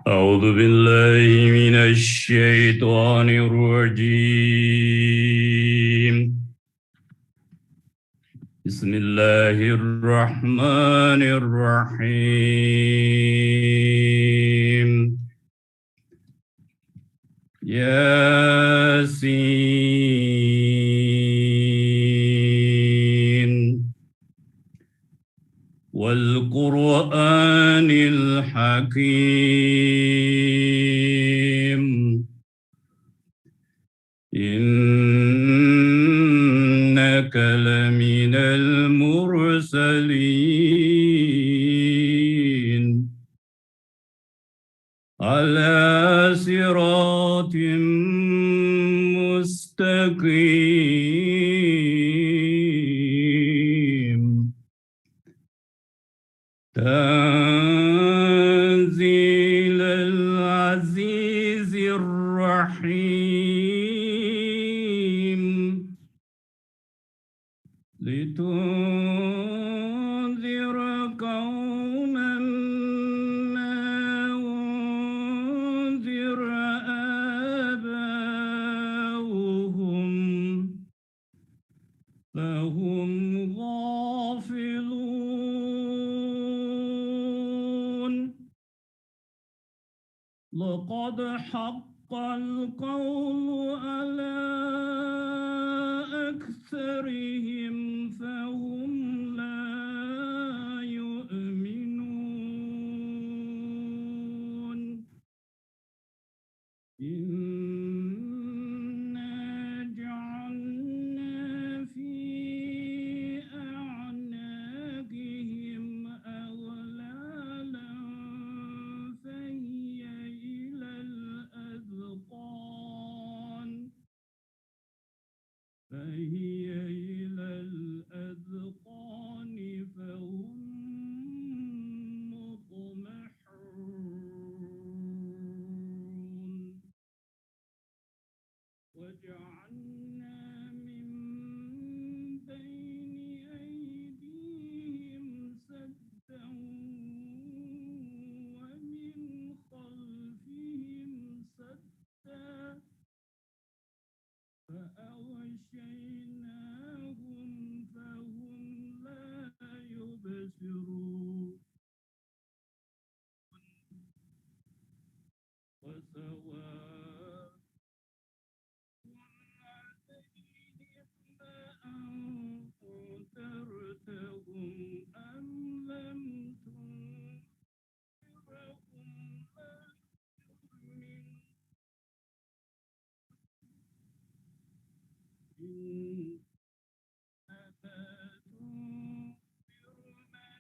أعوذ بالله من الشيطان الرجيم. بسم الله الرحمن الرحيم. ياسين والقرآن الحكيم إنك لمن المرسلين على صراط مستقيم تنزيل العزيز الرحيم لتنذر قوما ما أنذر آباؤهم فهم غافلون لقد حق القول على أكثرهم فهم لا يؤمنون إنا جعلنا في أعناقهم أغلالا فهي إلى الأذقان فهم مطمحون وجعلنا من بين أيديهم سدا ومن خلفهم سدا فأغشيناهم فهم لا يبصرون وسواء عليهم أنذرتهم أم لم تنذرهم لا يؤمنون إنما تنذر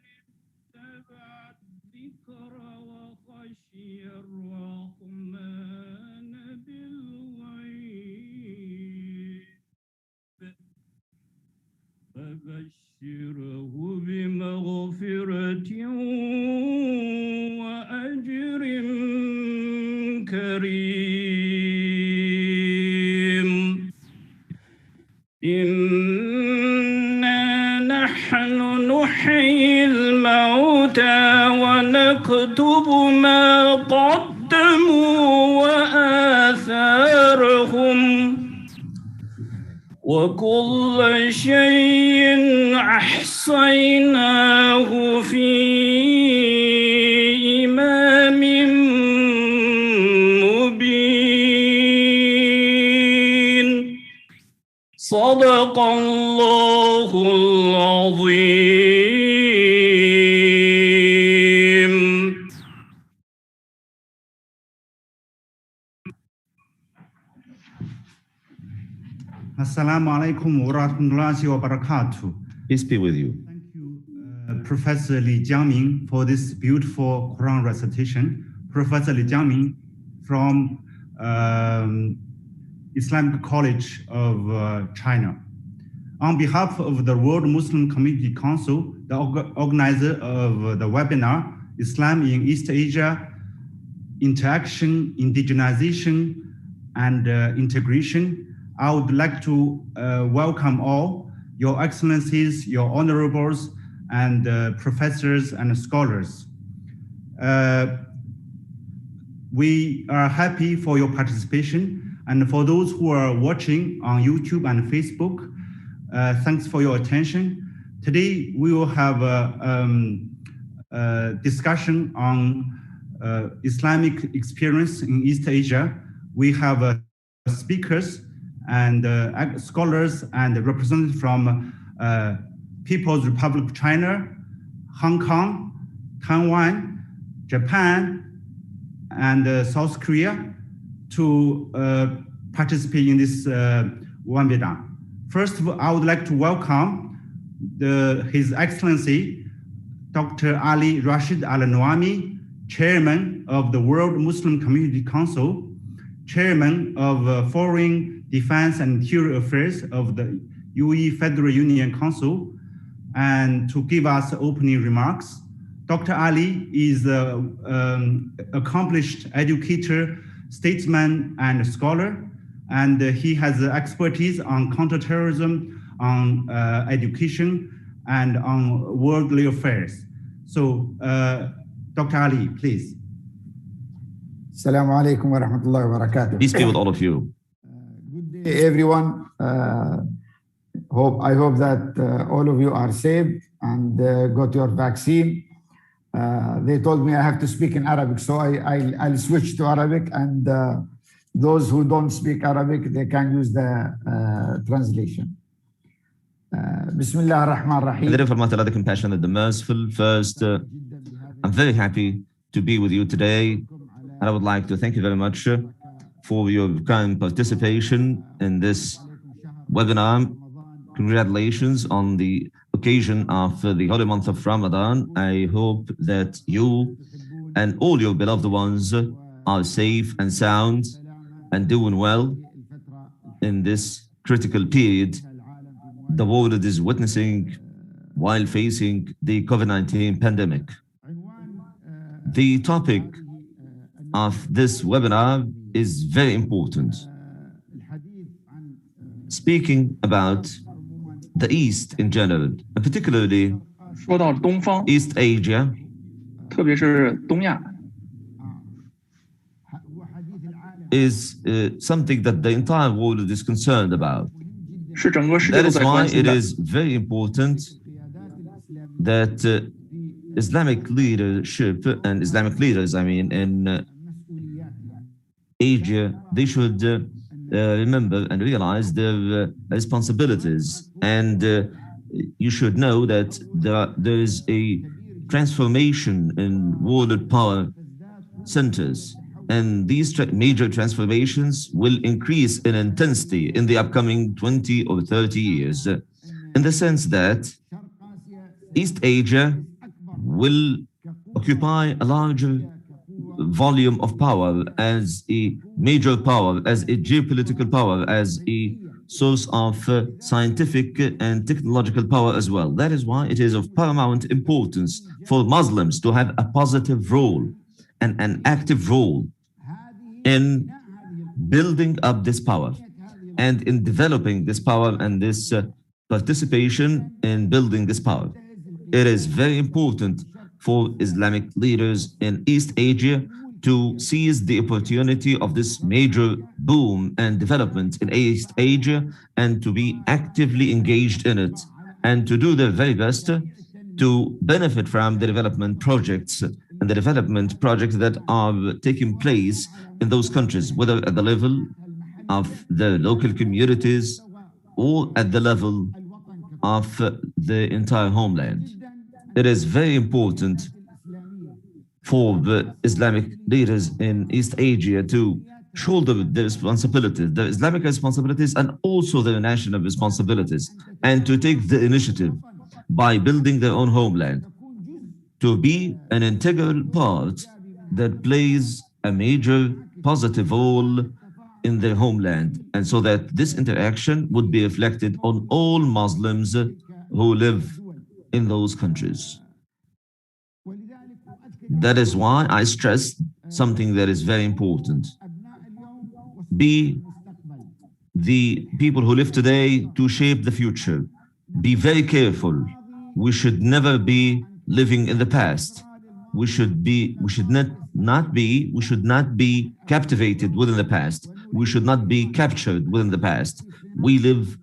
من اتبع الذكر وخشي الرحمن بالغيب فبشره بمغفرة وأجر كريم إنا نحن نحيي الموتى ونكتب ما قدموا وآثارهم وكل شيء أحصيناه في إمام مبين صدق الله العظيم. Assalamu alaikum wa rahmatullahi wa barakatuh. Peace be with you. Thank you, Professor Li Jiangming, for this beautiful Quran recitation. Professor Li Jiangming from Islamic College of China. On behalf of the World Muslim Community Council, the organizer of the webinar, Islam in East Asia, Interaction, Indigenization, and Integration, I would like to welcome all your excellencies, your honorables, and professors and scholars. We are happy for your participation, and for those who are watching on YouTube and Facebook, thanks for your attention. Today we will have a discussion on Islamic experience in East Asia. We have speakers and scholars and representatives from People's Republic of China, Hong Kong, Taiwan, Japan, and South Korea to participate in this webinar. First of all, I would like to welcome His Excellency Dr. Ali Rashid Al-Noami, Chairman of the World Muslim Community Council, Chairman of Foreign Defense and Interior Affairs of the UAE Federal Union Council, and to give us opening remarks. Dr. Ali is an accomplished educator, statesman, and scholar, and he has expertise on counterterrorism, on education, and on worldly affairs. So, Dr. Ali, please. Assalamu alaikum wa rahmatullahi wa barakatuh. Peace be with all of you. Good day, everyone. I hope that all of you are safe and got your vaccine. They told me I have to speak in Arabic, so I'll switch to Arabic, and those who don't speak Arabic, they can use the translation. Bismillah ar-Rahman ar-Rahim. In the name of Allah, the Compassionate, the Merciful. First, I'm very happy to be with you today, and I would like to thank you very much for your kind participation in this webinar. Congratulations on the occasion of the holy month of Ramadan. I hope that you and all your beloved ones are safe and sound and doing well in this critical period the world is witnessing while facing the COVID-19 pandemic. The topic of this webinar is very important. Speaking about the East in general, and particularly 说到东方， East Asia, 特别是东亚， is something that the entire world is concerned about. 是整个世界 That 都 is 在 why 关心 it 的。 is very important that Islamic leadership and Islamic leaders, I mean, in Asia, they should remember and realize their responsibilities. And you should know that there is a transformation in world power centers. And these major transformations will increase in intensity in the upcoming 20 or 30 years, in the sense that East Asia will occupy a larger volume of power as a major power, as a geopolitical power, as a source of scientific and technological power as well. That is why it is of paramount importance for Muslims to have a positive role and an active role in building up this power and in developing this power and this participation in building this power. It is very important for Islamic leaders in East Asia to seize the opportunity of this major boom and development in East Asia and to be actively engaged in it and to do their very best to benefit from the development projects and the development projects that are taking place in those countries, whether at the level of the local communities or at the level of the entire homeland. It is very important for the Islamic leaders in East Asia to shoulder the responsibilities, the Islamic responsibilities, and also their national responsibilities, and to take the initiative by building their own homeland, to be an integral part that plays a major positive role in their homeland, and so that this interaction would be reflected on all Muslims who live in those countries. That is why I stress something that is very important. Be the people who live today to shape the future. Be very careful. We should never be living in the past. we should not be captivated within the past. We should not be captured within the past. We live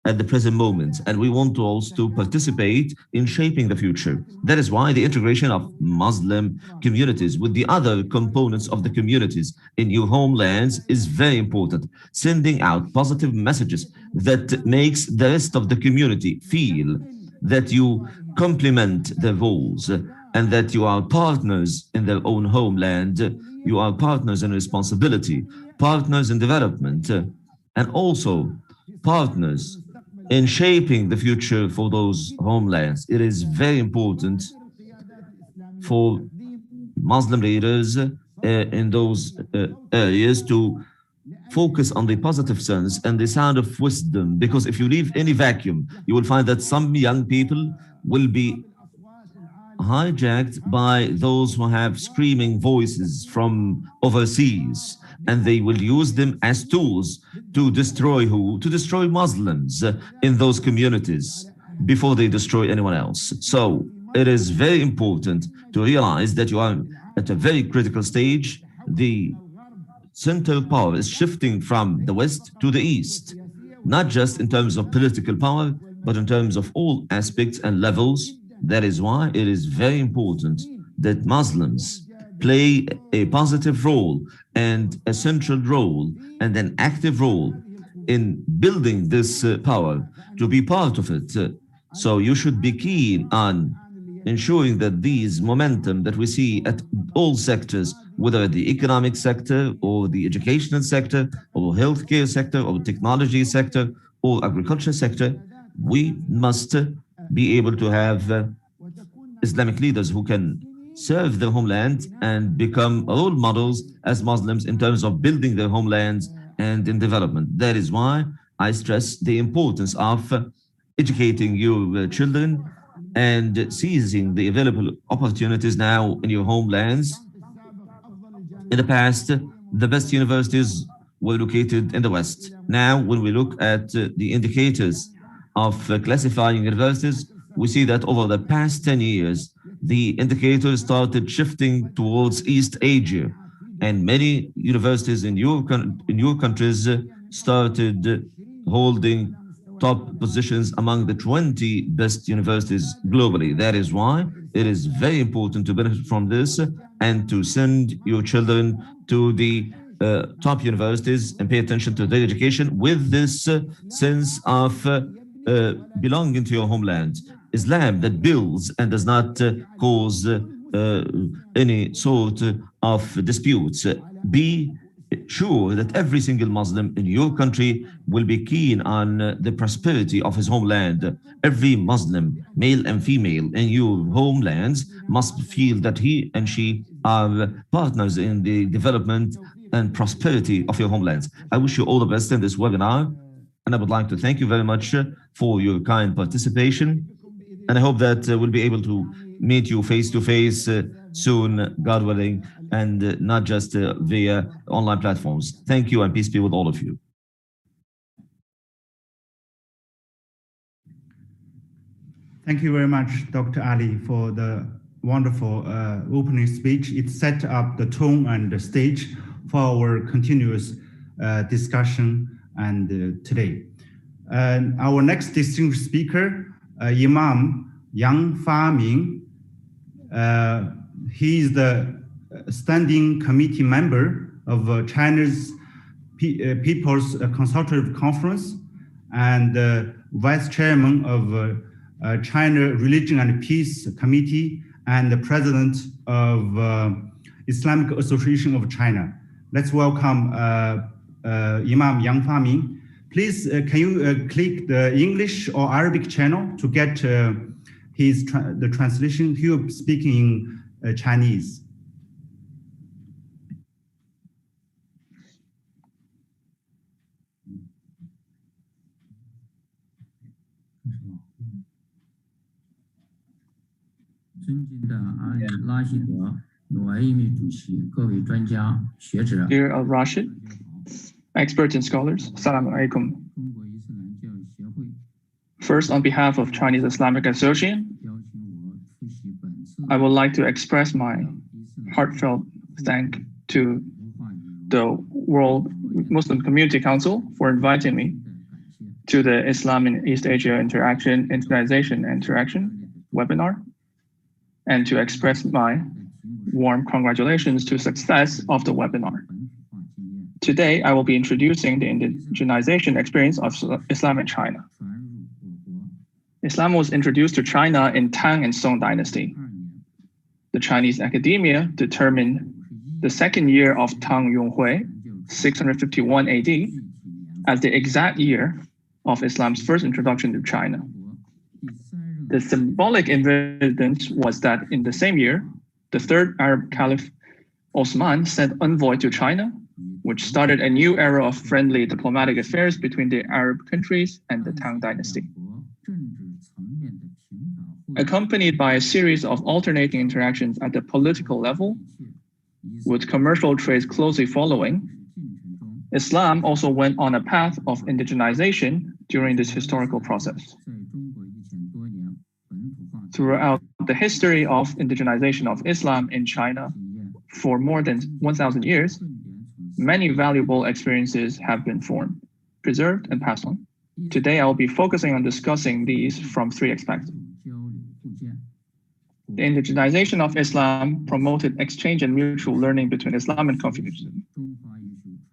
at the present moment, and we want to also participate in shaping the future. That is why the integration of Muslim communities with the other components of the communities in your homelands is very important. Sending out positive messages that makes the rest of the community feel that you complement their roles and that you are partners in their own homeland. You are partners in responsibility, partners in development, and also partners in shaping the future for those homelands. It is very important for Muslim leaders in those areas to focus on the positive sense and the sound of wisdom, because if you leave any vacuum, you will find that some young people will be hijacked by those who have screaming voices from overseas, and they will use them as tools to destroy who? To destroy Muslims in those communities before they destroy anyone else. So it is very important to realize that you are at a very critical stage. The central power is shifting from the West to the East, not just in terms of political power, but in terms of all aspects and levels. That is why it is very important that Muslims play a positive role and a central role and an active role in building this power, to be part of it. So you should be keen on ensuring that these momentum that we see at all sectors, whether the economic sector or the educational sector or healthcare sector or technology sector or agriculture sector, we must be able to have Islamic leaders who can serve their homeland and become role models as Muslims in terms of building their homelands and in development. That is why I stress the importance of educating your children and seizing the available opportunities now in your homelands. In the past, the best universities were located in the West. Now, when we look at the indicators of classifying universities, we see that over the past 10 years, the indicators started shifting towards East Asia, and many universities in your countries started holding top positions among the 20 best universities globally. That is why it is very important to benefit from this and to send your children to the top universities and pay attention to their education with this sense of belonging to your homeland. Islam that builds and does not cause any sort of disputes. Be sure that every single Muslim in your country will be keen on the prosperity of his homeland. Every Muslim, male and female, in your homelands must feel that he and she are partners in the development and prosperity of your homelands. I wish you all the best in this webinar, and I would like to thank you very much for your kind participation. And I hope that we'll be able to meet you face to face soon, God willing, and not just via online platforms. Thank you, and peace be with all of you. Thank you very much, Dr. Ali, for the wonderful opening speech. It set up the tone and the stage for our continuous discussion and today. And our next distinguished speaker, Imam Yang Faming. He is the standing committee member of China's People's Consultative Conference and vice chairman of China Religion and Peace Committee and the president of Islamic Association of China. Let's welcome Imam Yang Faming. Please, can you click the English or Arabic channel to get the translation? He will be speaking in Chinese. Dear Al-Rashid, experts and scholars, Assalamu alaikum. First, on behalf of Chinese Islamic Association, I would like to express my heartfelt thanks to the World Muslim Community Council for inviting me to the Islam in East Asia Indigenization Interaction webinar, and to express my warm congratulations to success of the webinar. Today, I will be introducing the indigenization experience of Islam in China. Islam was introduced to China in Tang and Song dynasty. The Chinese academia determined the second year of Tang Yonghui, 651 AD, as the exact year of Islam's first introduction to China. The symbolic evidence was that in the same year, the third Arab Caliph Osman sent envoy to China, which started a new era of friendly diplomatic affairs between the Arab countries and the Tang dynasty. Accompanied by a series of alternating interactions at the political level, with commercial trades closely following, Islam also went on a path of indigenization during this historical process. Throughout the history of indigenization of Islam in China for more than 1,000 years, many valuable experiences have been formed, preserved, and passed on. Today, I will be focusing on discussing these from three aspects. The indigenization of Islam promoted exchange and mutual learning between Islam and Confucianism.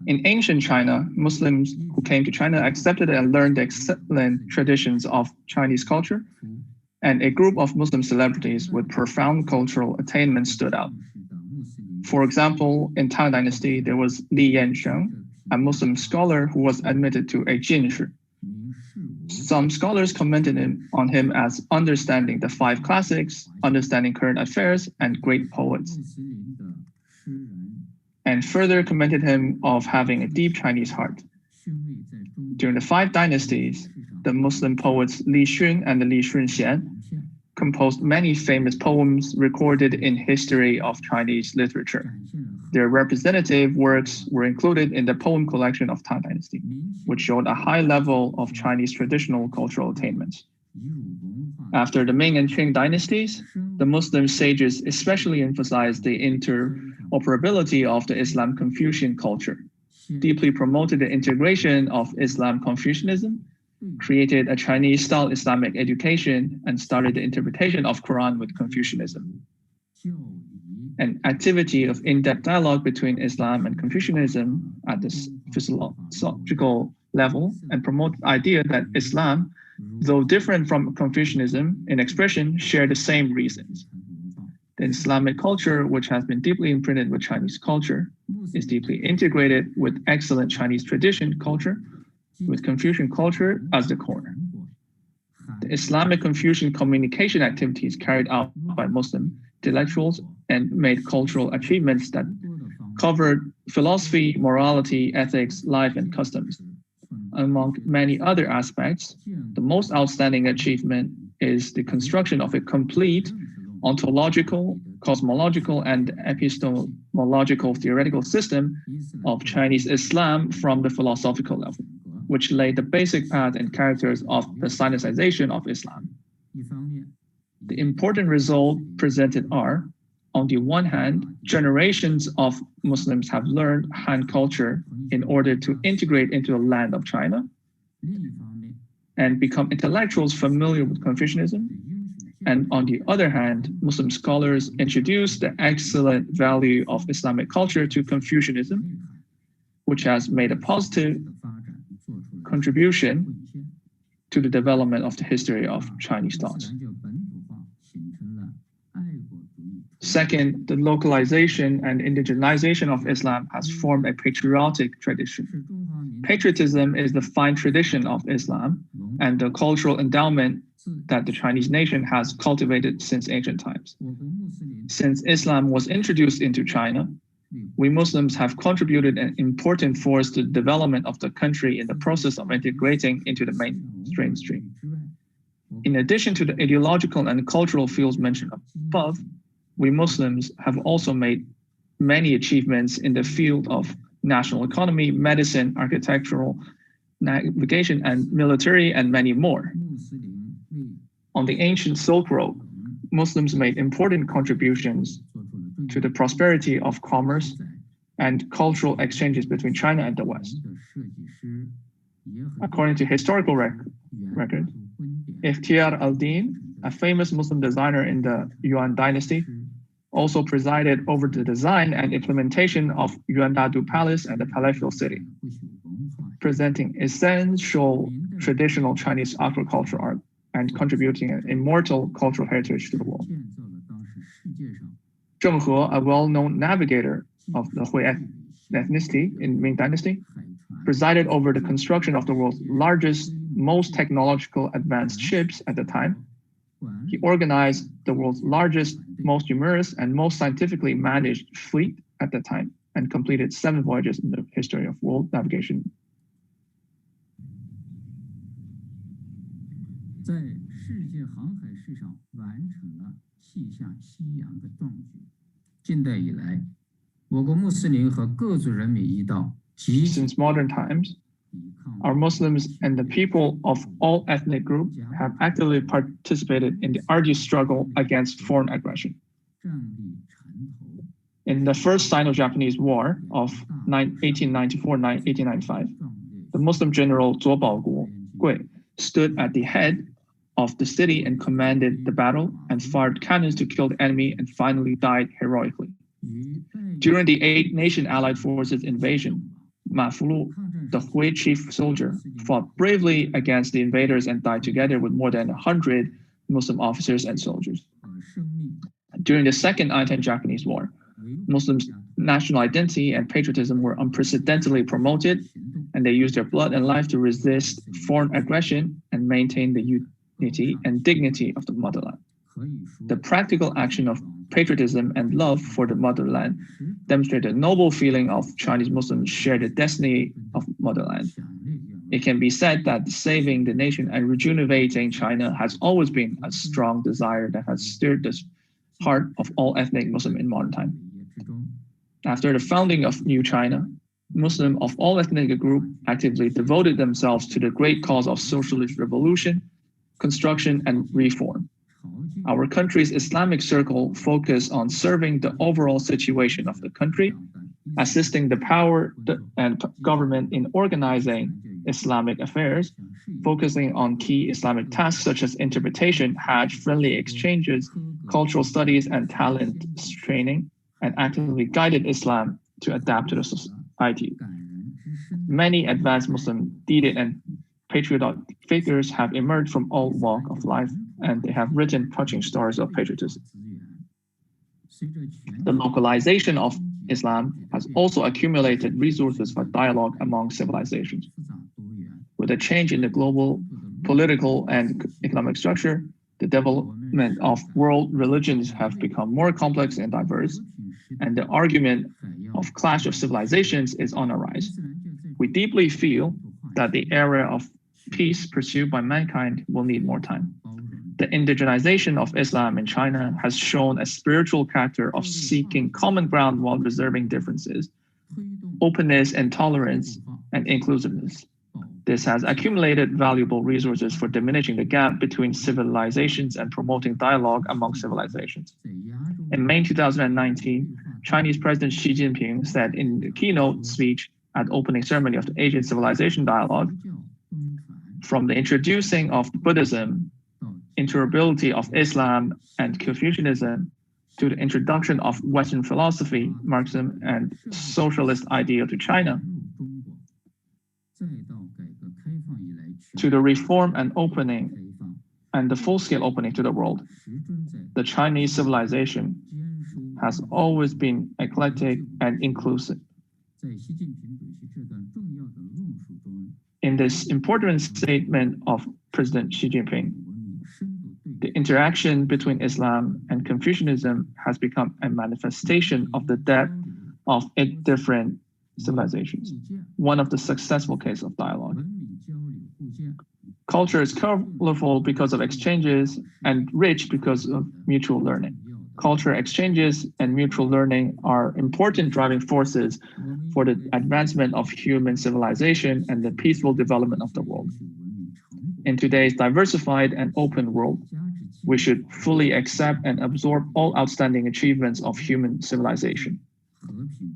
In ancient China, Muslims who came to China accepted and learned the excellent traditions of Chinese culture, and a group of Muslim celebrities with profound cultural attainments stood out. For example, in Tang Dynasty, there was Li Yansheng, a Muslim scholar who was admitted to a jinshi. Some scholars commented on him as understanding the five classics, understanding current affairs, and great poets, and further commended him of having a deep Chinese heart. During the five dynasties, the Muslim poets Li Xun and Li Shunxian composed many famous poems recorded in history of Chinese literature. Their representative works were included in the poem collection of Tang Dynasty, which showed a high level of Chinese traditional cultural attainments. After the Ming and Qing dynasties, the Muslim sages especially emphasized the interoperability of the Islam Confucian culture, deeply promoted the integration of Islam Confucianism, created a Chinese-style Islamic education, and started the interpretation of Quran with Confucianism. An activity of in-depth dialogue between Islam and Confucianism at the philosophical level, and promote the idea that Islam, though different from Confucianism in expression, share the same reasons. The Islamic culture, which has been deeply imprinted with Chinese culture, is deeply integrated with excellent Chinese tradition culture, with Confucian culture as the core. The Islamic Confucian communication activities carried out by Muslim intellectuals and made cultural achievements that covered philosophy, morality, ethics, life, and customs. Among many other aspects, the most outstanding achievement is the construction of a complete ontological, cosmological, and epistemological theoretical system of Chinese Islam from the philosophical level, which laid the basic path and characters of the Sinicization of Islam. The important results presented are, on the one hand, generations of Muslims have learned Han culture in order to integrate into the land of China and become intellectuals familiar with Confucianism. And on the other hand, Muslim scholars introduced the excellent value of Islamic culture to Confucianism, which has made a positive contribution to the development of the history of Chinese thought. Second, the localization and indigenization of Islam has formed a patriotic tradition. Patriotism is the fine tradition of Islam and the cultural endowment that the Chinese nation has cultivated since ancient times. Since Islam was introduced into China, we Muslims have contributed an important force to the development of the country in the process of integrating into the mainstream stream. In addition to the ideological and cultural fields mentioned above, we Muslims have also made many achievements in the field of national economy, medicine, architectural, navigation, and military, and many more. On the ancient Silk Road, Muslims made important contributions to the prosperity of commerce and cultural exchanges between China and the West. According to historical record, Ikhtiyar al-Din, a famous Muslim designer in the Yuan dynasty, also presided over the design and implementation of Yuandadu Palace and the Palatial City, presenting essential traditional Chinese agricultural art and contributing an immortal cultural heritage to the world. Zheng He, a well-known navigator of the Hui ethnicity in Ming Dynasty, presided over the construction of the world's largest, most technological advanced ships at the time. He organized the world's largest, most numerous, and most scientifically managed fleet at the time, and completed 7 voyages in the history of world navigation. 在世界航海史上完成了气象夕阳的壮举。近代以来，我国穆斯林和各族人民一道积极 Since modern times, our Muslims and the people of all ethnic groups have actively participated in the arduous struggle against foreign aggression. 站立城头， In the First Sino-Japanese War of 1894-1895, the Muslim general Zuo Baogu Gui stood at the head of the city and commanded the battle and fired cannons to kill the enemy and finally died heroically. 与拜 During the Eight Nation Allied Forces invasion, Ma Fulu, the Hui chief soldier, fought bravely against the invaders and died together with more than 100 Muslim officers and soldiers. 和生命 During the Second Anti-Japanese War, 维护 Muslims' national identity and patriotism were unprecedentedly promoted, 行动， and they used their blood and life to resist foreign aggression and maintain the unity and dignity of the motherland. 可以说 The practical action of patriotism and love for the motherland demonstrate a noble feeling of Chinese Muslims share the destiny of motherland. 强烈愿望 It can be said that saving the nation and rejuvenating China has always been a strong desire that has stirred the heart of all ethnic Muslim in modern time. 之中， After the founding of New China, Muslims of all ethnic groups actively devoted themselves to the great cause of socialist revolution, construction, and reform. 朝觐 Our country's Islamic circle focused on serving the overall situation of the country, 上的 assisting the power and government in organizing Islamic affairs, 向事业 focusing on key Islamic tasks such as interpretation, Hajj, friendly exchanges, 科格 cultural studies, and talent training, and actively guided Islam to adapt to the society. 感人之深， Many advanced Muslim deeded and patriotic figures have emerged from all walks of life, and they have written touching stories of patriotism. 资源。随着全 The 球 localization of Islam has also accumulated resources for dialogue among civilizations. 复杂多元， With a change in the global political and economic structure, the development of world religions have become more complex and diverse, 和平时代 and the argument 海要 of clash of civilizations is on a rise. 自然界在 We deeply feel that the era of peace pursued by mankind will need more time. 包容 The indigenization of Islam in China has shown a spiritual character of seeking common ground while preserving differences, 推动 openness and tolerance, 互放 and inclusiveness. 保 This has accumulated valuable resources for diminishing the gap between civilizations and promoting dialogue among civilizations. 在亚洲 In May 2019, Chinese President Xi Jinping said in the keynote speech at the opening ceremony of the Asian Civilization Dialogue, 佛教宗传 from the introducing of Buddhism, 到 interoperability of Islam and Confucianism, to the introduction of Western philosophy, Marxism, and socialist idea to China, 入中国，再到改革开放以来 to the reform and 全 opening 开放， and the full-scale opening to the world, 始终在 the Chinese civilization 坚守 has always been eclectic and inclusive. 在习近平主席这段重要的论述中， In this important statement of President Xi Jinping, 文明深度对 the interaction between Islam and Confucianism has become a manifestation of the depth of eight different civilizations, 互鉴， one of the successful cases of dialogue. 文明交流互鉴， Culture is colorful because of exchanges and rich because of mutual learning. 要的 Culture exchanges and mutual learning are important driving forces 我们 for the advancement of human civilization and the peaceful development of the world. 是文明成果 In today's diversified and open world, 价值 We should fully accept and absorb all outstanding achievements of human civilization,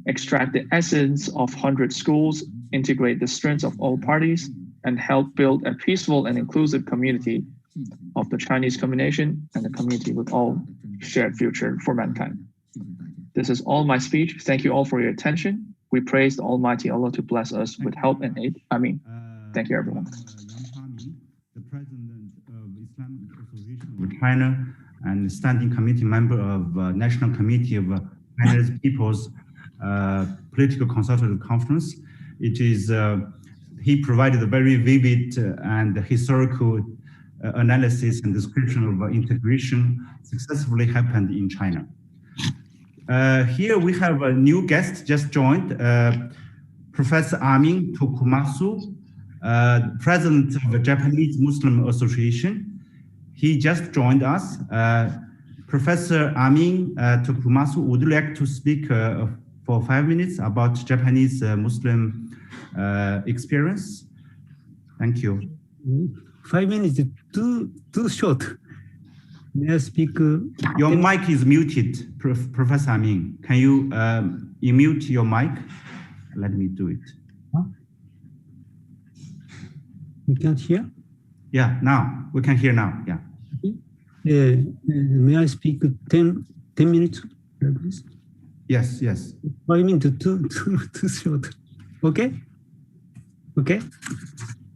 extract the essence of 100 schools, integrate the strengths of all parties, and help build a peaceful and inclusive community of the Chinese community and the community with all shared future for mankind. This is all my speech. Thank you all for your attention. We praise the Almighty Allah to bless us with help and aid. Ameen. Thank you, everyone. The president of Islamic Association of China and standing committee member of National Committee of China's People's Political Consultative Conference. It is, he provided a very vivid and historical analysis and description of integration successfully happened in China. Here we have a new guest just joined, Professor Amin Tokumasu, President of the Japanese Muslim Association. He just joined us. Professor Amin Tokumasu, would you like to speak for 5 minutes about Japanese Muslim experience? Thank you. 5 minutes is too short. May I speak? Your mic is muted, Professor Amin. Can you unmute your mic? Let me do it. Huh? You can't hear? Yeah, now we can hear now. Yeah. May I speak 10 minutes, please? Yes, yes. 5 minutes too short. Okay. Okay.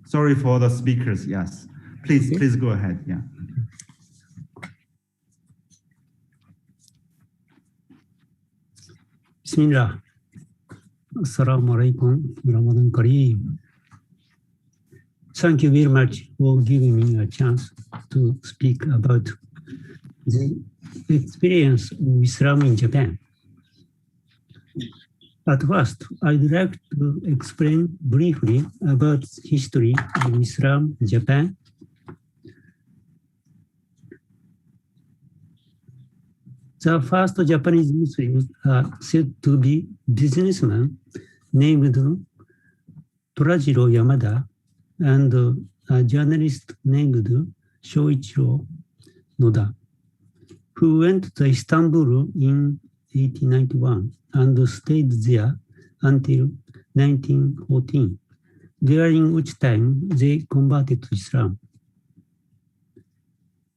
Sorry for the speakers. Yes. Please, okay. Please go ahead. Yeah. Bismillah. Assalamu alaikum. Ramadan Kareem. Thank you very much for giving me a chance to speak about the experience of Islam in Japan. At first, I'd like to explain briefly about the history of Islam in Japan. The first Japanese Muslims are said to be businessmen named Torajiro Yamada and a journalist named Shoichiro Noda, who went to Istanbul in 1891 and stayed there until 1914, during which time they converted to Islam.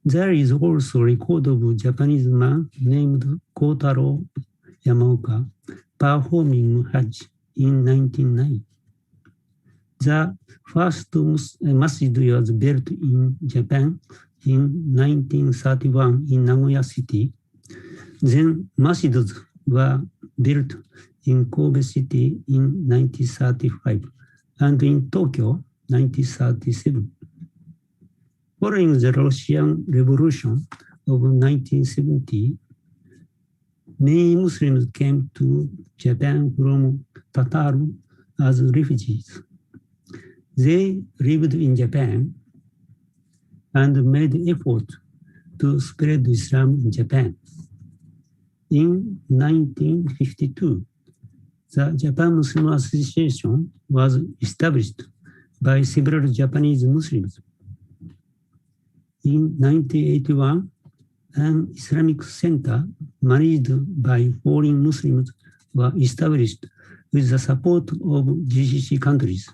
There is also a record of a Japanese man named Kotaro Yamaoka performing Hajj in 1909. The first masjid was built in Japan in 1931 in Nagoya City. Then masjids were built in Kobe City in 1935 and in Tokyo 1937. Following the Russian Revolution of 1970, many Muslims came to Japan from Tatar as refugees. They lived in Japan and made effort to spread Islam in Japan. In 1952, the Japan Muslim Association was established by several Japanese Muslims. In 1981, an Islamic center managed by foreign Muslims was established with the support of GCC countries.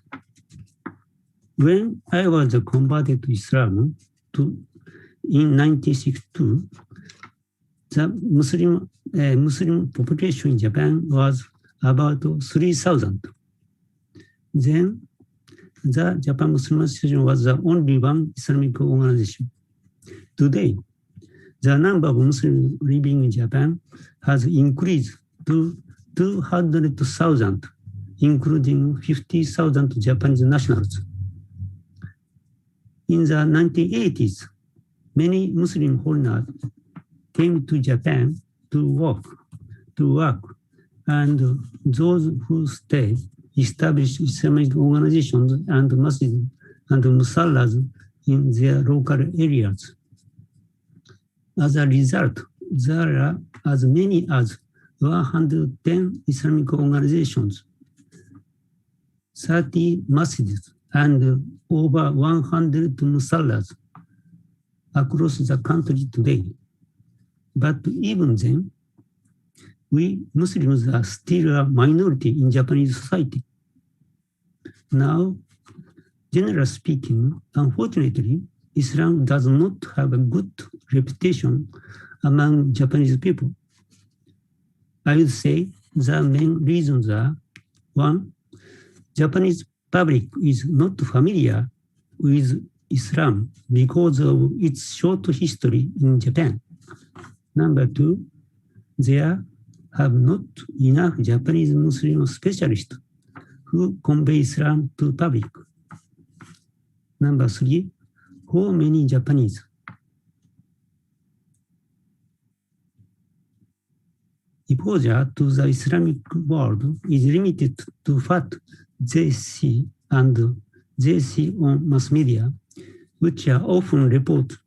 When I was converted to Islam in 1962, the Muslim population in Japan was about 3,000. Then the Japan Muslim Association was the only one Islamic organization. Today, the number of Muslims living in Japan has increased to 200,000, including 50,000 Japanese nationals. In the 1980s, many Muslim foreigners came to Japan to work, and those who stayed established Islamic organizations and masjids and musallas in their local areas. As a result, there are as many as 110 Islamic organizations, 30 masjids, and over 100 musallas. across the country today. But even then, we Muslims are still a minority in Japanese society. Now, generally speaking, unfortunately, Islam does not have a good reputation among Japanese people. I would say the main reasons are: one, Japanese public is not familiar with Islam because of its short history in Japan. Number two, there have not enough Japanese Muslim specialists who convey Islam to public. Number three, for many Japanese, exposure to the Islamic world is limited to what they see on mass media, which are often reported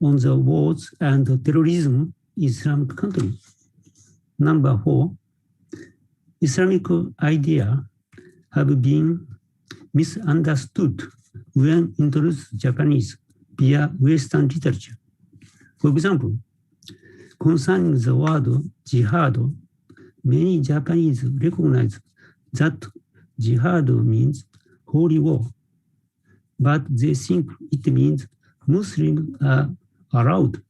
on the wars and terrorism in Islamic countries. Number four, Islamic ideas have been misunderstood when introduced Japanese via Western literature. For example, concerning the word jihad, many Japanese recognize that jihad means holy war, but they think it means Muslims are allowed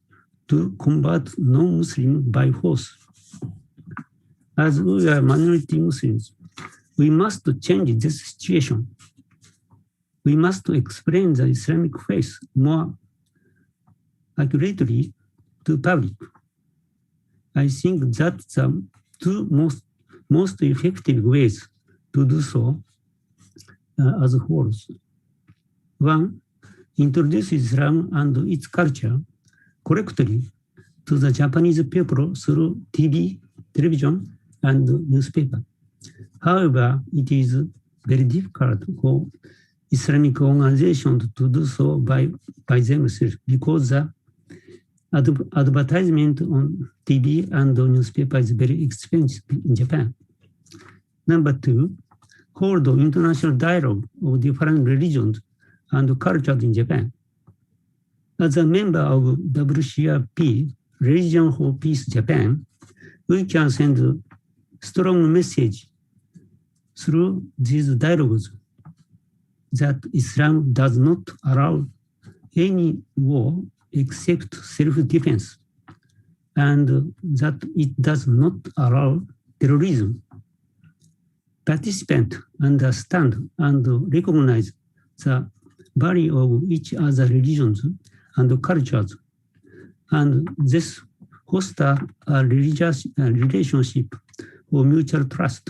to combat non-Muslims by force. As we are minority Muslims, we must change this situation. We must explain the Islamic faith more accurately to public. I think that the two most effective ways to do so as follows. One, introduce Islam and its culture correctly to the Japanese people through TV, television, and newspaper. However, it is very difficult for Islamic organizations to do so by themselves because the advertisement on TV and newspaper is very expensive in Japan. Number two, hold international dialogue of different religions and cultures in Japan. As a member of WCRP, Religion for Peace Japan, we can send a strong message through these dialogues that Islam does not allow any war except self-defense, and that it does not allow terrorism. Participants understand and recognize the value of each other's religions and cultures, and this foster a religious relationship for mutual trust.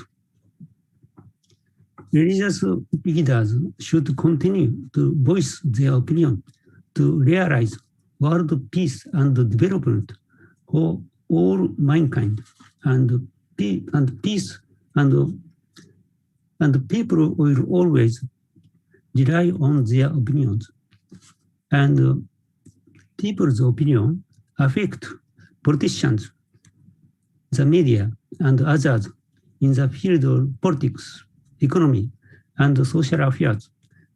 Religious leaders should continue to voice their opinion to realize world peace and development for all mankind, and peace and people will always rely on their opinions, and people's opinion affect politicians, the media, and others in the field of politics, economy, and social affairs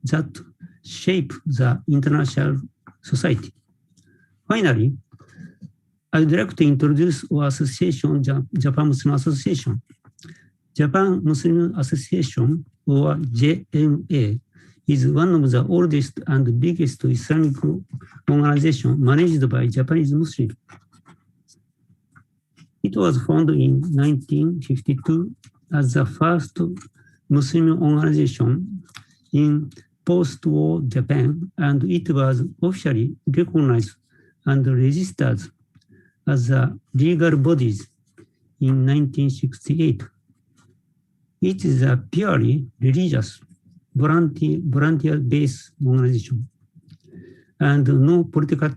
that shape the international society. Finally, I would like to introduce our association, Japan Muslim Association. Japan Muslim Association, or JMA, is one of the oldest and biggest Islamic organizations managed by Japanese Muslims. It was founded in 1952 as the first Muslim organization in post-war Japan, and it was officially recognized and registered as a legal body in 1968. It is a purely religious, volunteer-based organization, and no political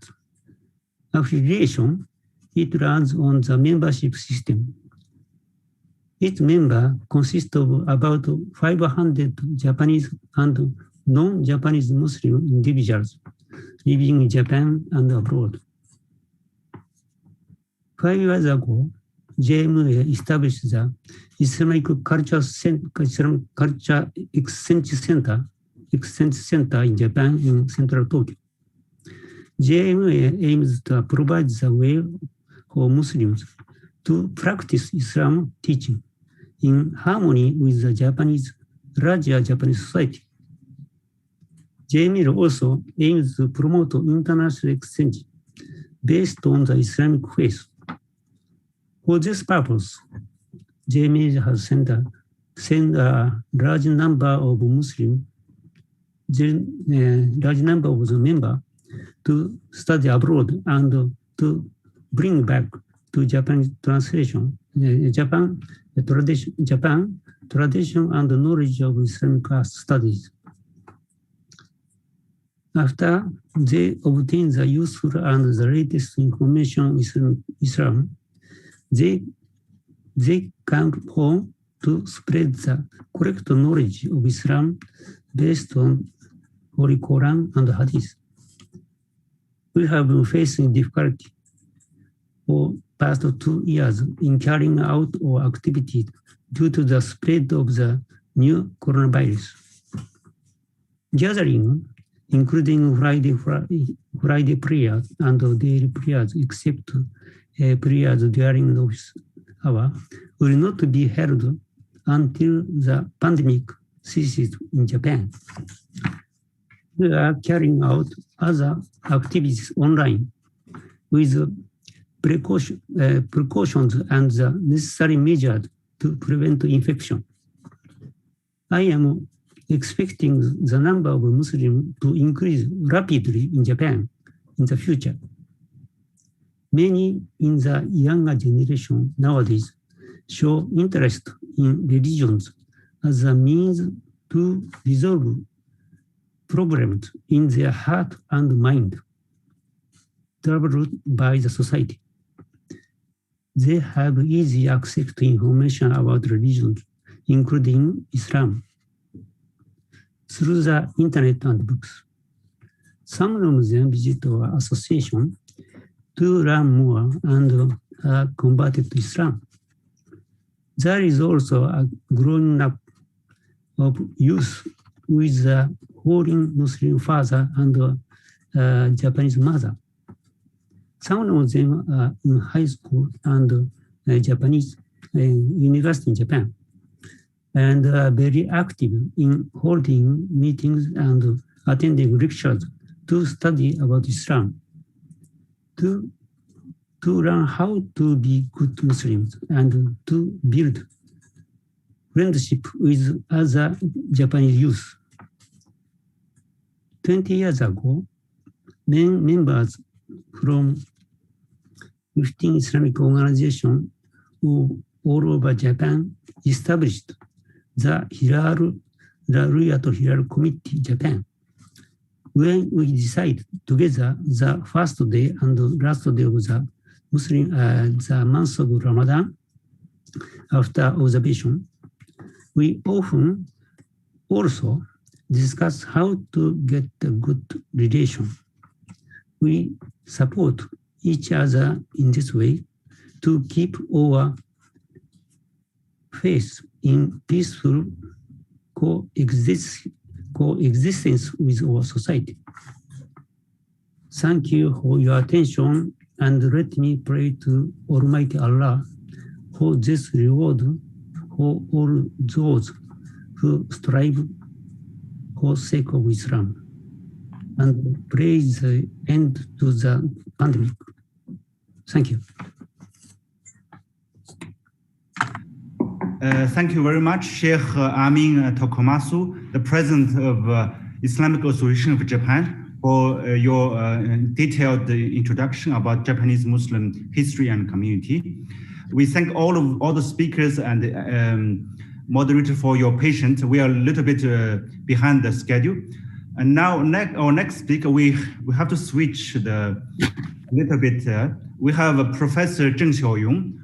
affiliation. It runs on the membership system. Its members consist of about 500 Japanese and non-Japanese Muslim individuals living in Japan and abroad. 5 years ago, JMA established the Islamic Culture Exchange Center in Japan in central Tokyo. JMA aims to provide the way for Muslims to practice Islam teaching in harmony with the larger Japanese society. JMA also aims to promote international exchange based on the Islamic faith. For this purpose, JMA has sent a large number of Muslims, large number of the members to study abroad and to bring back to Japanese translation, Japan tradition and knowledge of Islamic studies. After they obtain the useful and the latest information on Islam, they come home to spread the correct knowledge of Islam based on Holy Quran and Hadith. We have been facing difficulty for past 2 years in carrying out our activities due to the spread of the new coronavirus. Gathering, including Friday prayers and daily prayers, except prayers during the office hour, will not be held until the pandemic ceases in Japan. We are carrying out other activities online with precautions and the necessary measures to prevent infection. I am expecting the number of Muslims to increase rapidly in Japan in the future. Many in the younger generation nowadays show interest in religions as a means to resolve problems in their heart and mind troubled by the society. They have easy access to information about religions, including Islam, through the internet and books. Some of them visit our association to learn more and are converted to Islam. There is also a growing up of youth with a foreign Muslim father and Japanese mother. Some of them are in high school and Japanese university in Japan, and are very active in holding meetings and attending lectures to study about Islam, to learn how to be good Muslims and to build friendship with other Japanese youth. 20 years ago, members from 15 Islamic organizations all over Japan established the Halal Committee Japan. When we decided together the first day and the last day of the the month of Ramadan, after observation, we often also discuss how to get a good relation. We support each other in this way to keep our faith in peaceful coexistence with our society. Thank you for your attention, and let me pray to Almighty Allah for this reward for all those who strive for the sake of Islam, and praise the end to the pandemic. Thank you. Thank you very much, Sheikh Amin Tokomasu, the President of Islamic Association of Japan, for your detailed introduction about Japanese Muslim history and community. We thank all the speakers and moderator for your patience. We are a little bit behind the schedule. And now our next speaker, we have to switch a little bit. We have Professor Zheng Xiaoyong,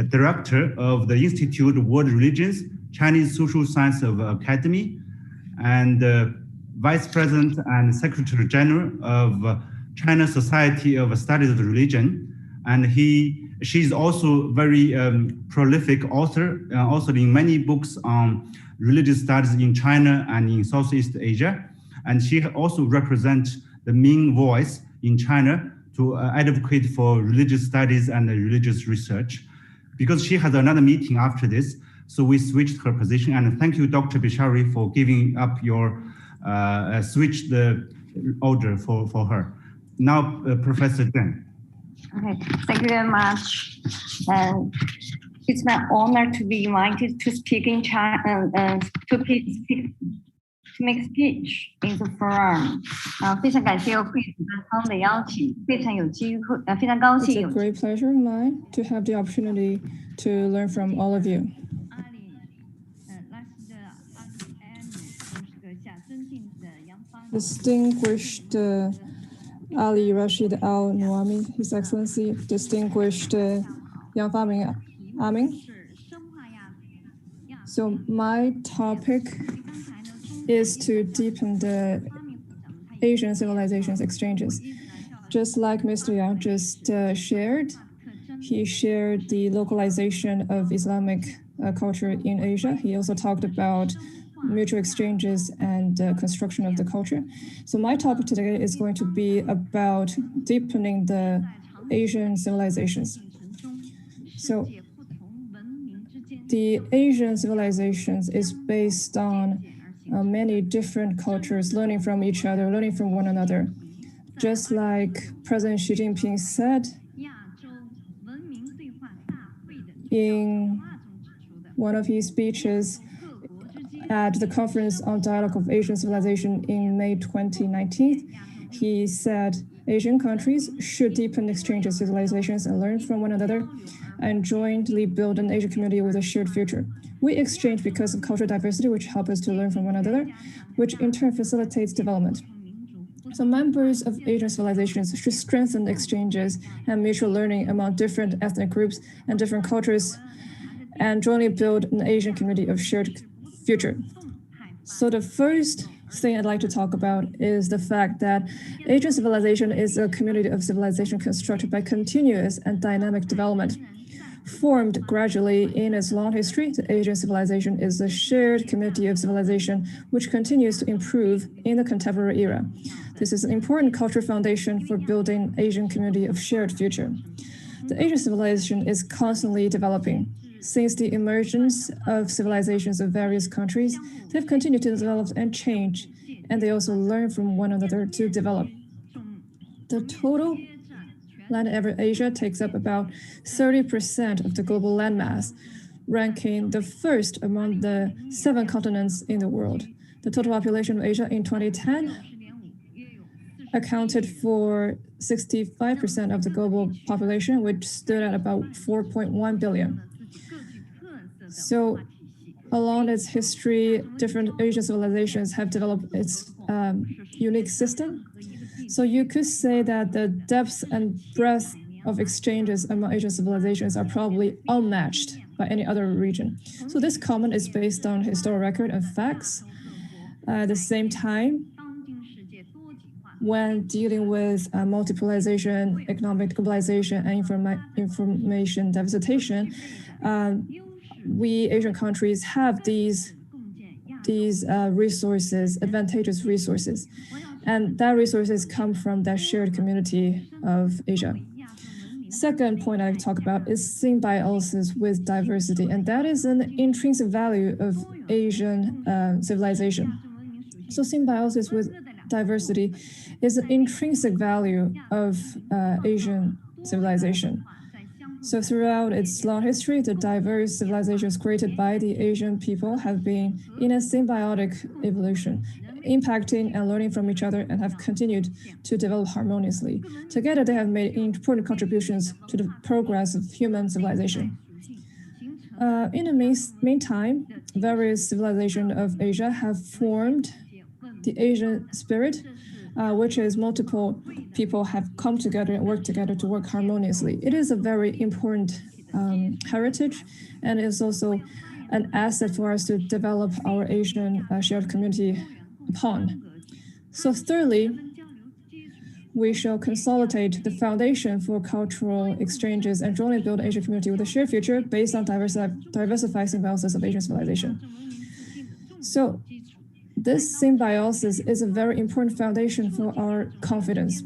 Director of the Institute of World Religions, Chinese Social Science Academy, and Vice President and Secretary General of China Society of Studies of Religion. And she's also very prolific author, authoring many books on religious studies in China and in Southeast Asia. And she also represents the Ming voice in China to advocate for religious studies and religious research. Because she has another meeting after this, so we switched her position. And thank you, Dr. Bishari, for giving up your switch the order for her. Now, Professor Zheng. Okay, thank you very much. And it's my honor to be invited to speak in China, to make speech in the forum. 非常感谢会主办方的邀请，非常有机会，非常高兴。It's a great pleasure of mine to have the opportunity to learn from all of you. Distinguished Ali Rashid Al Nuami, His Excellency, distinguished Yang Faming Amin. So my topic is to deepen the Asian civilizations exchanges. Just like Mr. Yang just shared, he shared the localization of Islamic culture in Asia. He also talked about mutual exchanges and construction of the culture. So my topic today is going to be about deepening the Asian civilizations. So the Asian civilizations is based on many different cultures, learning from each other, learning from one another. Just like President Xi Jinping said in one of his speeches at the Conference on Dialogue of Asian Civilization in May 2019, he said Asian countries should deepen exchange of civilizations and learn from one another and jointly build an Asian community with a shared future. We exchange because of cultural diversity, which help us to learn from one another, which in turn facilitates development. So members of Asian civilizations should strengthen exchanges and mutual learning among different ethnic groups and different cultures and jointly build an Asian community of shared future. So the first thing I'd like to talk about is the fact that Asian civilization is a community of civilization constructed by continuous and dynamic development. Formed gradually in its long history, the Asian civilization is a shared community of civilization which continues to improve in the contemporary era. This is an important cultural foundation for building Asian community of shared future. The Asian civilization is constantly developing. Since the emergence of civilizations of various countries, they've continued to develop and change, and they also learn from one another to develop. The total land area Asia takes up about 30% of the global landmass, ranking the first among the 7 continents in the world. The total population of Asia in 2010 accounted for 65% of the global population, which stood at about 4.1 billion. So along its history, different Asian civilizations have developed its unique system. So you could say that the depth and breadth of exchanges among Asian civilizations are probably unmatched by any other region. So this comment is based on historical record and facts. At the same time, when dealing with multipolarization, economic globalization, and information diversification, we Asian countries have these resources, advantageous resources. And that resources come from that shared community of Asia. Second point I talk about is symbiosis with diversity, and that is an intrinsic value of Asian civilization. So symbiosis with diversity is an intrinsic value of Asian civilization. So throughout its long history, the diverse civilizations created by the Asian people have been in a symbiotic evolution, impacting and learning from each other and have continued to develop harmoniously. Together, they have made important contributions to the progress of human civilization. In the meantime, various civilizations of Asia have formed the Asian spirit, which is multiple people have come together and worked together to work harmoniously. It is a very important heritage, and is also an asset for us to develop our Asian shared community upon. So thirdly, we shall consolidate the foundation for cultural exchanges and jointly build an Asian community with a shared future based on diversified symbiosis of Asian civilization. So this symbiosis is a very important foundation for our confidence.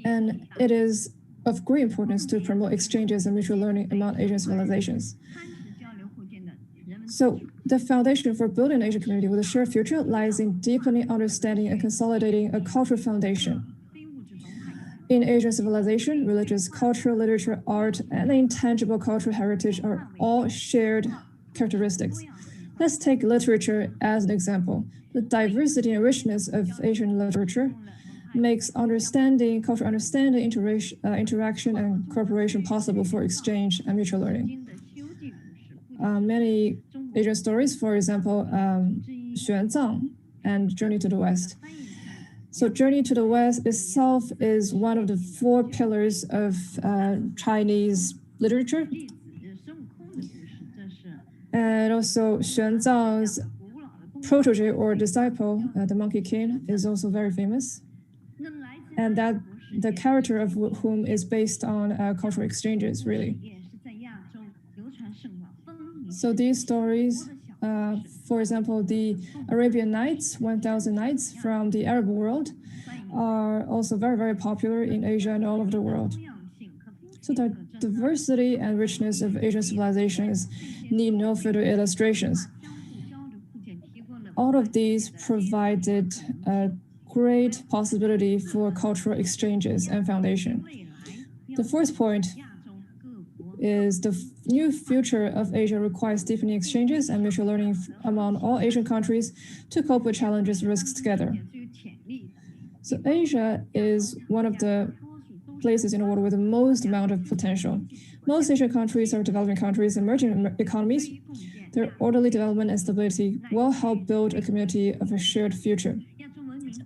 and it is of great importance to promote exchanges and mutual learning among Asian civilizations. So the foundation for building an Asian community with a shared future lies in deepening understanding and consolidating a cultural foundation. In Asian civilization, religious, cultural, literature, art, and intangible cultural heritage are all shared characteristics. Let's take literature as an example. The diversity and richness of Asian literature makes cultural understanding, interaction, and cooperation possible for exchange and mutual learning. Many Asian stories, for example, Xuanzang and Journey to the West. So Journey to the West itself is one of the 4 pillars of Chinese literature. And also Xuanzang's protege or disciple, the Monkey King, is also very famous. And that the character of whom is based on cultural exchanges, really. So these stories, for example, the Arabian Nights, 1000 Nights from the Arab world, are also very, very popular in Asia and all over the world. So the diversity and richness of Asian civilizations need no further illustrations. All of these provided a great possibility for cultural exchanges and foundation. The fourth point is the new future of Asia requires deepening exchanges and mutual learning among all Asian countries to cope with challenges and risks together. So Asia is one of the places in the world with the most amount of potential. Most Asian countries are developing countries, emerging economies. Their orderly development and stability will help build a community of a shared future,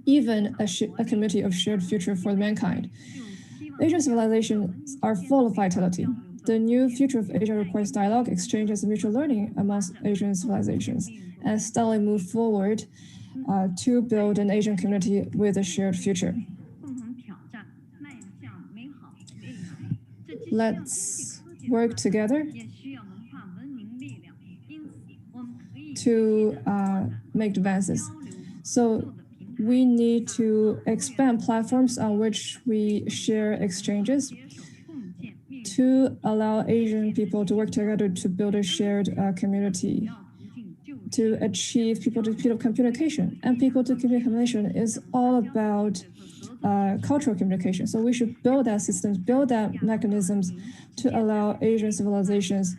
even a community of shared future for mankind. Asian civilizations are full of vitality. The new future of Asia requires dialogue, exchanges, and mutual learning amongst Asian civilizations, and steadily move forward to build an Asian community with a shared future. Let's work together to make advances. So we need to expand platforms on which we share exchanges to allow Asian people to work together to build a shared community, to achieve people-to-people communication. And people-to-people communication is all about cultural communication. So we should build that systems, build that mechanisms to allow Asian civilizations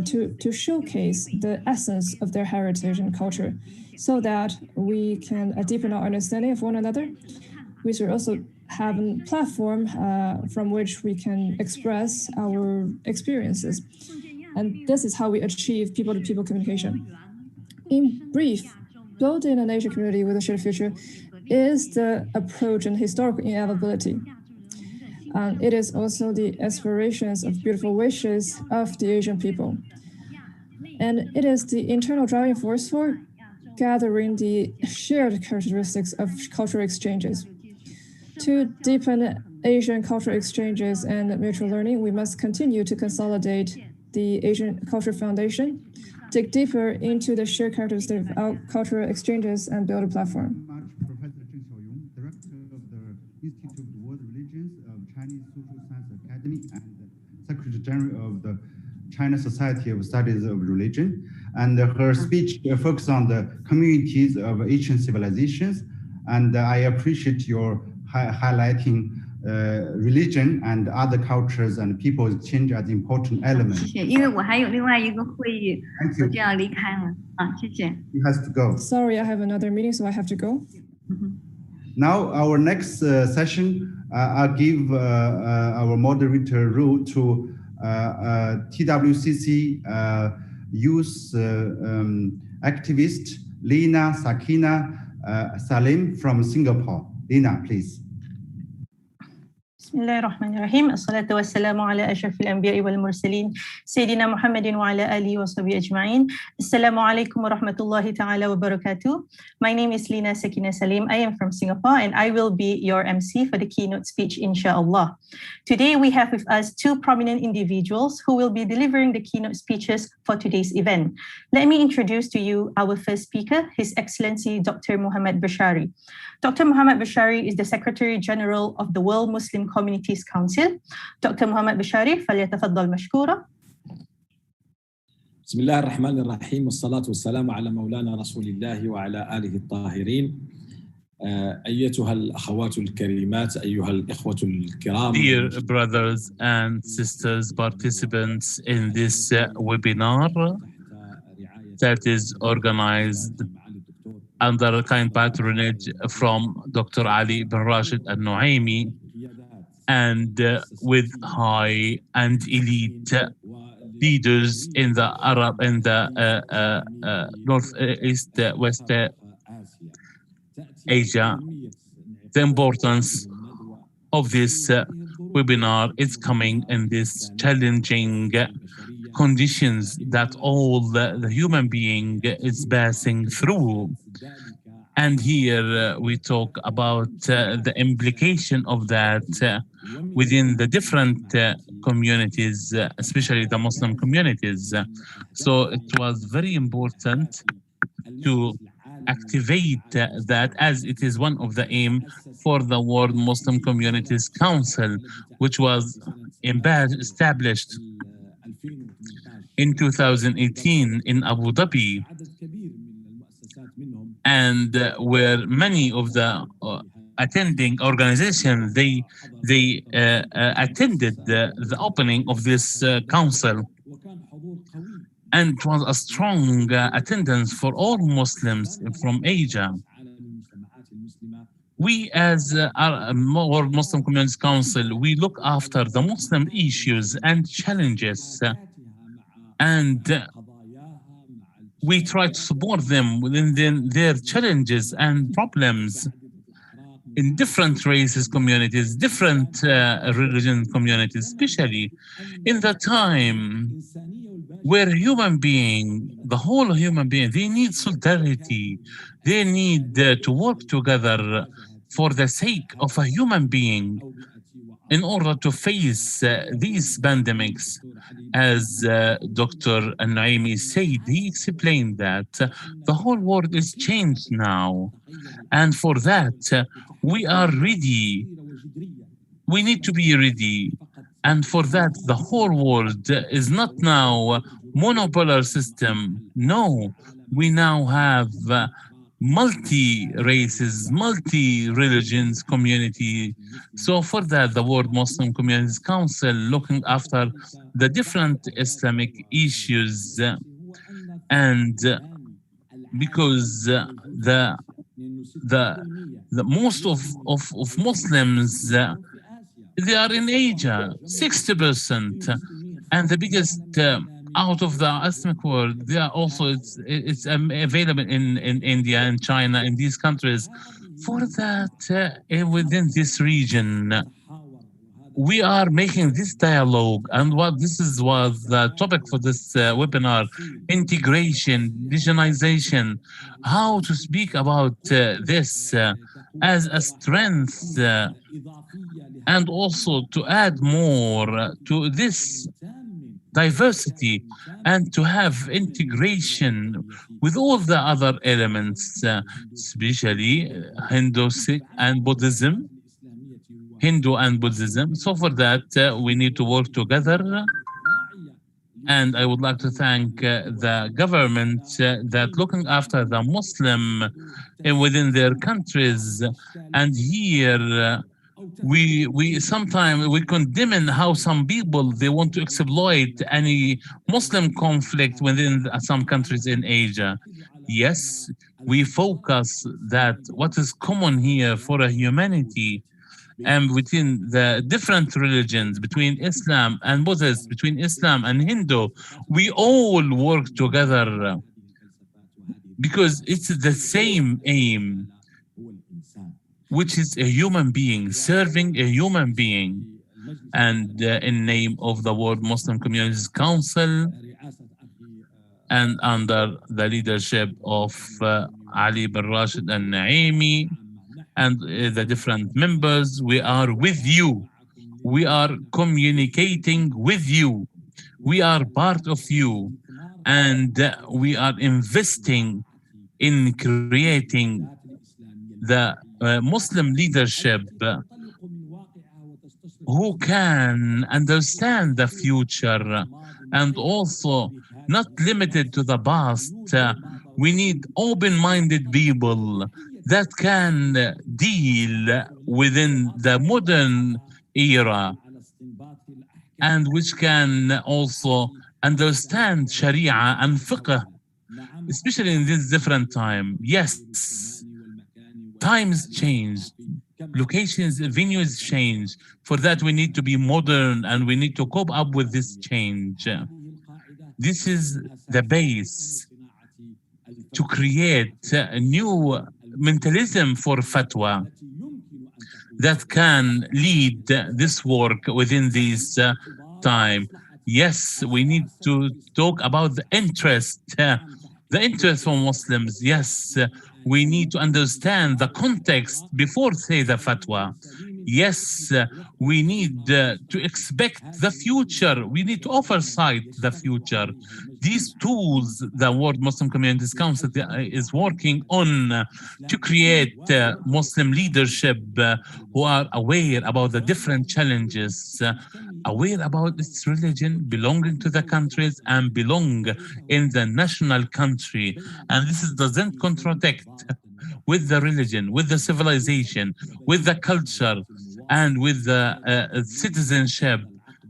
to showcase the essence of their heritage and culture so that we can deepen our understanding of one another. We should also have a platform from which we can express our experiences. And this is how we achieve people-to-people communication. In brief, building an Asian community with a shared future is the approach and historical inevitability. It is also the aspirations of beautiful wishes of the Asian people. And it is the internal driving force for gathering the shared characteristics of cultural exchanges. To deepen Asian cultural exchanges and mutual learning, we must continue to consolidate the Asian Cultural Foundation, dig deeper into the shared characteristics of cultural exchanges, and build a platform. Professor Zheng Xiaoyong, Director of the Institute of World Religions of Chinese Social Science Academy and Secretary General of the China Society of Studies of Religion. And her speech focused on the communities of Asian civilizations. And I appreciate your highlighting religion and other cultures and people exchange as important elements. 谢谢，因为我还有另外一个会议，我就要离开了啊，谢谢。He has to go. Sorry, I have another meeting, so I have to go. Now, our next session, I'll give our moderator role to TWCC youth activist Lina Sakina Salim from Singapore. Lina, please. بسم الله الرحمن الرحيم الصلاة والسلام على أشرف الأنبياء والمرسلين سيدنا محمد وعلى آله وصحبه أجمعين. السلام عليكم ورحمة الله تعالى وبركاته. My name is Lina Sakina Salim. I am from Singapore and I will be your MC for the keynote speech, inshallah. Today we have with us two prominent individuals who will be delivering the keynote speeches for today's event. Let me introduce to you our first speaker, His Excellency Dr. Muhammad Bashari. Dr. Muhammad Bashari is the Secretary General of the World Muslim Communities Council. Dr. Muhammad Bashari, فليتفضل مشكورا. بسم الله الرحمن الرحيم والصلاة والسلام على مولانا رسول الله وعلى آله الطاهرين. أيتها الأخوات الكريمات، أيها الإخوة الكرام. Dear brothers and sisters, participants in this webinar that is organized under kind patronage from Dr. Ali bin Rashid al-Nuaimi and with high and elite leaders in the Arab and the Northeast, West Asia. The importance of this webinar is coming in this challenging conditions that all the human being is passing through. And here we talk about the implication of that within the different communities, especially the Muslim communities. So it was very important to activate that, as it is one of the aim for the World Muslim Communities Council, which was established in 2018 in Abu Dhabi, and where many of the attending organizations they attended the opening of this council, and it was a strong attendance for all Muslims from Asia. We as our World Muslim Communities Council, we look after the Muslim issues and challenges, and we try to support them within their challenges and problems in different races, communities, different religion communities, especially in the time where human being, the whole human being, they need solidarity. They need to work together for the sake of a human being in order to face these pandemics. As Dr. Al-Nuaimi said, he explained that the whole world is changed now. And for that, we are ready. We need to be ready. And for that, the whole world is not now monopolar system. No, we now have multi-races, multi-religions community. So for that, the World Muslim Communities Council looking after the different Islamic issues, and because the most of Muslims, they are in Asia, 60%, and the biggest out of the Islamic world, they are also it's available in India and China, in these countries. For that, within this region, we are making this dialogue, and what this was the topic for this webinar: integration, indigenization, how to speak about this as a strength, and also to add more to this diversity, and to have integration with all the other elements, especially Hindu and Buddhism. So for that, we need to work together. And I would like to thank the government that looking after the Muslim within their countries. And here, we sometimes we condemn how some people, they want to exploit any Muslim conflict within some countries in Asia. Yes, we focus that what is common here for a humanity, and within the different religions, between Islam and Buddhist, between Islam and Hindu, we all work together because it's the same aim, which is a human being, serving a human being. And in name of the World Muslim Communities Council, and under the leadership of Ali bin Rashid al-Nuaimi and the different members, we are with you. We are communicating with you. We are part of you. And we are investing in creating the Muslim leadership who can understand the future and also not limited to the past. We need open-minded people that can deal within the modern era and which can also understand Sharia and fiqh, especially in this different time. Yes, times change, locations, venues change. For that, we need to be modern and we need to cope up with this change. This is the base to create a new mentalism for fatwa that can lead this work within this time. Yes, we need to talk about the interest for Muslims. Yes, we need to understand the context before say the fatwa. Yes, we need to expect the future. We need to oversight the future. These tools the World Muslim Communities Council is working on to create Muslim leadership who are aware about the different challenges, aware about its religion, belonging to the countries and belong in the national country. And this doesn't contradict with the religion, with the civilization, with the culture, and with the citizenship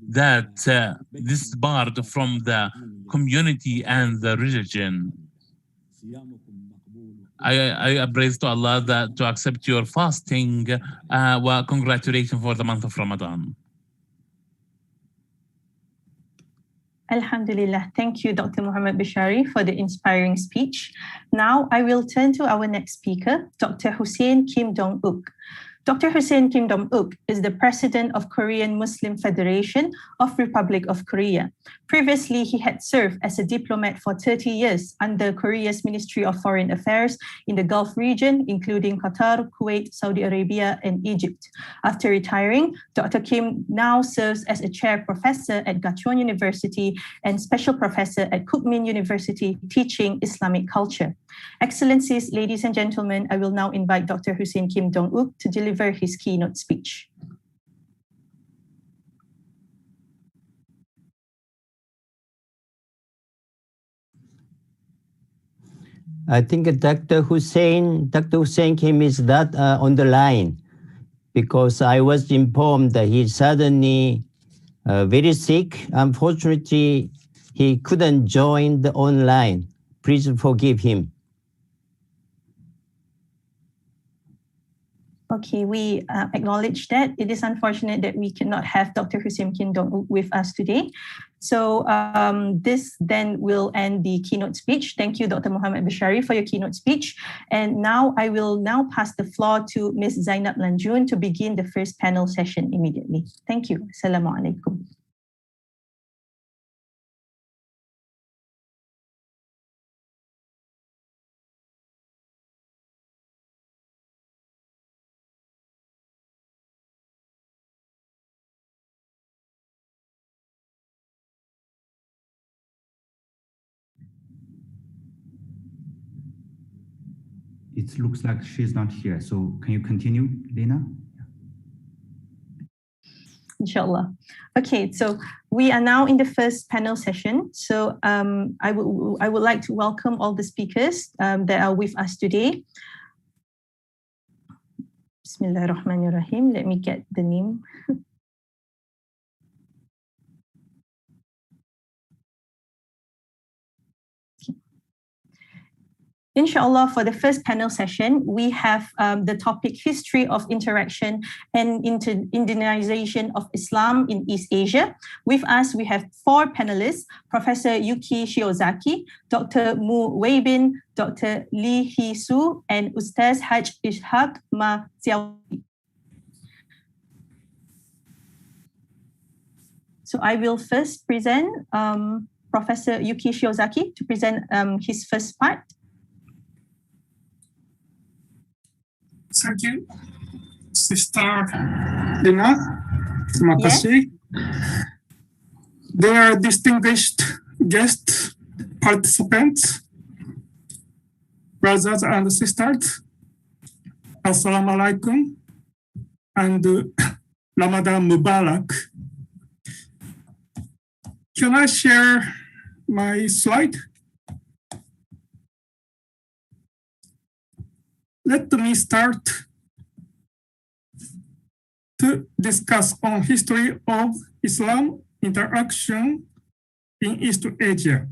that this is part from the community and the religion. I praise to Allah that to accept your fasting. Well, congratulations for the month of Ramadan. Alhamdulillah. Thank you, Dr. Muhammad Bishari, for the inspiring speech. Now I will turn to our next speaker, Dr. Hussein Kim Dong-uk. Dr. Hussein Kim Dong-uk is the president of Korean Muslim Federation of Republic of Korea. Previously, he had served as a diplomat for 30 years under Korea's Ministry of Foreign Affairs in the Gulf region, including Qatar, Kuwait, Saudi Arabia, and Egypt. After retiring, Dr. Kim now serves as a chair professor at Gachon University and special professor at Kookmin University, teaching Islamic culture. Excellencies, ladies and gentlemen, I will now invite Dr. Hussein Kim Dong-uk to deliver his keynote speech. I think Dr. Hussein Kim is not on the line because I was informed that he's suddenly very sick. Unfortunately, he couldn't join the online. Please forgive him. Okay, we acknowledge that. It is unfortunate that we cannot have Dr. Hussein Kim Dong-uk with us today. So this then will end the keynote speech. Thank you, Dr. Muhammad Bishari, for your keynote speech. And now I will now pass the floor to Ms. Zainab Lanjun to begin the first panel session immediately. Thank you. Assalamu alaikum. It looks like she's not here. So can you continue, Lena? Inshallah. Okay, so we are now in the first panel session. So I would like to welcome all the speakers that are with us today. Bismillahirrahmanirrahim. Let me get the name. Inshallah, for the first panel session, we have the topic History of Interaction and Indigenization of Islam in East Asia. With us, we have four panelists, Professor Yuki Shiozaki, Dr. Mu Weibin, Dr. Lee Hee-soo, and Ustaz Haj Ishaq Ma Xiaoyi. So I will first present Professor Yuki Shiozaki to present his first part. Thank you, Sister Lina. Terima kasih. Dear distinguished guest participants, brothers and sisters, Assalamu alaikum and Ramadan Mubarak. Can I share my slide? Let me start to discuss on history of Islam interaction in East Asia.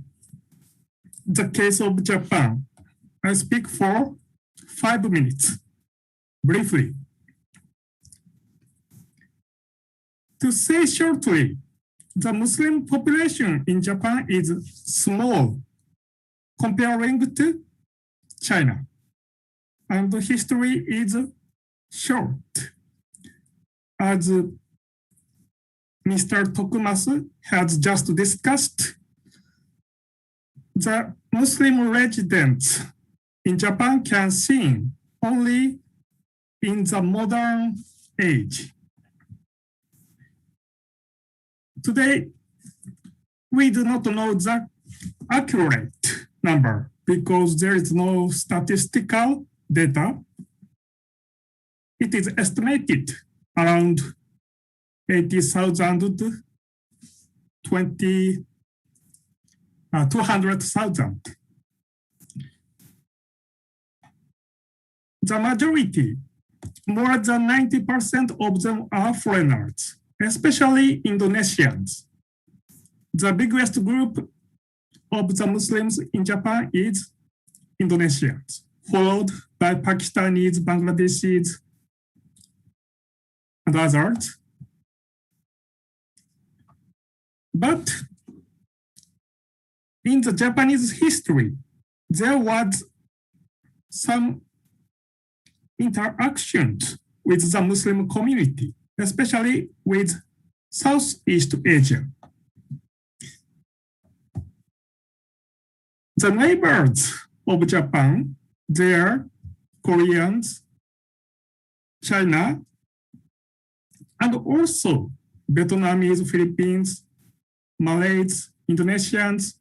The case of Japan. I speak for 5 minutes, briefly. To say shortly, the Muslim population in Japan is small comparing to China, and the history is short. As Mr. Tokumasu has just discussed, the Muslim residents in Japan can sing only in the modern age. Today, we do not know the accurate number because there is no statistical data. It is estimated around 80,000 to 200,000. The majority, more than 90% of them are foreigners, especially Indonesians. The biggest group of the Muslims in Japan is Indonesians, followed by Pakistanis, Bangladeshis, and others. But in the Japanese history, there was some interactions with the Muslim community, especially with Southeast Asia. The neighbors of Japan, they are Koreans, China, and also Vietnamese, Philippines, Malays, Indonesians.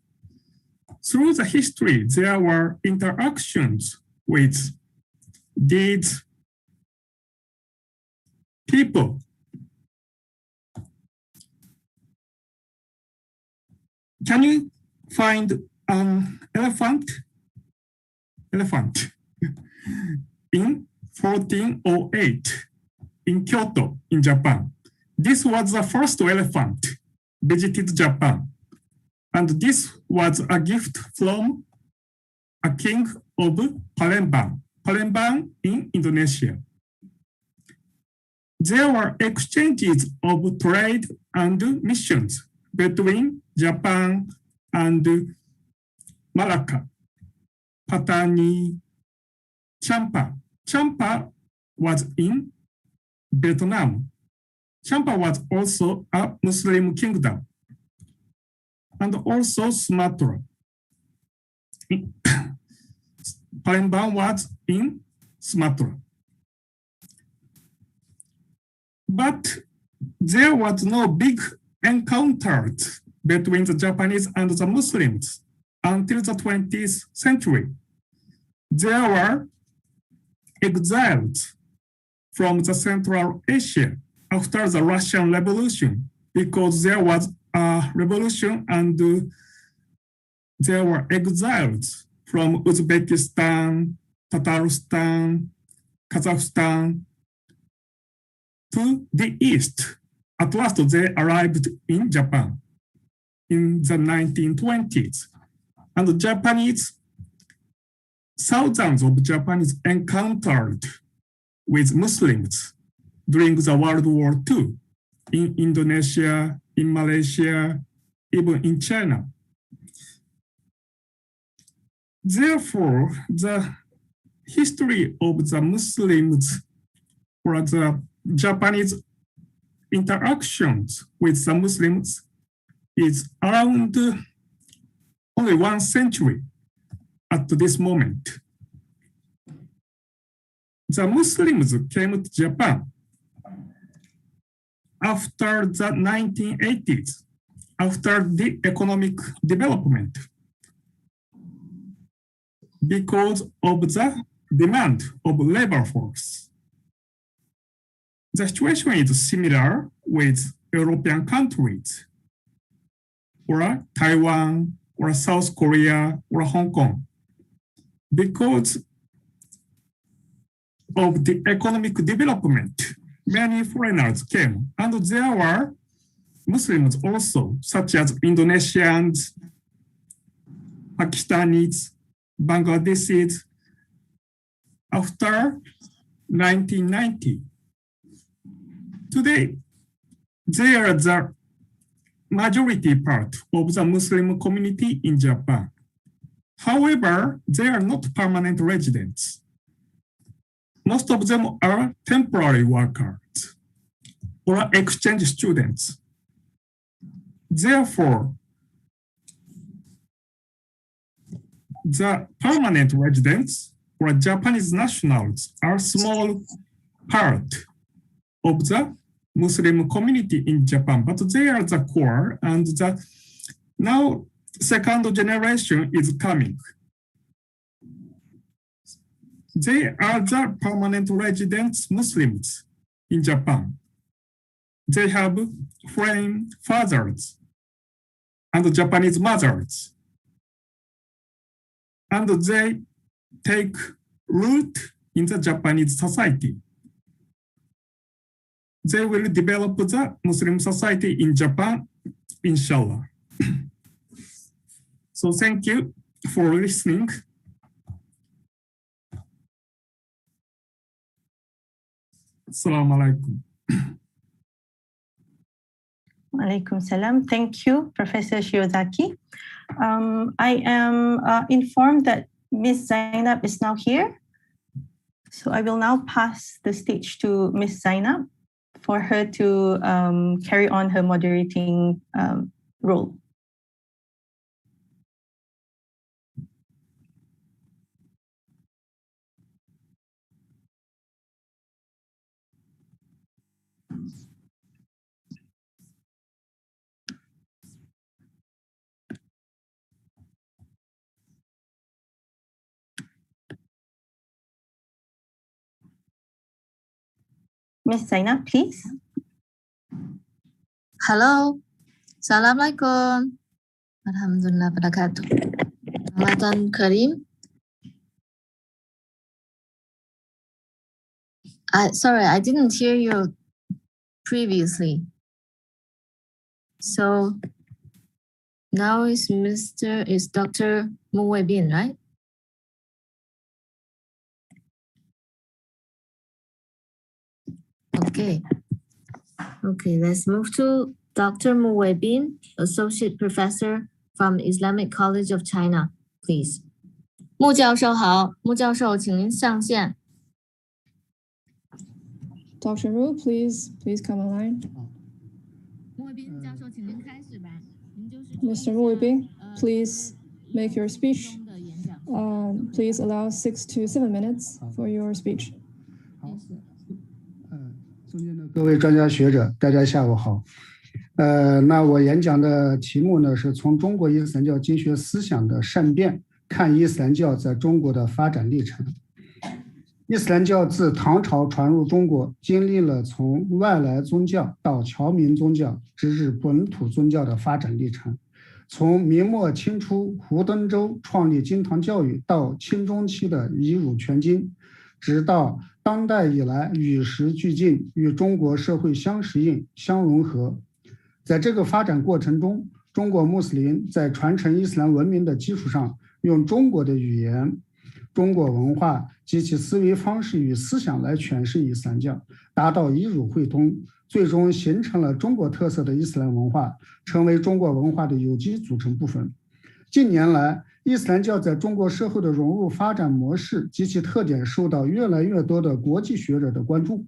Through the history, there were interactions with these people. Can you find an elephant in 1408 in Kyoto, in Japan? This was the first elephant visited Japan. And this was a gift from a king of Palembang in Indonesia. There were exchanges of trade and missions between Japan and Malacca, Patani, Champa. Champa was in Vietnam. Champa was also a Muslim kingdom, and also Sumatra. Palembang was in Sumatra. But there was no big encounter between the Japanese and the Muslims until the 20th century. There were exiles from the Central Asia after the Russian Revolution, because there was a revolution and there were exiles from Uzbekistan, Tatarstan, Kazakhstan to the east. At last, they arrived in Japan in the 1920s. And the Japanese, thousands of Japanese encountered with Muslims during the World War II in Indonesia, in Malaysia, even in China. Therefore, the history of the Muslims or the Japanese interactions with the Muslims is around only 1 century at this moment. The Muslims came to Japan after the 1980s, after the economic development, because of the demand of labor force. The situation is similar with European countries, or Taiwan, or South Korea, or Hong Kong. Because of the economic development, many foreigners came, and there were Muslims also, such as Indonesians, Pakistanis, Bangladeshis, after 1990. Today, they are the majority part of the Muslim community in Japan. However, they are not permanent residents. Most of them are temporary workers or exchange students. Therefore, the permanent residents or Japanese nationals are a small part of the Muslim community in Japan, but they are the core, and now second generation is coming. They are the permanent residents Muslims in Japan. They have foreign fathers and Japanese mothers, and they take root in the Japanese society. They will develop the Muslim society in Japan, inshallah. So thank you for listening. Assalamu alaikum. Alaikum salam. Thank you, Professor Shiozaki. I am informed that Ms. Zainab is now here. So I will now pass the stage to Ms. Zainab for her to carry on her moderating role. Ms. Zainab, please. Hello. Assalamualaikum. Alhamdulillah barakatuh. Ramadan Kareem. Sorry, I didn't hear you previously. So now is Dr. Mu Weibin, right? Okay, let's move to Dr. Mu Weibin, Associate Professor from Islamic College of China, please. 穆教授好，穆教授，请您上线。Dr. Mu, please come online. Mr. Mu Weibin, please make your speech. Please allow 6 to 7 minutes for your speech. 各位专家学者，大家下午好。那我演讲的题目呢，是从中国伊斯兰教经学思想的善变看伊斯兰教在中国的发展历程。伊斯兰教自唐朝传入中国，经历了从外来宗教到侨民宗教，直至本土宗教的发展历程。从明末清初胡登州创立经堂教育，到清中期的以儒全经，直到当代以来与时俱进，与中国社会相适应、相融合。在这个发展过程中，中国穆斯林在传承伊斯兰文明的基础上，用中国的语言、中国文化及其思维方式与思想来诠释伊斯兰教，达到以儒汇通，最终形成了中国特色的伊斯兰文化，成为中国文化的有机组成部分。近年来，伊斯兰教在中国社会的融入发展模式及其特点受到越来越多的国际学者的关注。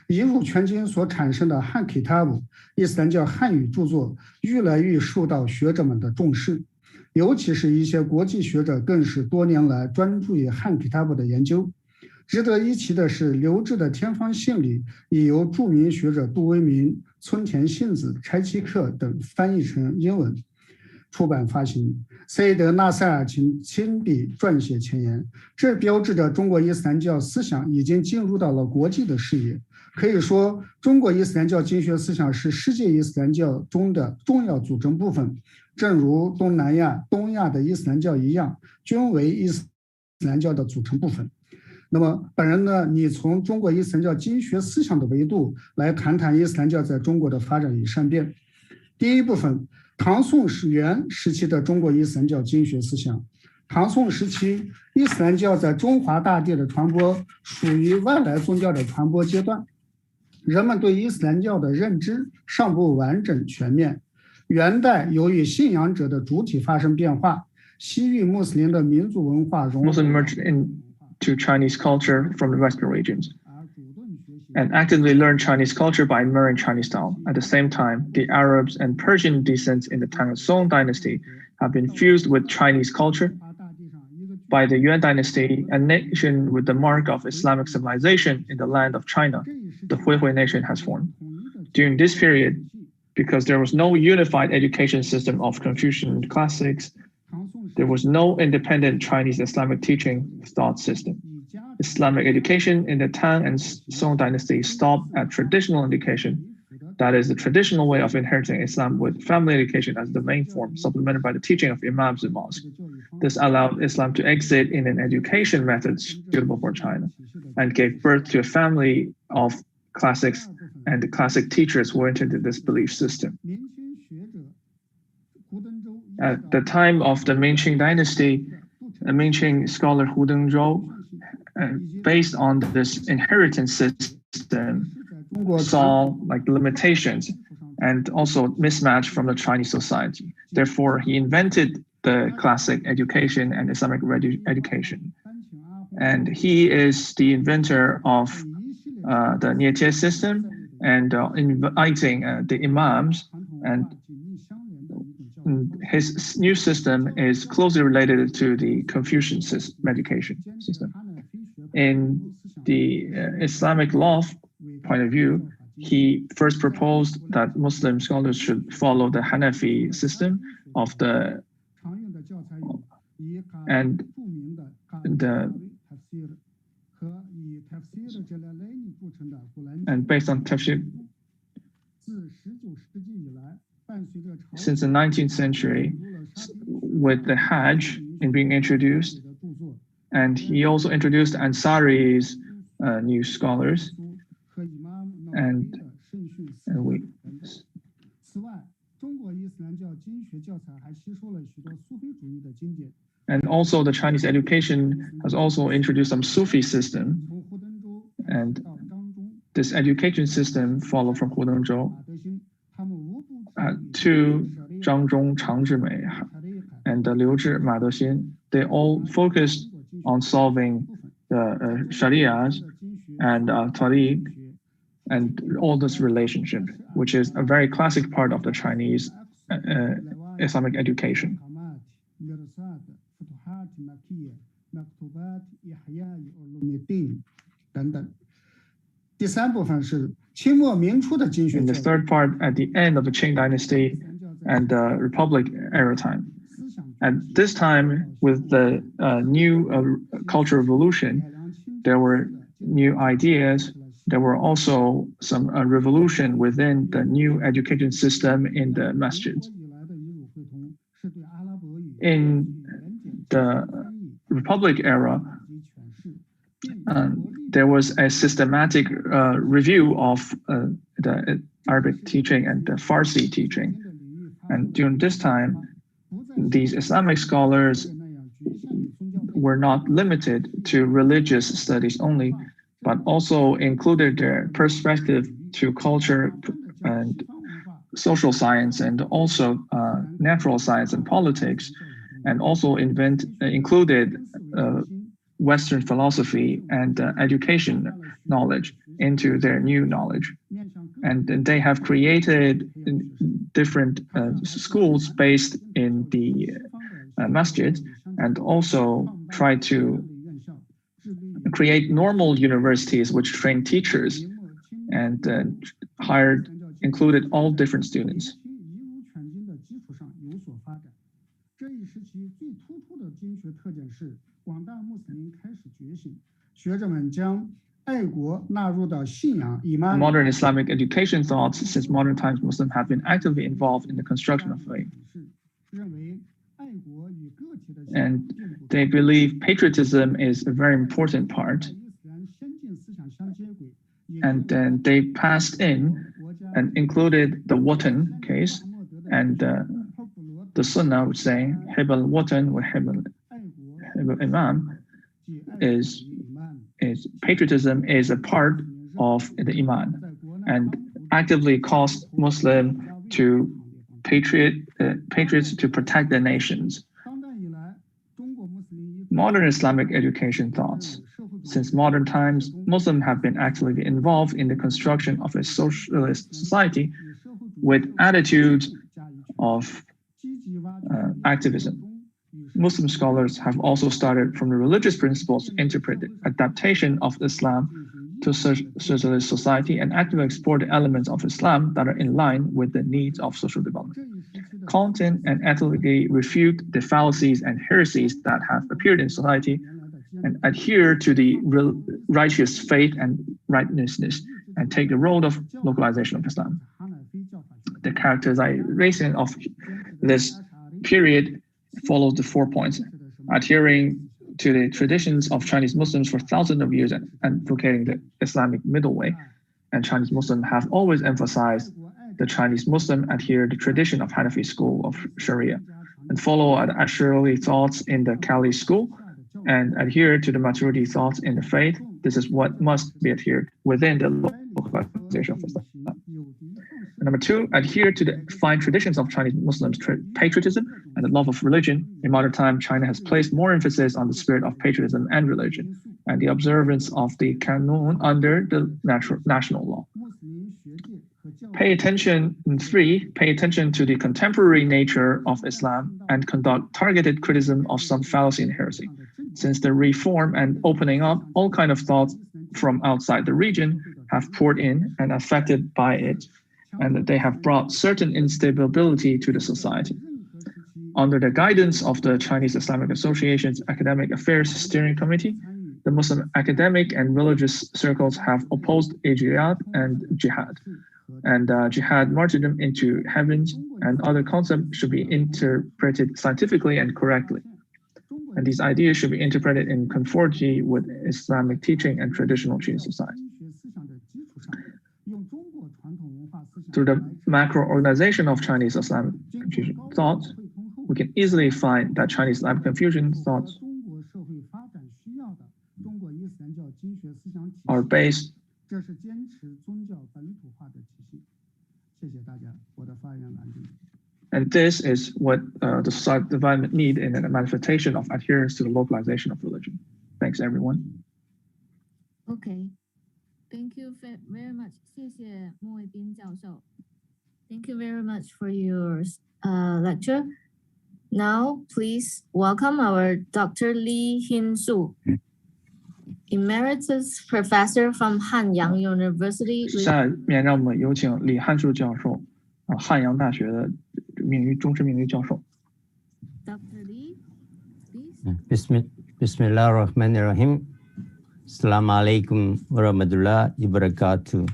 以儒全经所产生的汉 Kitab 伊斯兰教汉语著作越来越受到学者们的重视，尤其是一些国际学者更是多年来专注于汉 Kitab 的研究。值得一提的是，留置的天方信里已由著名学者杜维明、村田信子、柴崎克等翻译成英文。出版发行，塞义德·纳赛尔亲笔撰写前言，这标志着中国伊斯兰教思想已经进入到了国际的视野。可以说，中国伊斯兰教经学思想是世界伊斯兰教中的重要组成部分，正如东南亚、东亚的伊斯兰教一样，均为伊斯兰教的组成部分。那么，本人呢，你从中国伊斯兰教经学思想的维度来谈谈伊斯兰教在中国的发展与善变。第一部分，唐宋元时期的中国伊斯兰教经学思想。唐宋时期，伊斯兰教在中华大地的传播属于外来宗教的传播阶段，人们对伊斯兰教的认知尚不完整全面。元代由于信仰者的主体发生变化，西域穆斯林的民族文化融入 to Chinese culture from the Western regions and actively learn Chinese culture by admiring Chinese style. At the same time, the Arabs and Persian descents in the Tang Song dynasty have been fused with Chinese culture. By the Yuan dynasty, a nation with the mark of Islamic civilization in the land of China, the Huihui nation has formed. During this period, because there was no unified education system of Confucian classics, there was no independent Chinese Islamic teaching thought system. Islamic education in the Tang and Song dynasty stopped at traditional education, that is, the traditional way of inheriting Islam with family education as the main form, supplemented by the teaching of imams in mosque. This allowed Islam to exit in an education method suitable for China, and gave birth to a family of classics and the classic teachers who entered into this belief system. At the time of the Mingqing dynasty, a Mingqing scholar Hu Dengzhou, based on this inheritance system, saw like limitations and also mismatch from the Chinese society. Therefore, he invented the classic education and Islamic education. And he is the inventor of the Nietie system and inviting the imams, and his new system is closely related to the Confucian education system. In the Islamic law point of view, he first proposed that Muslim scholars should follow the Hanafi system of the and based on tafsir. Since the 19th century, with the Hajj in being introduced, and he also introduced Ansari's new scholars, and we. And also the Chinese education has also introduced some Sufi system, and this education system followed from Hu Dengzhou to Zhang Zhong, Chang Zhimei, and Liu Zhi, Ma Dexin. They all focused on solving the Sharias and Tariq and all this relationship, which is a very classic part of the Chinese Islamic education. In the third part, at the end of the Qing dynasty and the Republic era time. At this time, with the new cultural revolution, there were new ideas. There were also some revolution within the new education system in the masjids. In the Republic era, there was a systematic review of the Arabic teaching and the Farsi teaching. And during this time, these Islamic scholars were not limited to religious studies only, but also included their perspective to culture and social science, and also natural science and politics, and also included Western philosophy and education knowledge into their new knowledge. And they have created different schools based in the masjid, and also try to create normal universities which train teachers and included all different students. 特点是广大穆斯林开始觉醒，学者们将爱国纳入到信仰 Modern Islamic education thoughts since modern times Muslims have been actively involved in the construction of faith. And they believe patriotism is a very important part. And then they passed in and included the Watan case, and the Sunnah would say, Hibal Watan wa Hibal Imam is patriotism is a part of the Iman, and actively caused Muslim to patriots to protect their nations. Modern Islamic education thoughts. Since modern times, Muslims have been actively involved in the construction of a socialist society with attitudes of activism. Muslim scholars have also started from the religious principles to interpret the adaptation of Islam to socialist society and actively explore the elements of Islam that are in line with the needs of social development. Content and ethically refute the fallacies and heresies that have appeared in society and adhere to the righteous faith and righteousness and take the road of localization of Islam. The characterization of this period follows the 4 points: adhering to the traditions of Chinese Muslims for thousands of years and advocating the Islamic middle way. And Chinese Muslims have always emphasized the Chinese Muslim adhere to the tradition of Hanafi school of Sharia and follow Ash'ari thoughts in the Kali school and adhere to the maturity thoughts in the faith. This is what must be adhered within the localization of Islam. And number 2, adhere to the fine traditions of Chinese Muslims' patriotism and the love of religion. In modern time, China has placed more emphasis on the spirit of patriotism and religion and the observance of the Kanun under the national law. Pay attention, 3, pay attention to the contemporary nature of Islam and conduct targeted criticism of some fallacy and heresy. Since the reform and opening up, all kinds of thoughts from outside the region have poured in and affected by it, and they have brought certain instability to the society. Under the guidance of the Chinese Islamic Association's Academic Affairs Steering Committee, the Muslim academic and religious circles have opposed jihad and jihad. And jihad, martyrdom into heavens, and other concepts should be interpreted scientifically and correctly. And these ideas should be interpreted in conformity with Islamic teaching and traditional Chinese society. Through the macro organization of Chinese Islamic Confucian thought, we can easily find that Chinese Islamic Confucian thoughts are based. And this is what the society development need in a manifestation of adherence to the localization of religion. Thanks, everyone. Okay. Thank you very much. 谢谢莫卫斌教授. Thank you very much for your lecture. Now, please welcome our Dr. Li Hin-Su, Emeritus Professor from Hanyang University. 下面让我们有请李汉树教授，汉阳大学的终身名誉教授。Dr. Li, please. Bismillahirrahmanirrahim. Assalamu alaikum warahmatullahi wabarakatuh.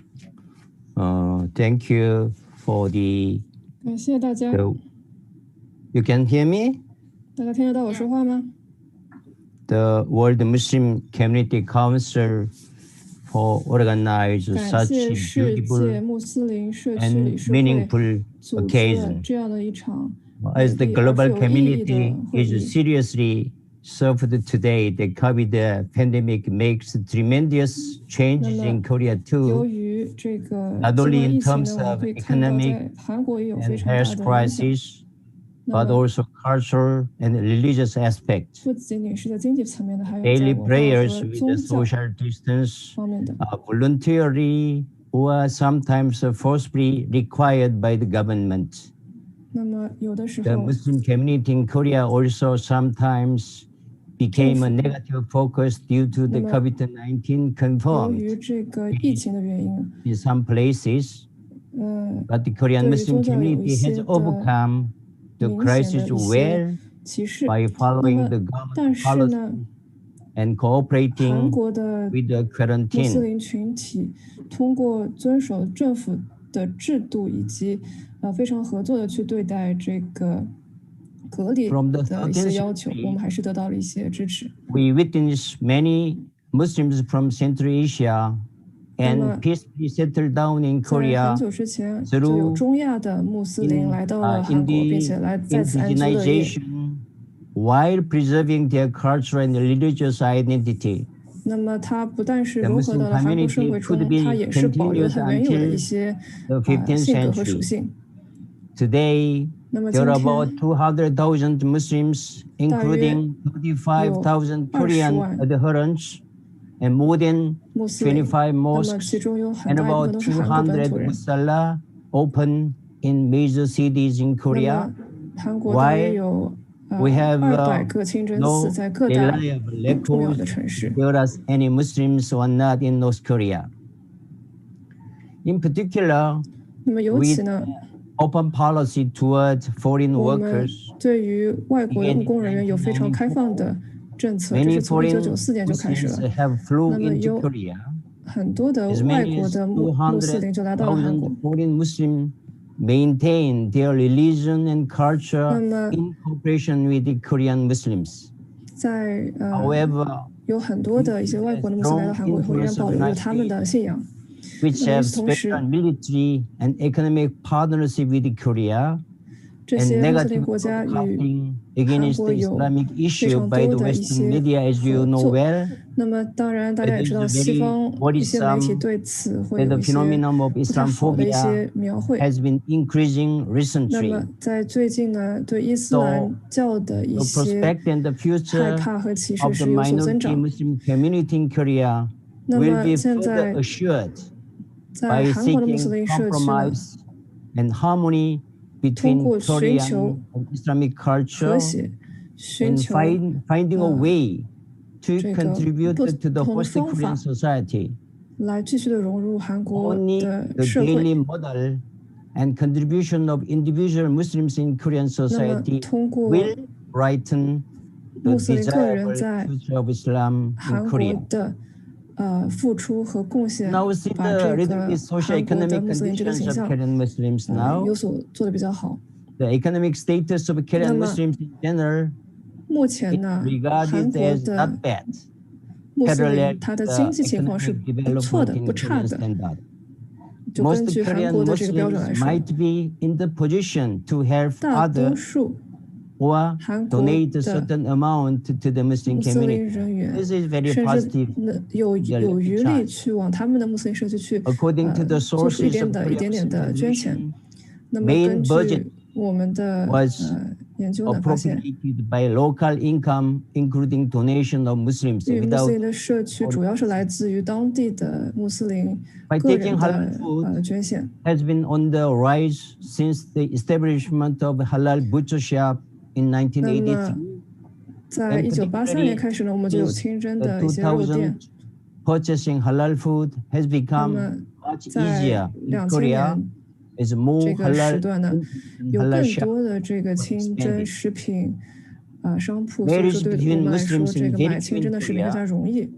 Thank you for the. 感谢大家。You can hear me? 大家听得到我说话吗？ The World Muslim Community Council for organize such beautiful and meaningful occasion. As the global community is seriously suffered today, the COVID pandemic makes tremendous changes in Korea too, not only in terms of economic and health crisis, but also cultural and religious aspects. Daily prayers with the social distance are voluntary or sometimes forcibly required by the government. The Muslim community in Korea also sometimes became a negative focus due to the COVID-19 confirmed in some places, but the Korean Muslim community has overcome the crisis well 歧视。 by 那 following 么 the 但 government 是呢， policy and 韩 cooperating 国的 with the 穆斯 quarantine. 林群体通过遵守政府的制度以及非常合作的去对待这个隔离 From the 的一 13th 些要求， century, 我们还是得到了一些支持。 we witnessed many Muslims from Central Asia 那么 and peacefully settled down in 在很 Korea 久之前，就有 through 中亚的穆斯林来到了 in 韩国，并 the 且在此安居乐业。 indigenization while preserving their cultural and religious identity. 那么它不但是 The 融合 Muslim 到了韩国社 community 会 could 中， be 它也是保留 continued 它原有的 until 一些 the 15th 性格和 century. 属性。 Today, 那么 there 今 are 天 about 200,000 Muslims, 大约 including 35,000 20 Korean 万 adherents, and more than 穆斯林， 25那么 mosques, 其中有很 and 大一部分 about 都是韩国本土200 人。 musalla open in major cities in 那 Korea. 么韩国大约 While 有 we have 200个清真寺 no 在各大 reliable 重要 records 的城市。 there are any Muslims or not in North Korea. In particular, 那么尤 with 其呢， open policy toward foreign 我们 workers, 对于外国的 beginning 务工人员有非常开放的政策，这 many 是从 foreign 1994年就开始 Muslims 了。 have flown 那么 into 有 Korea. 很多的 As 外 many 国 as 的穆斯林就来到了韩国。 200,000 foreign Muslims maintain their religion and culture 那么 in cooperation with the Korean Muslims. 在 However, 有很多的一些外国的穆斯林来到韩国以后，依然保留着他们的信仰。 which 那么与 have 此同时， special military and economic partnership with Korea, 这 and 些穆斯林 negative 国家与 campaigning 韩 against 国 the 有 Islamic 非 issue 常 by 多 the 的一 Western 些 media, as you 合 know 作。 well. 那么当然，大家也 It 知道， is 西 very 方一些媒体 worrisome 对此会 that 有 the 一些 phenomenon of 不太好的一 Islamophobia 些描绘。 has been increasing 那么 recently. 在最近呢，对伊斯兰教的一 The 些 prospect and the 害 future 怕和歧视 of the 是有所增 minority 长。 Muslim community in Korea 那 will 么 be 现 further 在 assured 在 by 韩国的穆斯 seeking 林社区呢， compromise and harmony 通 between 过寻求 Korean and Islamic 和 culture 谐，寻 and 求 finding a way to 这个 contribute 不 to the 同的 host 方法 Korean society. 来继续的融入韩国 Only 的 the 社 daily 会。 model and contribution of individual Muslims in Korean 那么 society 通过 will brighten the 穆斯林个人 desirable 在 future of Islam in 韩国 Korea. 的付出和贡献， Now see 把 the 这个 relatively 韩国的 socio-economic 穆斯林这个 conditions 形 of 象 Korean Muslims now. 有所做的比较好。 The economic status of 那 Korean 么 Muslims in general 目前呢，韩 regarded 国 as 的 not bad. 穆斯 Parallel 林他 to 的 the 经济情况是 economic 不错的， development in 不差 Korean 的。 standard. 就根 Most 据韩 Korean 国的这个标准来 Muslims 说， might be in the position to help 大多 others 数 or 韩国 donate a 的 certain amount to the Muslim 穆斯林 community. 人员， This is very 甚至 positive. 有余力去往他们的穆斯林社区去 According to the 做出一 sources 点 of 的 Korean 的捐钱。 contribution, 那么 main 根 budget 据我们的 was 研究呢，发现 appropriated by local income, including donation of Muslims. 与穆斯 Without 林的社区主要是来自于当地的穆斯林 by 个 taking 人 halal 的 food 捐献。 has been on the rise since the establishment of halal butcher shop in 1983. 在1983年开始呢，我们就有清真的一些肉店。 Purchasing halal food has 那 become 么 much 在 easier in 2000 Korea. 年 As more 这个时 halal 段呢， in 有 halal 更 shop 多的这个 was 清真 expanded. 食品商铺，所以 Marriage 说对我 between 们来说， Muslims 这 is 个 very 买清 few 真 in 的食品更加 Korea. 容易。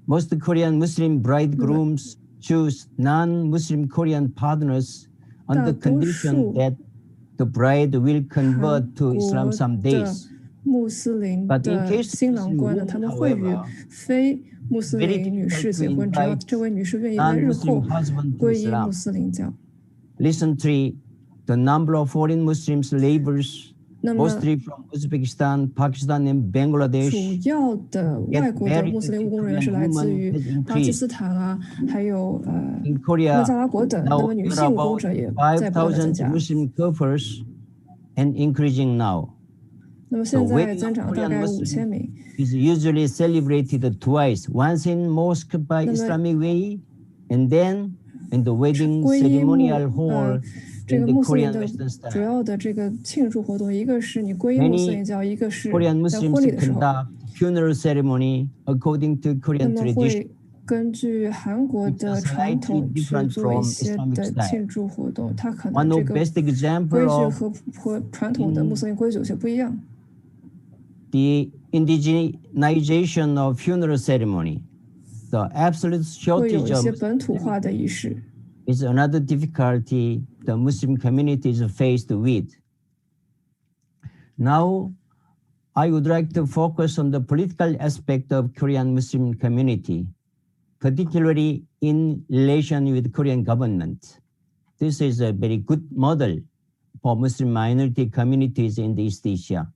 Most Korean Muslim bridegrooms choose non-Muslim Korean partners on the 大多 condition 数 that the bride will 韩 convert to 国 Islam some 的 days. 穆斯林 But in 的 case 新郎 Muslim 官呢， women, 他们会与 however, 非穆斯 very 林女 difficult 士 to 结婚，只要 invite 这位女士愿意在日后 non-Muslim husband to 皈依 Islam. 穆斯林教。 Recently, the number of foreign Muslims laborers, 那么 mostly from Uzbekistan, Pakistan, and Bangladesh, 主要的外国的穆斯林务工人员是来自于巴基斯坦啊，还有in 孟 Korea, 加拉国等。那 now 么女 there 性 are 务工 about 者也在不断的增 5,000 加。 Muslim couples and increasing now. 那么 The 现在 wedding 增 of 长大 Korean 概 Muslims 5000名。 is usually celebrated twice, once in mosque by 那么 Islamic way, and then in the wedding 皈依 ceremonial hall 这 in 个 the 穆斯林 Korean 的 Western 主 style. 要的这个庆祝活动，一个是你皈依穆斯林 Many 教，一个是 Korean 在 Muslims 婚礼的时候。 conduct funeral ceremony according to 那 Korean 么 tradition. 会根据韩国的传统去做一些的庆祝活动，它可能 One 这 of 个 best 规 example 矩 of 和传统的穆斯林规矩有些不一样。the indigenization of funeral ceremony, the absolute 会有 shortage 一 of 些本土化的仪式。 is another difficulty the Muslim community is faced with. Now, I would like to focus on the political aspect of Korean Muslim community, particularly in relation with Korean government. This is a very good model for Muslim minority communities in East Asia.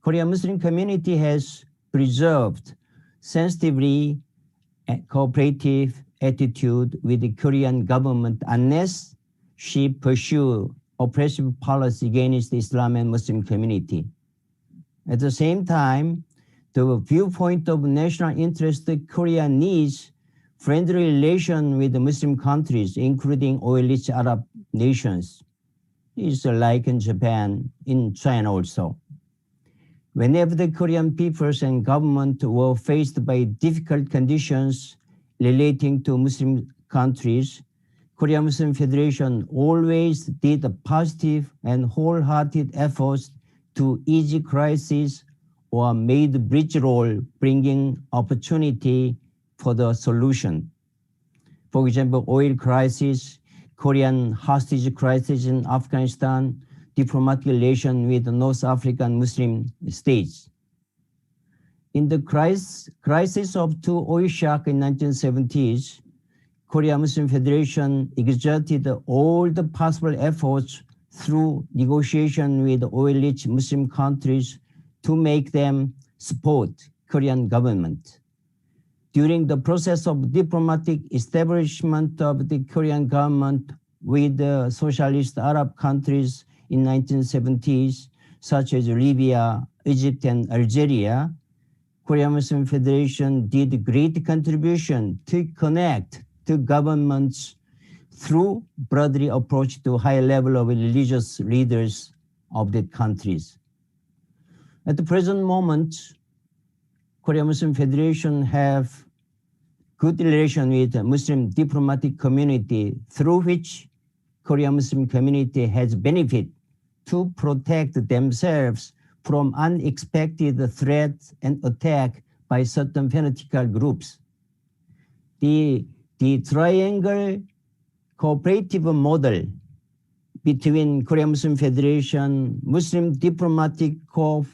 Korean Muslim community has preserved sensitively cooperative attitude with the Korean government unless she pursue oppressive policy against Islam and Muslim community. At the same time, the viewpoint of national interest, Korea needs friendly relation with the Muslim countries, including oil-rich Arab nations. It's like in Japan, in China also. Whenever the Korean peoples and government were faced by difficult conditions relating to Muslim countries, Korean Muslim Federation always did a positive and wholehearted efforts to ease crisis or made the bridge role, bringing opportunity for the solution. For example, oil crisis, Korean hostage crisis in Afghanistan, diplomatic relation with the North African Muslim states. In the crisis of two oil shocks in 1970s, Korea Muslim Federation exerted all the possible efforts through negotiation with oil-rich Muslim countries to make them support Korean government. During the process of diplomatic establishment of the Korean government with the socialist Arab countries in 1970s, such as Libya, Egypt, and Algeria, Korean Muslim Federation did great contribution to connect to governments through brotherly approach to high level of religious leaders of the countries. At the present moment, Korean Muslim Federation have good relation with the Muslim diplomatic community through which Korean Muslim community has benefit to protect themselves from unexpected threats and attack by certain fanatical groups. The triangle cooperative model between Korean Muslim Federation, Muslim diplomatic corps,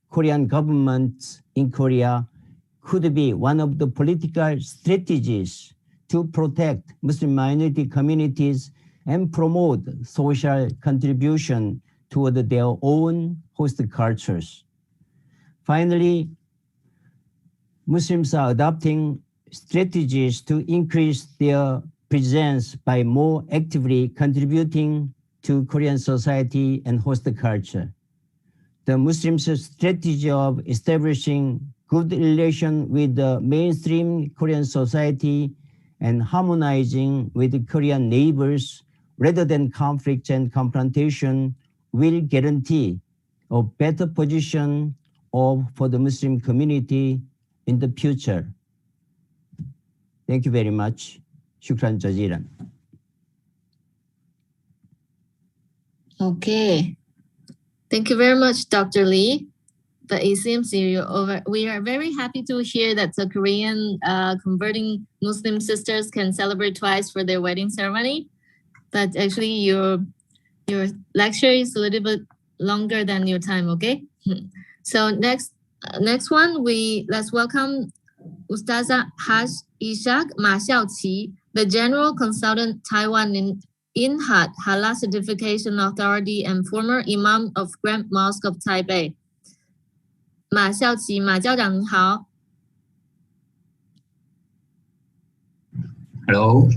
Korean government in Korea could be one of the political strategies to protect Muslim minority communities and promote social contribution toward their own host cultures. Finally, Muslims are adopting strategies to increase their presence by more actively contributing to Korean society and host culture. The Muslims' strategy of establishing good relation with the mainstream Korean society and harmonizing with the Korean neighbors rather than conflict and confrontation will guarantee a better position for the Muslim community in the future. Thank you very much. Shukran jazilan. Okay. Thank you very much, Dr. Lee. But it seems we are very happy to hear that the Korean converting Muslim sisters can celebrate twice for their wedding ceremony. But actually, your lecture is a little bit longer than your time. Okay. So next one, let's welcome Ustaza Haj Ishaq Ma Xiaoqi, the General Consultant Taiwan in INHAT Halal Certification Authority and former Imam of Grand Mosque of Taipei. 马孝奇，马校长您好。Hello，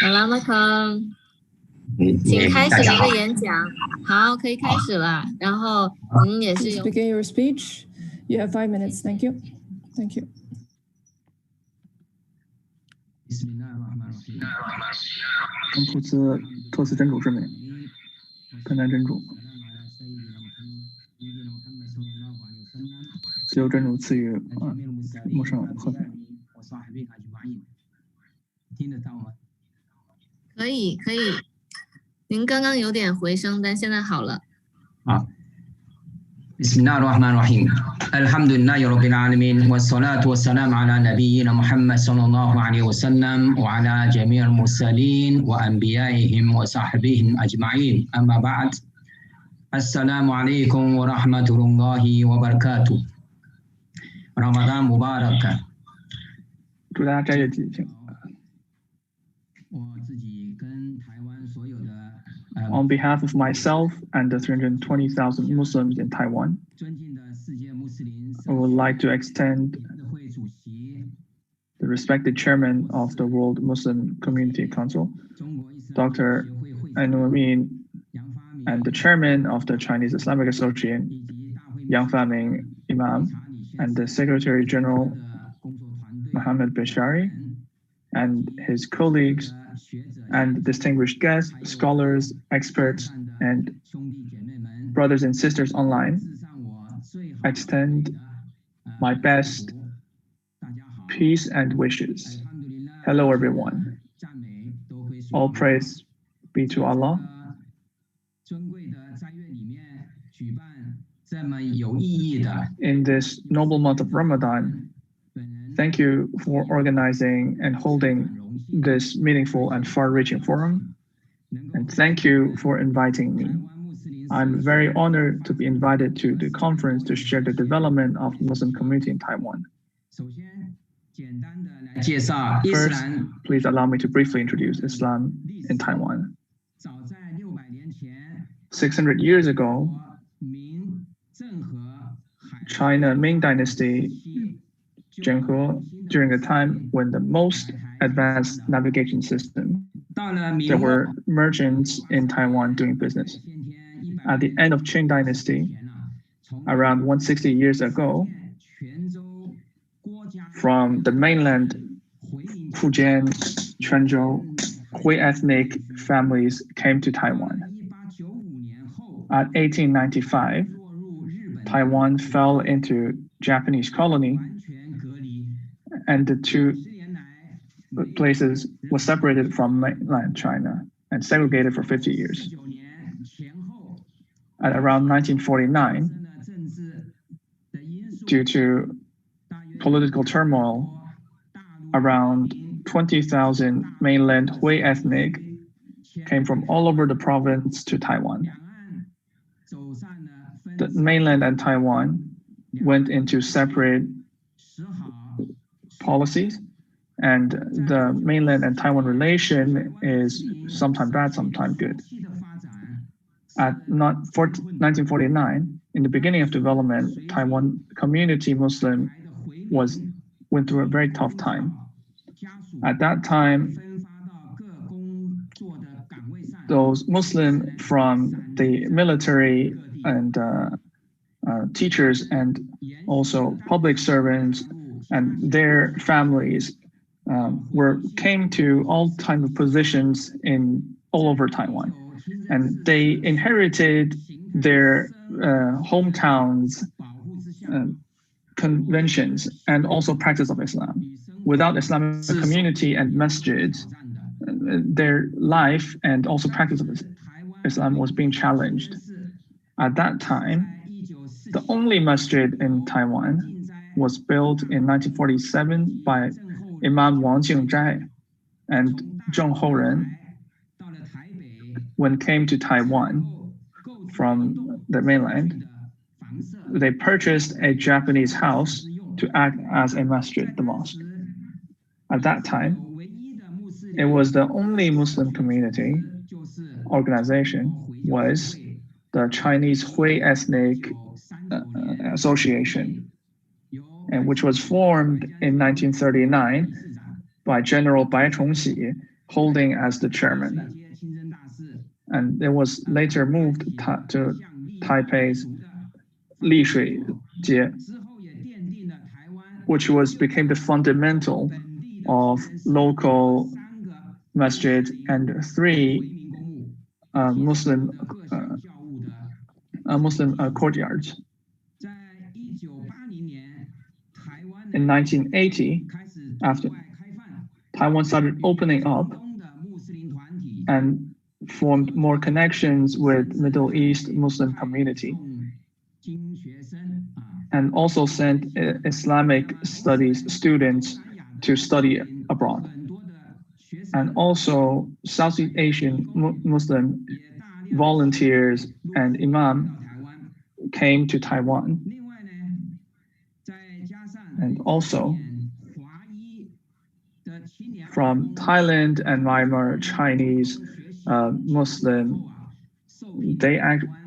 Assalamualaikum， 请开始您的演讲。好，可以开始了。然后您也是 Begin your speech. You have 5 minutes. Thank you. Thank you. 普兹托斯真主之名，甘南真主。 只有真主赐予陌生和平。听得到吗？可以。您刚刚有点回声，但现在好了。啊， بسم الله الرحمن الرحيم الحمد لله رب العالمين والصلاة والسلام على نبينا محمد صلى الله عليه وسلم وعلى جميع المرسلين وأنبيائهم وصحبهم أجمعين أما بعد السلام عليكم ورحمة الله وبركاته رمضان مبارك 祝大家斋月吉庆。On behalf of myself and the 320,000 Muslims in Taiwan, I would like to extend the respected chairman of the World Muslim Community Council, Dr. Ainur Amin, and the chairman of the Chinese Islamic Association, Yang Faming Imam, and the Secretary General, Mohammed Bashari, and his colleagues, and distinguished guests, scholars, experts, and brothers and sisters online. I extend my best peace and wishes. Hello, everyone. All praise be to Allah. In this noble month of Ramadan, thank you for organizing and holding this meaningful and far-reaching forum, and thank you for inviting me. I'm very honored to be invited to the conference to share the development of the Muslim community in Taiwan. First, please allow me to briefly introduce Islam in Taiwan. 600 years ago, China Ming Dynasty Zhenghe, during a time when the most advanced navigation system, there were merchants in Taiwan doing business. At the end of Qing Dynasty, around 160 years ago, from the mainland, Fujian, Quanzhou, Hui ethnic families came to Taiwan. At 1895, Taiwan fell into Japanese colony, and the two places were separated from mainland China and segregated for 50 years. At around 1949, due to political turmoil, around 20,000 mainland Hui ethnic came from all over the province to Taiwan. The mainland and Taiwan went into separate policies, and the mainland and Taiwan relation is sometimes bad, sometimes good. At 1949, in the beginning of development, Taiwan community Muslim went through a very tough time. At that time, those Muslims from the military and teachers and also public servants and their families came to all types of positions all over Taiwan, and they inherited their hometowns, conventions, and also practice of Islam. Without Islamic community and masjids, their life and also practice of Islam was being challenged. At that time, the only masjid in Taiwan was built in 1947 by Imam Wang Jingzhai and Zheng Houren. When came to Taiwan from the mainland, they purchased a Japanese house to act as a masjid, the mosque. At that time, it was the only Muslim community organization was the Chinese Hui Ethnic Association, and which was formed in 1939 by General Bai Chongxi, holding as the chairman. And it was later moved to Taipei's Lishui Jie, which became the fundamental of local masjid and 3 Muslim courtyards. In 1980, after Taiwan started opening up and formed more connections with Middle East Muslim community, and also sent Islamic studies students to study abroad. And also Southeast Asian Muslim volunteers and imam came to Taiwan. And also from Thailand and Myanmar, Chinese Muslim,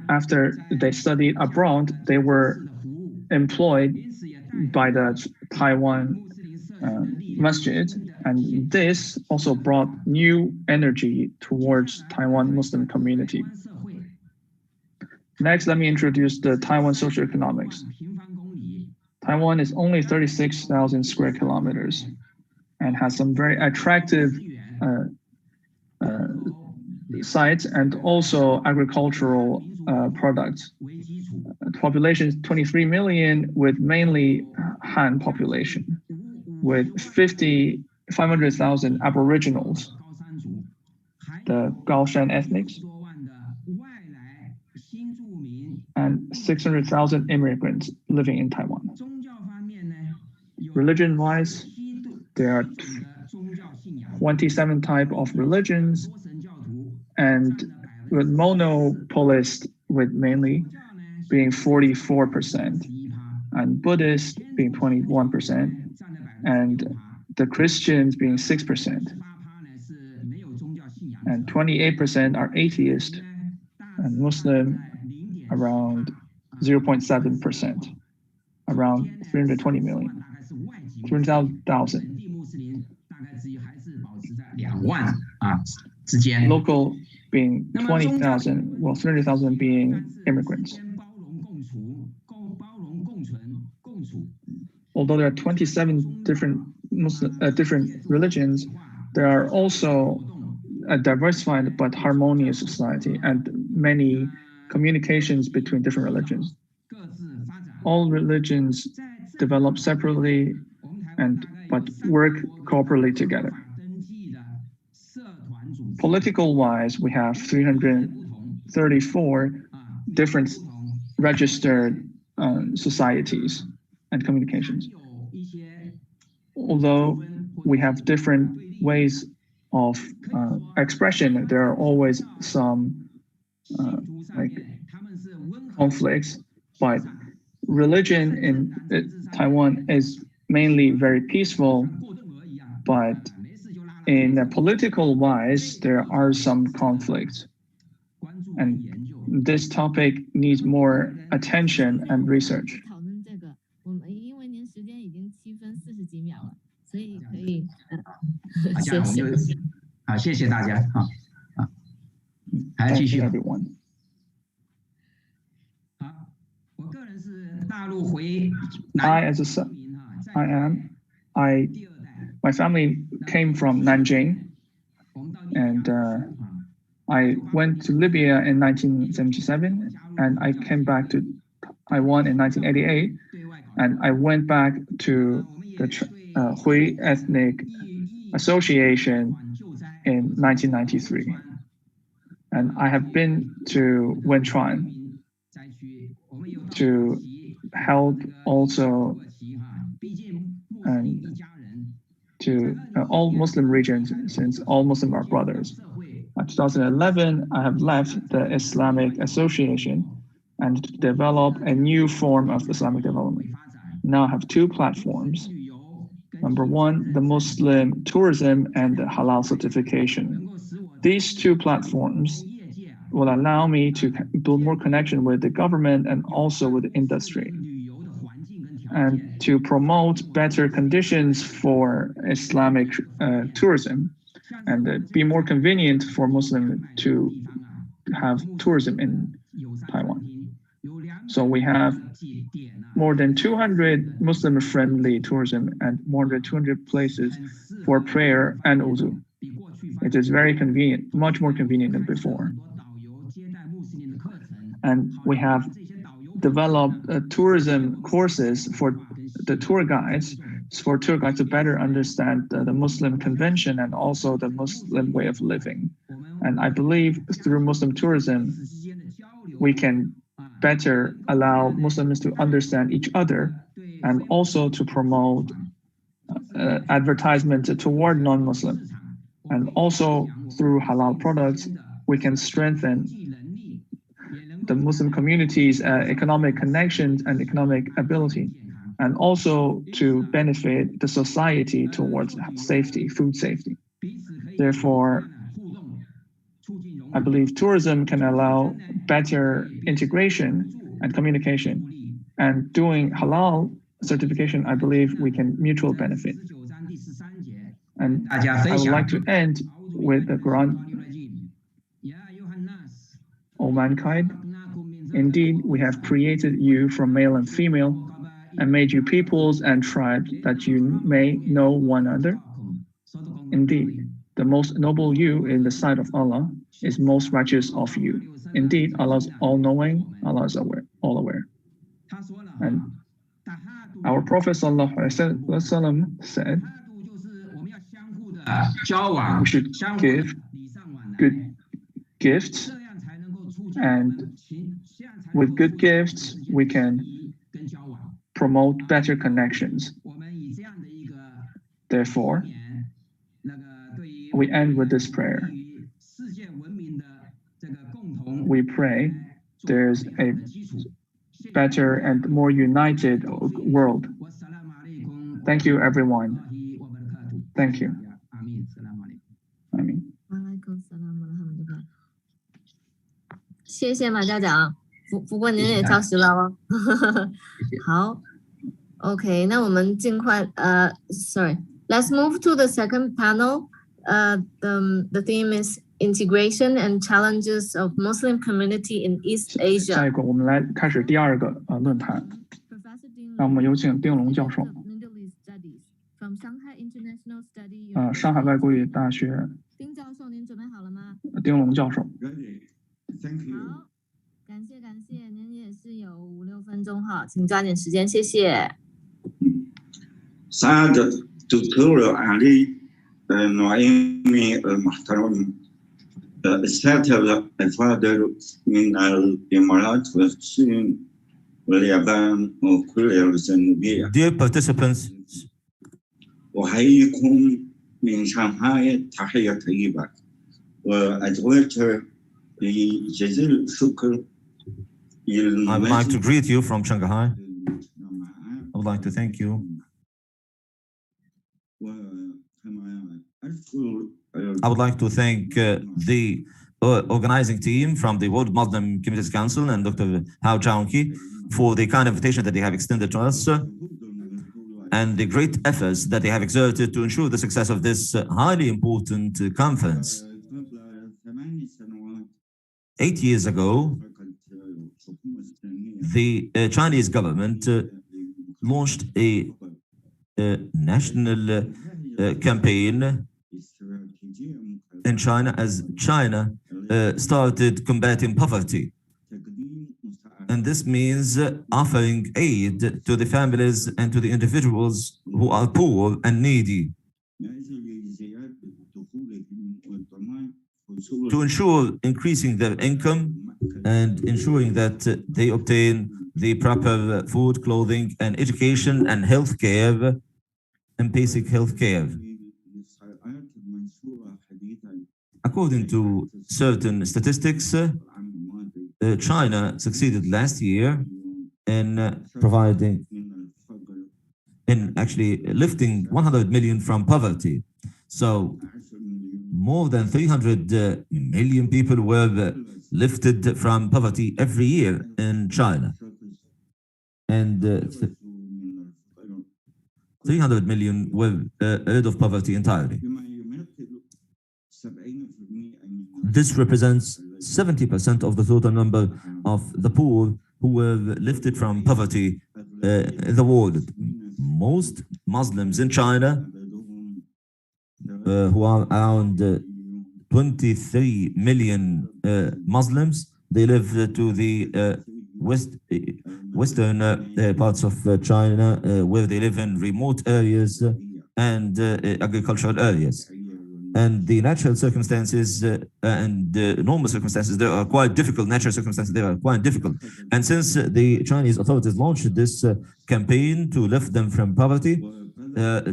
after they studied abroad, they were employed by the Taiwan masjid, and this also brought new energy towards Taiwan Muslim community. Next, let me introduce the Taiwan socioeconomics. Taiwan is only 36,000 square kilometers and has some very attractive sites and also agricultural products. The population is 23 million with mainly Han population, with 500,000 aboriginals, the Gaoshan ethnics, and 600,000 immigrants living in Taiwan. Religion-wise, there are 27 types of religions, and with monopolist with mainly being 44%, and Buddhist being 21%, and the Christians being 6%, and 28% are atheist, and Muslim around 0.7%, around 320 million, 300,000. Local being 20,000, well, 300,000 being immigrants. Although there are 27 different religions, there are also a diversified but harmonious society and many communications between different religions. All religions develop separately but work cooperatively together. Political-wise, we have 334 different registered societies and communications. Although we have different ways of expression, there are always some conflicts, but religion in Taiwan is mainly very peaceful, but in a political wise, there are some conflicts. And this topic needs more attention and research. Thank you, everyone. My family came from Nanjing, and I went to Libya in 1977, and I came back to Taiwan in 1988, and I went back to the Hui Ethnic Association in 1993. And I have been to Wenchuan to help also to all Muslim regions, since all Muslims are brothers. In 2011, I have left the Islamic Association and developed a new form of Islamic development. Now I have two platforms. Number one, the Muslim tourism and the Halal certification. These two platforms will allow me to build more connection with the government and also with the industry, and to promote better conditions for Islamic tourism, and be more convenient for Muslims to have tourism in Taiwan. So we have more than 200 Muslim-friendly tourism and more than 200 places for prayer and wudu. It is very convenient, much more convenient than before. And we have developed tourism courses for the tour guides, to better understand the Muslim convention and also the Muslim way of living. And I believe through Muslim tourism, we can better allow Muslims to understand each other, and also to promote advertisement toward non-Muslim. And also through halal products, we can strengthen the Muslim community's economic connections and economic ability, and also to benefit the society towards safety, food safety. Therefore, I believe tourism can allow better integration and communication. And doing halal certification, I believe we can mutual benefit. And I would like to end with the Quran. O mankind, indeed, we have created you from male and female, and made you peoples and tribes that you may know one another. Indeed, the most noble you in the sight of Allah is most righteous of you. Indeed, Allah is all-knowing, Allah is all aware. And our Prophet ﷺ said, we should give good gifts, and with good gifts, we can promote better connections. Therefore, we end with this prayer. We pray there's a better and more united world. Thank you, everyone. Thank you. Amen. 谢谢马家长，不过您也超时了哦。好 ，OK， 那我们尽快Let's move to the second panel. The theme is integration and challenges of Muslim community in East Asia. 下一个，我们来开始第二个论坛。让我们有请丁龙教授。上海外国语大学。丁教授，您准备好了吗？丁龙教授。好，感谢，您也是有5-6分钟哈，请抓紧时间，谢谢。سعادة الدكتور علي نعيمي المحترم الساتر الفاضل من الإمارات والصين واليابان وكوريا الجنوبية. Dear participants, أحييكم من شانغهاي تحية طيبة وأتوجه بجزيل الشكر. I would like to greet you from Shanghai. I would like to thank you. I would like to thank the organizing team from the World Muslim Communities Council and Dr. Hao Chaoqi for the kind invitation that they have extended to us and the great efforts that they have exerted to ensure the success of this highly important conference. 8 years ago, the Chinese government launched a national campaign in China as China started combating poverty. And this means offering aid to the families and to the individuals who are poor and needy, to ensure increasing their income and ensuring that they obtain the proper food, clothing, and education and health care and basic health care. According to certain statistics, China succeeded last year in actually lifting 100 million from poverty. So more than 300 million people were lifted from poverty every year in China. And 300 million were rid of poverty entirely. This represents 70% of the total number of the poor who were lifted from poverty in the world. Most Muslims in China, who are around 23 million Muslims, they live to the western parts of China, where they live in remote areas and agricultural areas. and the natural circumstances and the normal circumstances, there are quite difficult. Natural circumstances, they are quite difficult. And since the Chinese authorities launched this campaign to lift them from poverty,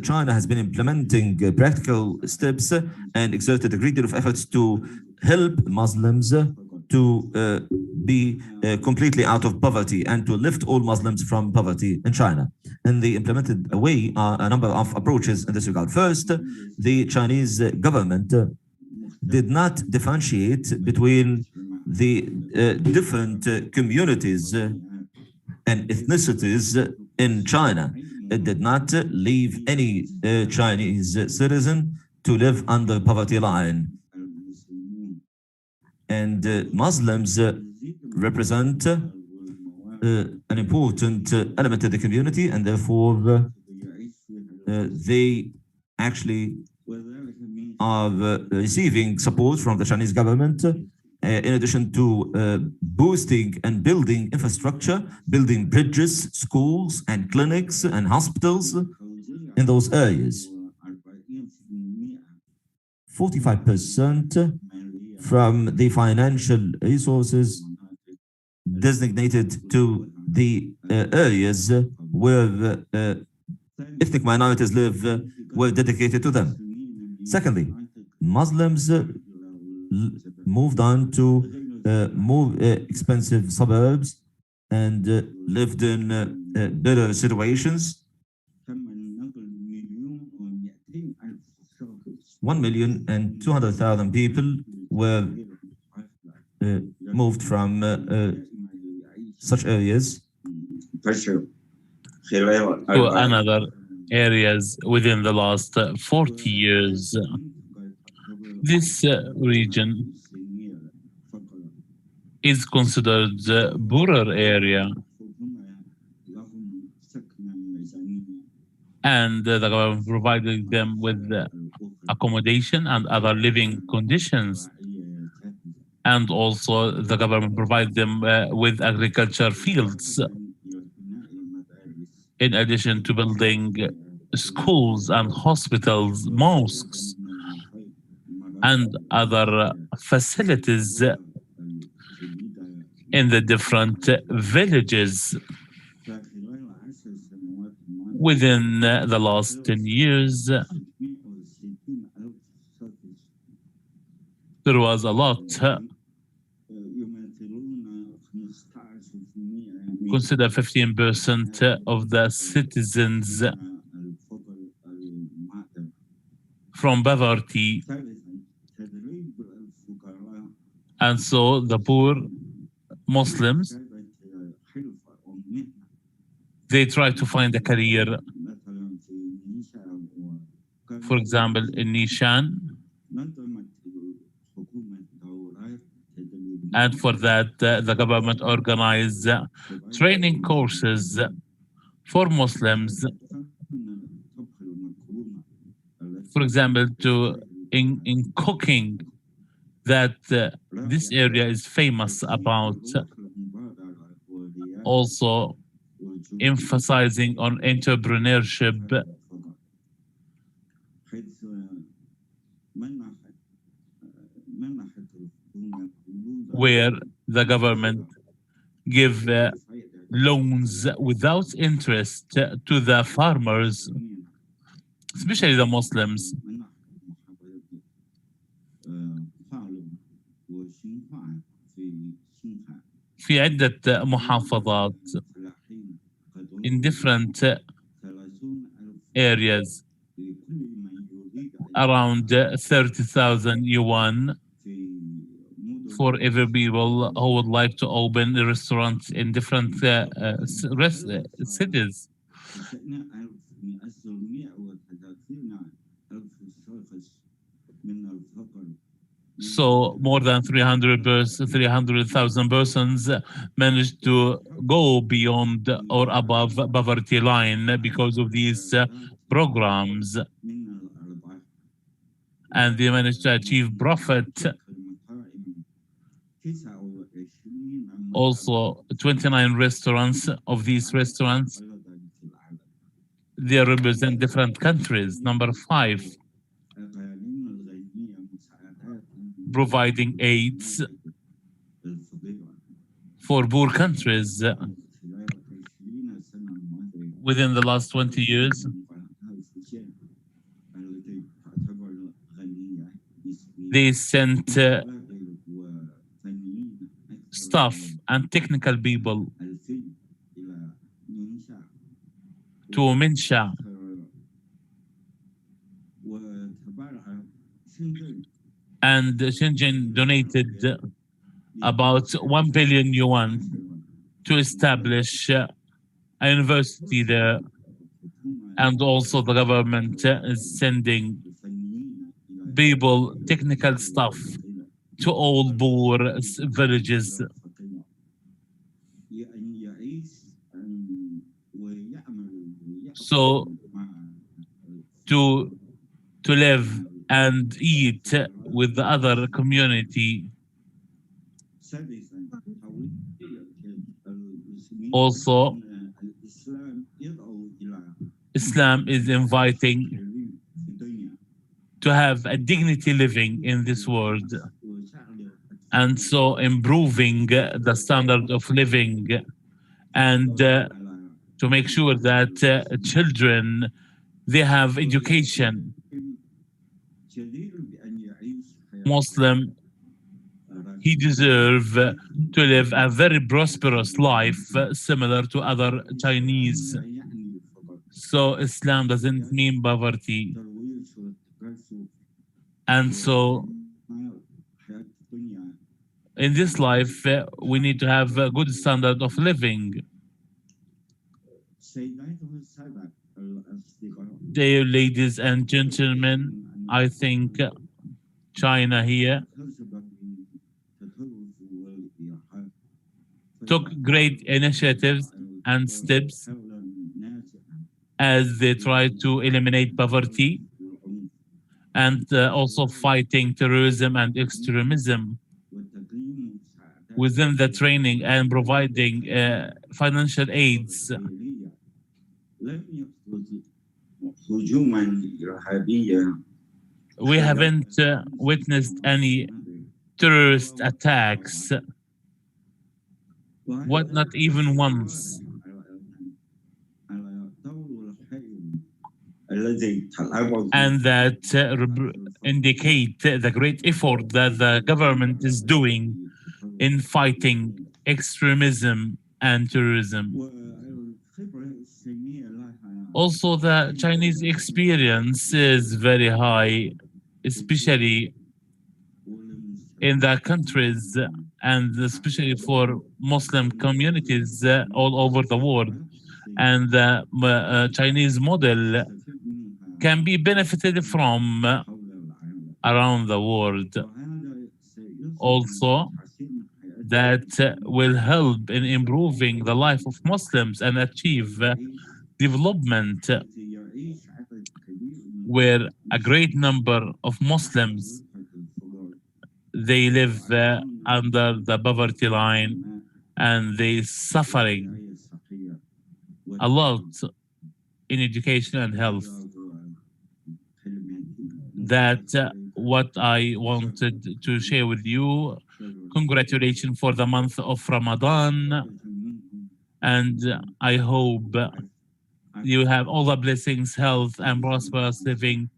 China has been implementing practical steps and exerted a great deal of efforts to help Muslims to be completely out of poverty and to lift all Muslims from poverty in China. And they implemented a number of approaches in this regard. First, the Chinese government did not differentiate between the different communities and ethnicities in China. It did not leave any Chinese citizen to live under poverty line. And Muslims represent an important element of the community, and therefore they actually are receiving support from the Chinese government in addition to boosting and building infrastructure, building bridges, schools, and clinics and hospitals in those areas. 45% from the financial resources designated to the areas where ethnic minorities live were dedicated to them. Secondly, Muslims moved on to more expensive suburbs and lived in better situations. 1,200,000 people were moved from such areas to another areas within the last 40 years. This region is considered the poorer area, and the government provided them with accommodation and other living conditions. And also the government provided them with agriculture fields, in addition to building schools and hospitals, mosques, and other facilities in the different villages. Within the last 10 years, there was a lot. Consider 15% of the citizens from poverty. And so the poor Muslims, they try to find a career. For example, in Nishan, and for that the government organized training courses for Muslims. For example, in cooking, that this area is famous about. Also emphasizing on entrepreneurship, where the government give loans without interest to the farmers, especially the Muslims. في عدة محافظات in different areas, around 30,000 yuan for every people who would like to open a restaurant in different cities. So more than 300,000 persons managed to go beyond or above poverty line because of these programs, and they managed to achieve profit. Also, 29 restaurants of these restaurants, they represent different countries. Number 5, providing aids for poor countries within the last 20 years. They sent staff and technical people to Minsha and Shenzhen donated about 1 billion yuan to establish a university there, and also the government is sending people, technical staff to all poor villages so to live and eat with the other community. Also, Islam is inviting to have a dignity living in this world, and so improving the standard of living, and to make sure that children, they have education. Muslim, he deserves to live a very prosperous life similar to other Chinese. So Islam doesn't mean poverty. And so in this life, we need to have a good standard of living. Dear ladies and gentlemen, I think China here took great initiatives and steps as they tried to eliminate poverty and also fighting terrorism and extremism within the training and providing financial aids. We haven't witnessed any terrorist attacks, not even once. And that indicate the great effort that the government is doing in fighting extremism and terrorism. Also, the Chinese experience is very high, especially in the countries and especially for Muslim communities all over the world. And the Chinese model can be benefited from around the world. Also, that will help in improving the life of Muslims and achieve development where a great number of Muslims, they live under the poverty line and they suffering a lot in education and health. That's what I wanted to share with you. Congratulations for the month of Ramadan, and I hope you have all the blessings, health, and prosperous living,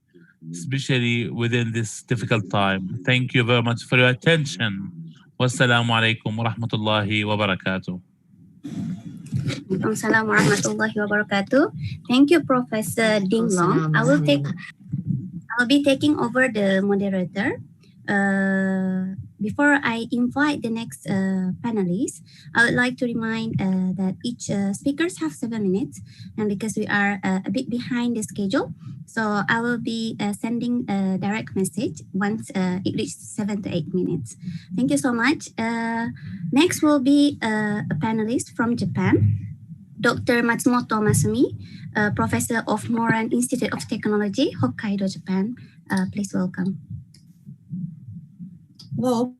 especially within this difficult time. Thank you very much for your attention. Wassalamu alaikum wa rahmatullahi wa barakatuh. Assalamu warahmatullahi wabarakatuh. Thank you, Professor Ding Long. I will be taking over the moderator. Before I invite the next panelists, I would like to remind that each speakers have 7 minutes, and because we are a bit behind the schedule, so I will be sending a direct message once it reaches 7 to 8 minutes. Thank you so much. Next will be a panelist from Japan, Dr. Matsumoto Masumi, Professor of Moran Institute of Technology, Hokkaido, Japan. Please welcome. Hello,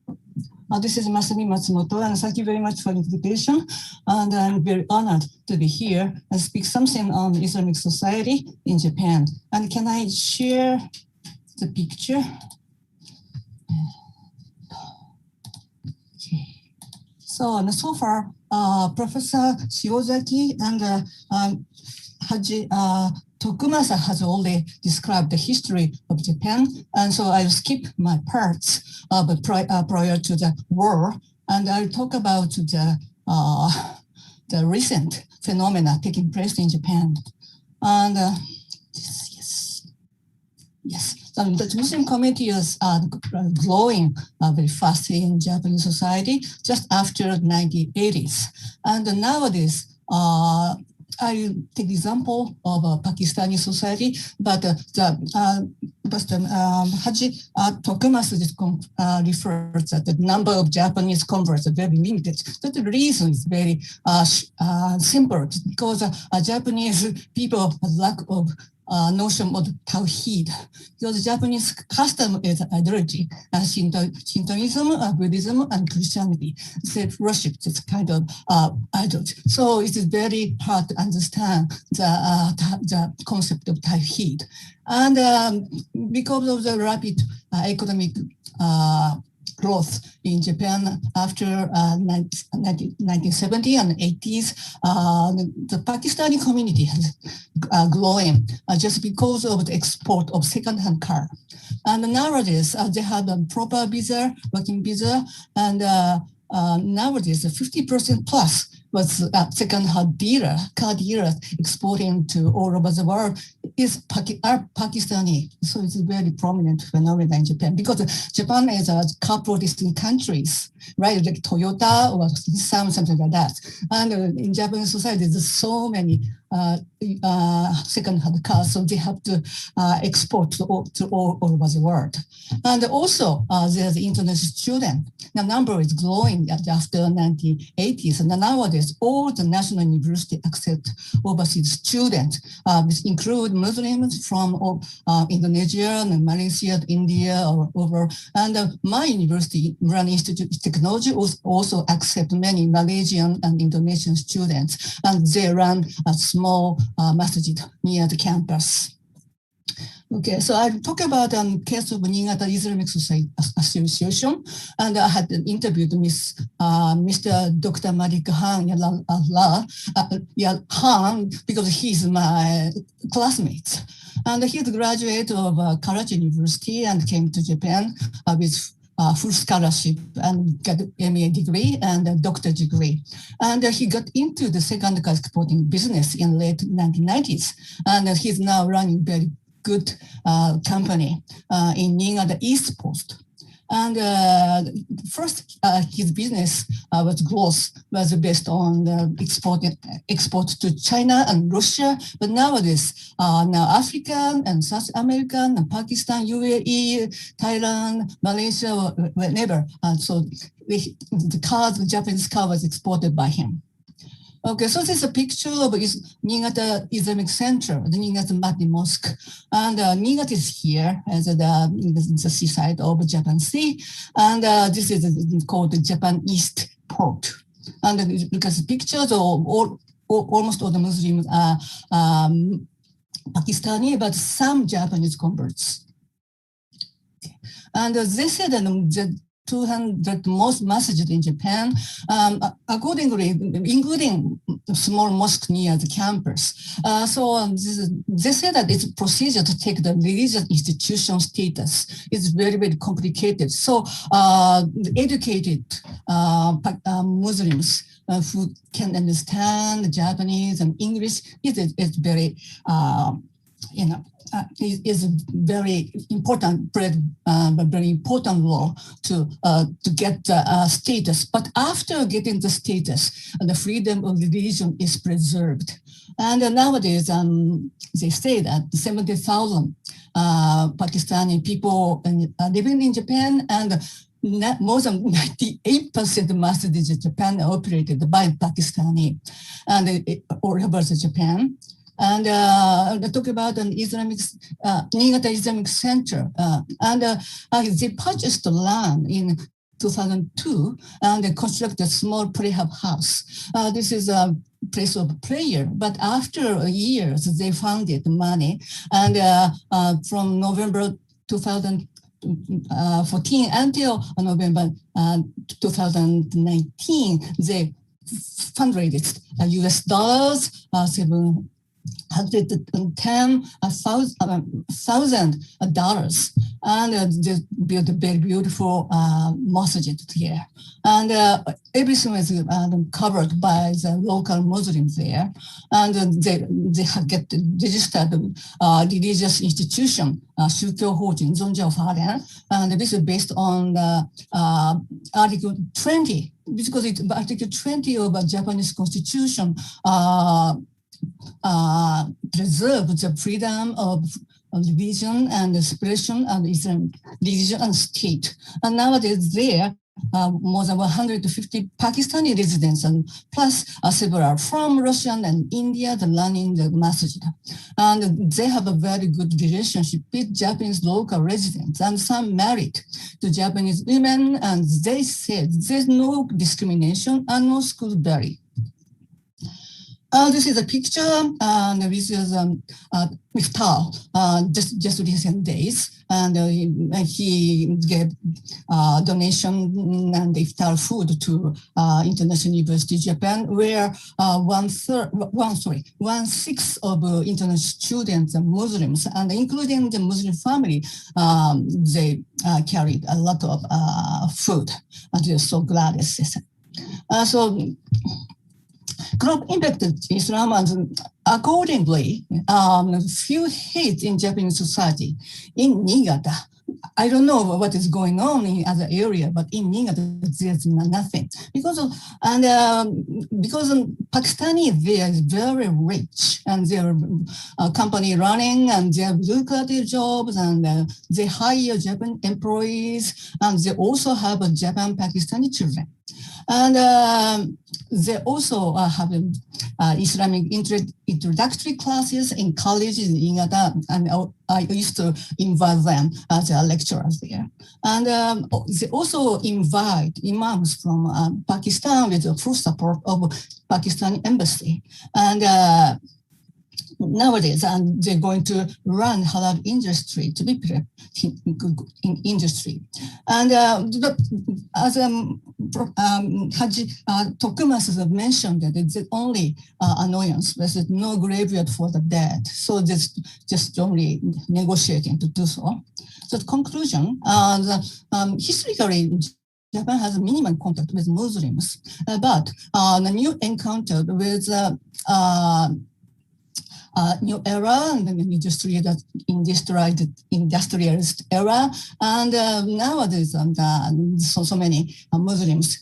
this is Masumi Matsumoto, and thank you very much for the invitation. And I'm very honored to be here and speak something on Islamic society in Japan. And can I share the picture? So far, Professor Shiozaki and Haji Tokumasa has already described the history of Japan, and so I'll skip my parts prior to the war, and I'll talk about the recent phenomena taking place in Japan. And yes. The Muslim community is growing very fast in Japanese society just after the 1980s. And nowadays, I take example of Pakistani society, but Haji Tokumasa refers that the number of Japanese converts are very limited. But the reason is very simple, because Japanese people have lack of notion of Tawheed, because Japanese custom is ideology, Shintoism, Buddhism, and Christianity. Self-worship is kind of idols. So it is very hard to understand the concept of Tawheed. And because of the rapid economic growth in Japan after 1970 and 80s, the Pakistani community has growing just because of the export of second-hand car. And nowadays, they have a proper visa, working visa, and nowadays 50% plus was second-hand car dealers exporting to all over the world are Pakistani. So it's a very prominent phenomenon in Japan, because Japan is a car producing countries, right? Like Toyota or something like that. And in Japanese society, there's so many second-hand cars, so they have to export to all over the world. And also, there's international student. The number is growing after 1980s, and nowadays, all the national universities accept overseas students, which include Muslims from Indonesia and Malaysia, India, or over. And my university, Iran Institute of Technology, also accept many Malaysian and Indonesian students, and they run a small masjid near the campus. Okay, so I'll talk about the case of Niigata Islamic Society Association, and I had interviewed Mr. Dr. Malik Han, because he's my classmate. And he's a graduate of Karachi University and came to Japan with full scholarship and got MA degree and a doctorate degree. And he got into the second-class exporting business in late 1990s. And he's now running very good company in Niigata East Coast. And first, his business was based on export to China and Russia. But nowadays, now Africa and South America and Pakistan, UAE, Thailand, Malaysia, wherever. So the Japanese car was exported by him. Okay, so this is a picture of Niigata Islamic Center, the Niigata Mahdi Mosque. And Niigata is here as the seaside of Japan Sea. And this is called the Japan East Port. And because pictures of almost all the Muslims are Pakistani, but some Japanese converts. Okay. And they said that 200 most masjids in Japan, accordingly, including small mosque near the campus. They say that it's a procedure to take the religious institution status. It's very, very complicated. So educated Muslims who can understand Japanese and English is very, is very important, very important law to get the status. But after getting the status, the freedom of religion is preserved. And nowadays, they say that 70,000 Pakistani people living in Japan, and more than 98% of masjids in Japan are operated by Pakistani, and all over Japan. And I talk about an Niigata Islamic Center. They purchased the land in 2002 and they constructed a small prayer house. This is a place of prayer, but after years, they funded money. And from November 2000 2014 until November 2019, they fundraised US dollars $710,000, and they built a very beautiful masjid here. And everything is covered by the local Muslims there, and they have get registered religious institution, 宗教法人宗教法人, and this is based on the Article 20, because it's Article 20 of the Japanese Constitution preserve the freedom of religion and expression and Islam, religion and state. And nowadays there, more than 150 Pakistani residents and plus several from Russia and India that running the masjid. And they have a very good relationship with Japanese local residents, and some married to Japanese women, and they said there's no discrimination and no school bury. This is a picture, and this is iftar, just recent days, and he gave donation and iftar food to International University Japan, where 1/6 of international students are Muslims, and including the Muslim family, they carried a lot of food, and they're so glad it's so. Global impact of Islam, and accordingly, few hate in Japanese society. In Niigata, I don't know what is going on in other area, but in Niigata there's nothing because of Pakistani there is very rich, and their company running, and they have lucrative jobs, and they hire Japan employees, and they also have Japan Pakistani children. And they also have Islamic introductory classes in colleges in Niigata, and I used to invite them as lecturers there. And they also invite imams from Pakistan with the full support of Pakistani embassy. And nowadays, they're going to run halal industry to be prepared in industry. And as Haji Tokumas has mentioned, that it's only annoyance, there's no graveyard for the dead. So this just only negotiating to do so. So the conclusion, historically, Japan has a minimum contact with Muslims, but the new encounter with new era and the industrialist era, and nowadays so many Muslims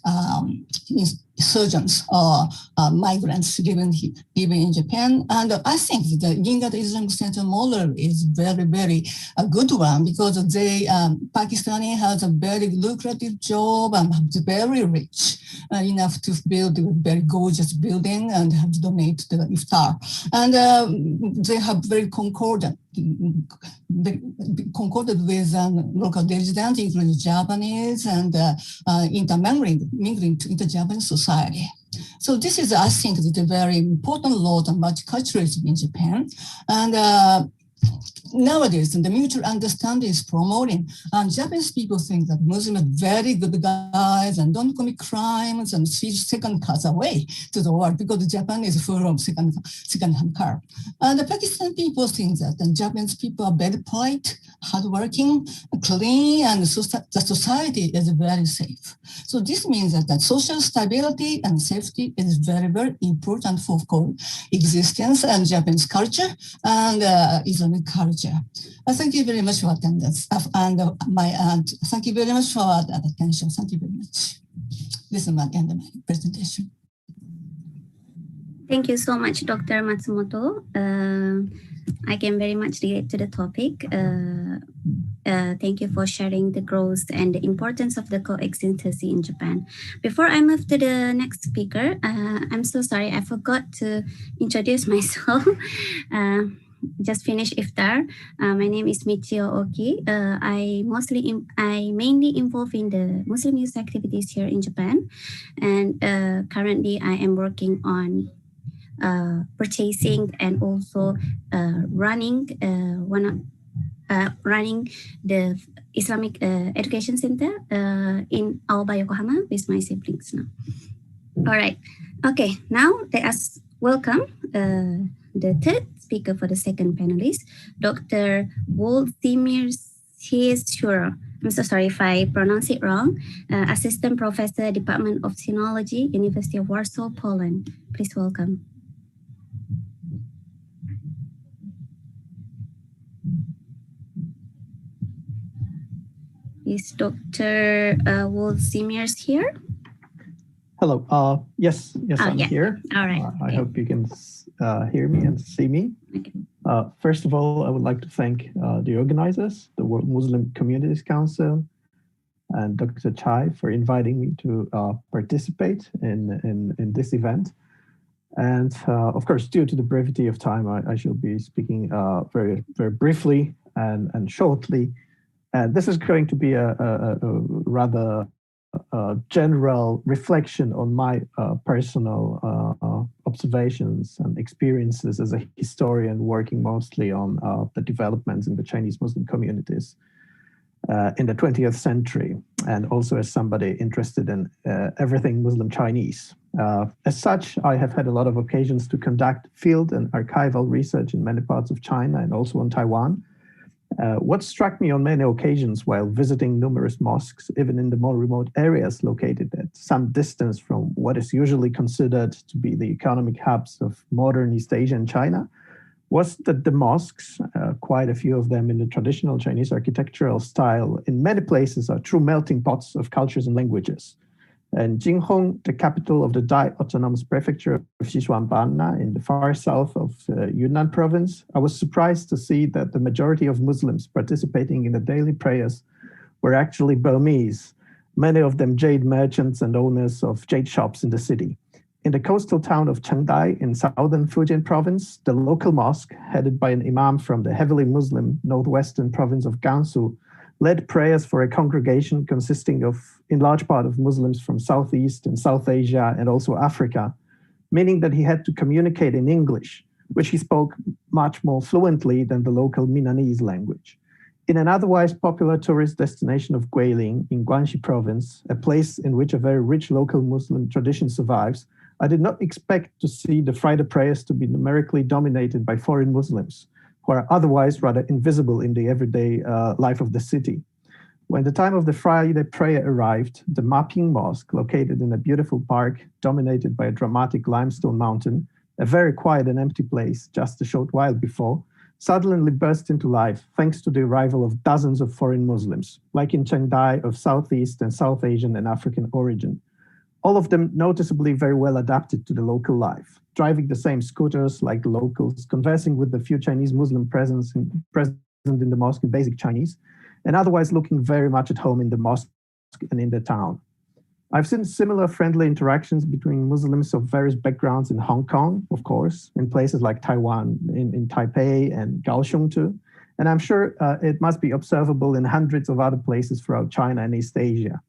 insurgents or migrants living in Japan. And I think the Niigata Islamic Center model is very, very a good one, because they Pakistani has a very lucrative job and very rich, enough to build a very gorgeous building and have to donate to the iftar. And they have very concordant with local residents, including Japanese, and intermingling into Japanese society. So this is, I think, a very important law on multiculturalism in Japan. And nowadays, the mutual understanding is promoting. Japanese people think that Muslims are very good guys and don't commit crimes and see second cars away to the world, because Japan is full of second-hand car. And the Pakistan people think that the Japanese people are very polite, hardworking, clean, and the society is very safe. So this means that social stability and safety is very, very important for coexistence and Japanese culture and Islamic culture. Thank you very much for attendance, and thank you very much for the attention. Thank you very much. This is my end of my presentation. Thank you so much, Dr. Matsumoto. I can very much relate to the topic. Thank you for sharing the growth and the importance of the coexistence in Japan. Before I move to the next speaker, I'm so sorry, I forgot to introduce myself. Just finished iftar. My name is Michio Oki. I mainly involved in the Muslim youth activities here in Japan, and currently I am working on purchasing and also running the Islamic Education Center in Aoba, Yokohama with my siblings now. All right. Okay, now let us welcome the third speaker for the second panelist, Dr. Waldimir Schurer. I'm so sorry if I pronounce it wrong. Assistant Professor, Department of Sinology, University of Warsaw, Poland. Please welcome. Is Dr. Waldimir here? Hello. Yes, I'm here. All right. I hope you can hear me and see me. Okay. First of all, I would like to thank the organizers, the World Muslim Communities Council, and Dr. Chai for inviting me to participate in this event. And of course, due to the brevity of time, I shall be speaking very, very briefly and shortly. And this is going to be a rather general reflection on my personal observations and experiences as a historian working mostly on the developments in the Chinese Muslim communities in the 20th century, and also as somebody interested in everything Muslim Chinese. As such, I have had a lot of occasions to conduct field and archival research in many parts of China and also on Taiwan. What struck me on many occasions while visiting numerous mosques, even in the more remote areas located at some distance from what is usually considered to be the economic hubs of modern East Asia and China, was that the mosques, quite a few of them in the traditional Chinese architectural style, in many places are true melting pots of cultures and languages. And Jinhong, the capital of the Dai Autonomous Prefecture of Sichuanbana in the far south of Yunnan province, I was surprised to see that the majority of Muslims participating in the daily prayers were actually Burmese, many of them jade merchants and owners of jade shops in the city. In the coastal town of Chengdai in southern Fujian province, the local mosque, headed by an imam from the heavily Muslim northwestern province of Gansu, led prayers for a congregation consisting of, in large part, of Muslims from Southeast and South Asia and also Africa, meaning that he had to communicate in English, which he spoke much more fluently than the local Minnanese language. In an otherwise popular tourist destination of Guilin in Guangxi province, a place in which a very rich local Muslim tradition survives, I did not expect to see the Friday prayers to be numerically dominated by foreign Muslims, who are otherwise rather invisible in the everyday life of the city. When the time of the Friday prayer arrived, the Maping Mosque, located in a beautiful park dominated by a dramatic limestone mountain, a very quiet and empty place just a short while before, suddenly burst into life thanks to the arrival of dozens of foreign Muslims, like in Chengdai of Southeast and South Asian and African origin. All of them noticeably very well adapted to the local life, driving the same scooters like the locals, conversing with the few Chinese Muslim present in the mosque in basic Chinese, and otherwise looking very much at home in the mosque and in the town. I've seen similar friendly interactions between Muslims of various backgrounds in Hong Kong, of course, in places like Taiwan, in Taipei and Kaohsiung too, and I'm sure it must be observable in hundreds of other places throughout China and East Asia.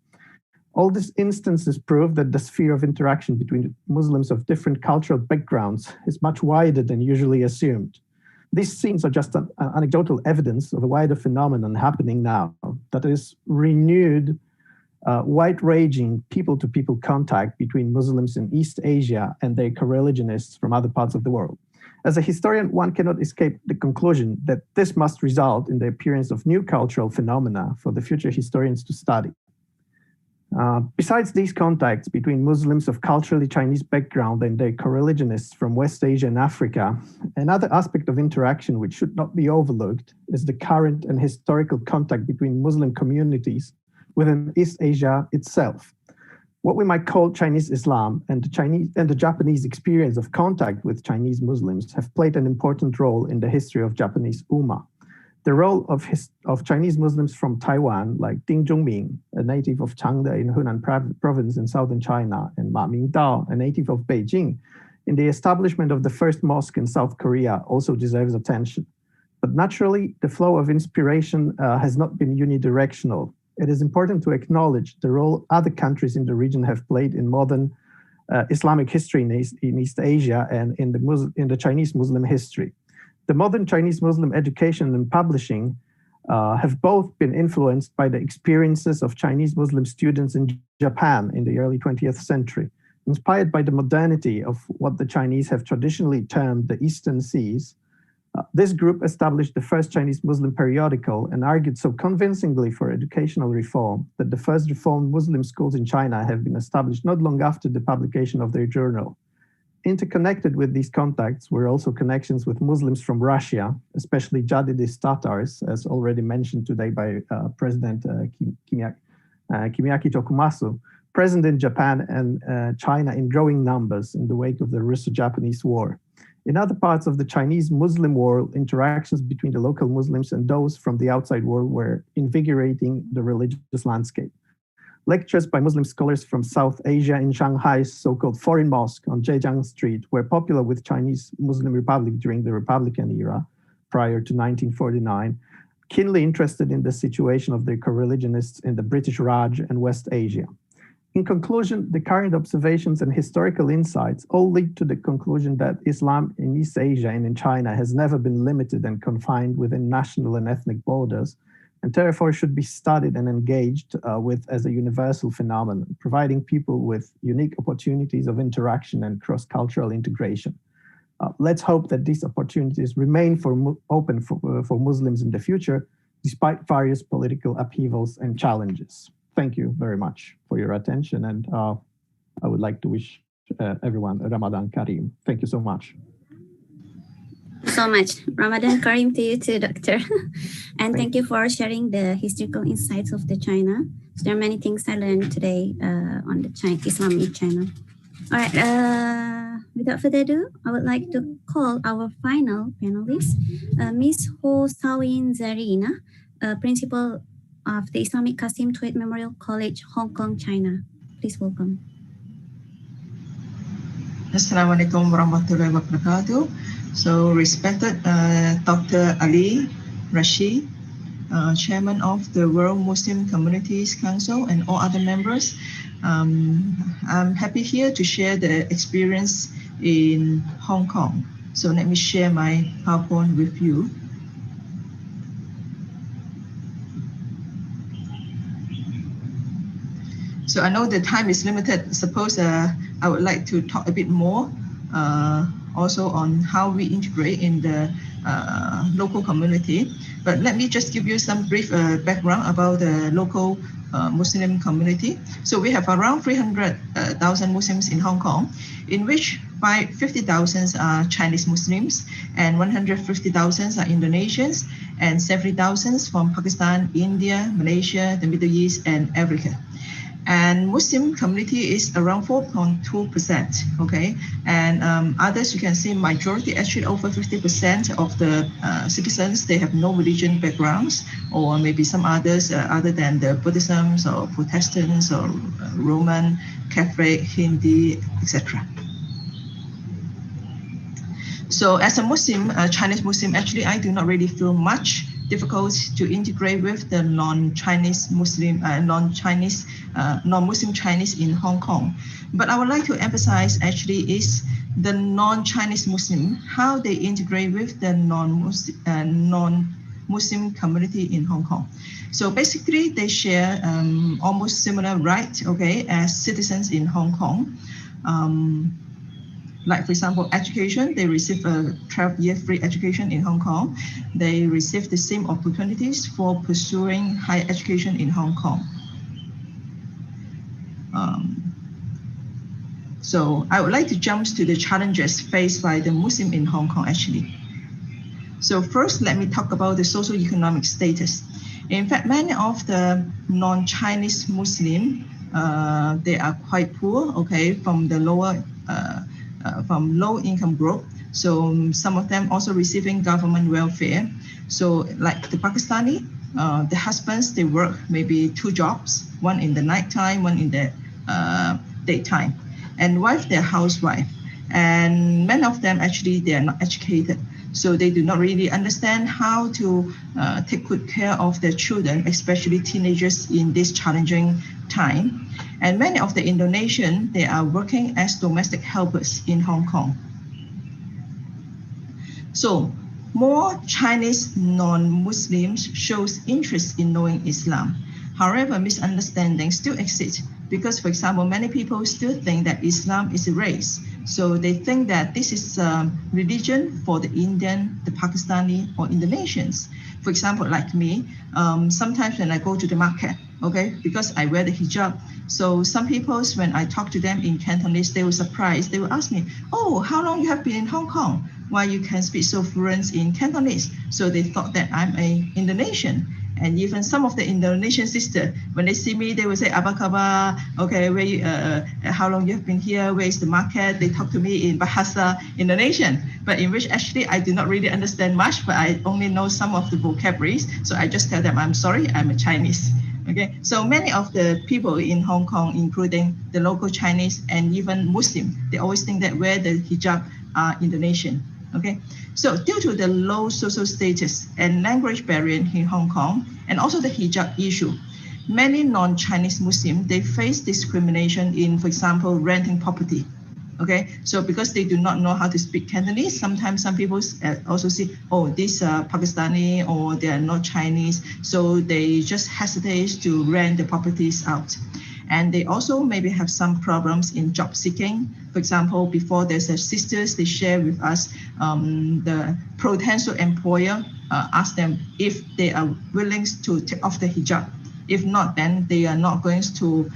All these instances prove that the sphere of interaction between Muslims of different cultural backgrounds is much wider than usually assumed. These scenes are just an anecdotal evidence of a wider phenomenon happening now, that is renewed, wide-ranging people-to-people contact between Muslims in East Asia and their co-religionists from other parts of the world. As a historian, one cannot escape the conclusion that this must result in the appearance of new cultural phenomena for the future historians to study. Besides these contacts between Muslims of culturally Chinese background and their co-religionists from West Asia and Africa, another aspect of interaction which should not be overlooked is the current and historical contact between Muslim communities within East Asia itself. What we might call Chinese Islam and the Japanese experience of contact with Chinese Muslims have played an important role in the history of Japanese Ummah. The role of Chinese Muslims from Taiwan, like Ding Zhongming, a native of Changde in Hunan province in southern China, and Ma Mingdao, a native of Beijing, in the establishment of the first mosque in South Korea also deserves attention. But naturally, the flow of inspiration has not been unidirectional. It is important to acknowledge the role other countries in the region have played in modern Islamic history in East Asia and in the Chinese Muslim history. The modern Chinese Muslim education and publishing have both been influenced by the experiences of Chinese Muslim students in Japan in the early 20th century. Inspired by the modernity of what the Chinese have traditionally termed the Eastern Seas, this group established the first Chinese Muslim periodical and argued so convincingly for educational reform that the first reformed Muslim schools in China have been established not long after the publication of their journal. Interconnected with these contacts were also connections with Muslims from Russia, especially Jadidist Tatars, as already mentioned today by President Kimiaki Tokumasu, present in Japan and China in growing numbers in the wake of the Russo-Japanese War. In other parts of the Chinese Muslim world, interactions between the local Muslims and those from the outside world were invigorating the religious landscape. Lectures by Muslim scholars from South Asia in Shanghai's so-called Foreign Mosque on Zhejiang Street were popular with Chinese Muslim Republic during the Republican era, prior to 1949, keenly interested in the situation of their co-religionists in the British Raj and West Asia. In conclusion, the current observations and historical insights all lead to the conclusion that Islam in East Asia and in China has never been limited and confined within national and ethnic borders, and therefore should be studied and engaged with as a universal phenomenon, providing people with unique opportunities of interaction and cross-cultural integration. Let's hope that these opportunities remain open for Muslims in the future, despite various political upheavals and challenges. Thank you very much for your attention, and I would like to wish everyone Ramadan Kareem. Thank you so much. So much. Ramadan Kareem to you too, Doctor. And thank you for sharing the historical insights of the China. So there are many things I learned today on the Islam in China. All right. Without further ado, I would like to call our final panelist, Ms. Ho Sawin Zarina, Principal of the Islamic Qasim Tweed Memorial College, Hong Kong, China. Please welcome. Assalamualaikum warahmatullahi wabarakatuh. So respected Dr. Ali Rashid, Chairman of the World Muslim Communities Council and all other members, I'm happy here to share the experience in Hong Kong. So let me share my PowerPoint with you. So I know the time is limited. Suppose I would like to talk a bit more also on how we integrate in the local community. But let me just give you some brief background about the local Muslim community. So we have around 300,000 Muslims in Hong Kong, in which 50,000 are Chinese Muslims and 150,000 are Indonesians and 70,000 from Pakistan, India, Malaysia, the Middle East, and Africa. And Muslim community is around 4.2%, okay? And others, you can see majority, actually over 50% of the citizens, they have no religion backgrounds, or maybe some others other than the Buddhisms or Protestants or Roman, Catholic, Hindi, etc. So as a Muslim, Chinese Muslim, actually, I do not really feel much difficult to integrate with the non-Chinese Muslim, non-Muslim Chinese in Hong Kong. But I would like to emphasize actually is the non-Chinese Muslim, how they integrate with the non-Muslim community in Hong Kong. So basically they share almost similar rights, okay, as citizens in Hong Kong. Like, for example, education, they receive a 12-year free education in Hong Kong. They receive the same opportunities for pursuing higher education in Hong Kong. So I would like to jump to the challenges faced by the Muslim in Hong Kong, actually. So first, let me talk about the socio-economic status. In fact, many of the non-Chinese Muslim, they are quite poor, okay, from the from low-income group. So some of them also receiving government welfare. So like the Pakistani, the husbands, they work maybe 2 jobs, one in the nighttime, one in the daytime. And wife, they're housewife. And many of them actually, they are not educated. So they do not really understand how to take good care of their children, especially teenagers in this challenging time. And many of the Indonesian, they are working as domestic helpers in Hong Kong. So More Chinese non-Muslims shows interest in knowing Islam. However, misunderstandings still exist because, for example, many people still think that Islam is a race. So they think that this is a religion for the Indian, the Pakistani, or Indonesians. For example, like me, sometimes when I go to the market, okay, because I wear the hijab, so some people, when I talk to them in Cantonese, they were surprised. They will ask me, "Oh, how long you have been in Hong Kong? Why you can speak so fluent in Cantonese?" So they thought that I'm an Indonesian. And even some of the Indonesian sisters, when they see me, they will say, "Apa khabar? Okay, how long you have been here? Where is the market?" They talk to me in Bahasa Indonesian, but in which actually I do not really understand much, but I only know some of the vocabularies. So I just tell them, "I'm sorry, I'm a Chinese." Okay, so many of the people in Hong Kong, including the local Chinese and even Muslim, they always think that wear the hijab are Indonesian. Okay, so due to the low social status and language barrier in Hong Kong, and also the hijab issue, many non-Chinese Muslims, they face discrimination in, for example, renting property. Okay, so because they do not know how to speak Cantonese, sometimes some people also see, oh, these are Pakistani or they are not Chinese, so they just hesitate to rent the properties out. And they also maybe have some problems in job seeking. For example, before there's a sisters, they share with us the potential employer ask them if they are willing to take off the hijab. If not, then they are not going to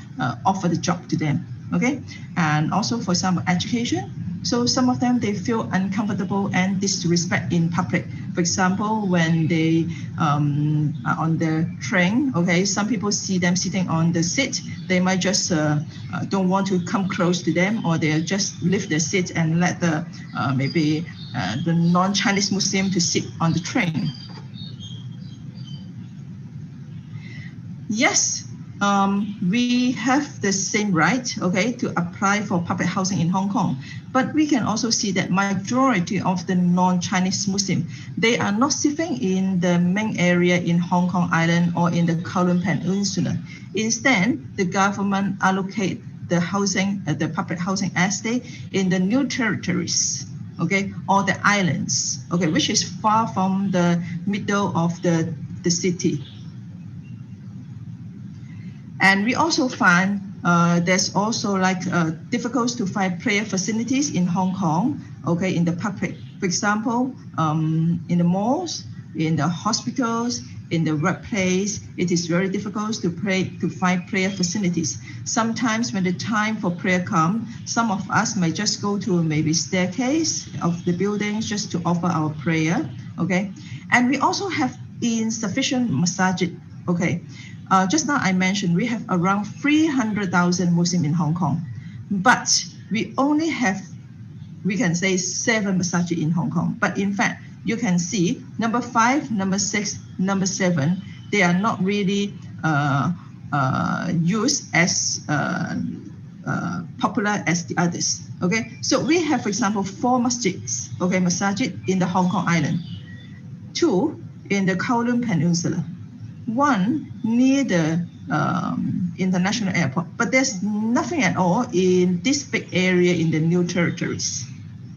offer the job to them. Okay, and also for example, education. So some of them, they feel uncomfortable and disrespect in public. For example, when they are on the train, okay, some people see them sitting on the seat. They might just don't want to come close to them, or they just lift the seat and let the maybe the non-Chinese Muslim to sit on the train. Yes. We have the same right, okay, to apply for public housing in Hong Kong. But we can also see that majority of the non-Chinese Muslim, they are not living in the main area in Hong Kong Island or in the Kowloon Peninsula. Instead, the government allocate the housing, the public housing estate in the new territories, okay, or the islands, okay, which is far from the middle of the city. And we also find there's also like difficult to find prayer facilities in Hong Kong, okay, in the public. For example, in the malls, in the hospitals, in the workplace, it is very difficult to find prayer facilities. Sometimes when the time for prayer comes, some of us might just go to maybe staircase of the buildings just to offer our prayer, okay? And we also have insufficient masajid, okay? Just now I mentioned we have around 300,000 Muslims in Hong Kong, but we only have, we can say 7 masajid in Hong Kong. But in fact, you can see number 5, number 6, number 7, they are not really used as popular as the others. Okay, so we have, for example, 4 masjids, okay, masajid in the Hong Kong Island, 2 in the Kowloon Peninsula, 1 near the international airport, but there's nothing at all in this big area in the new territories.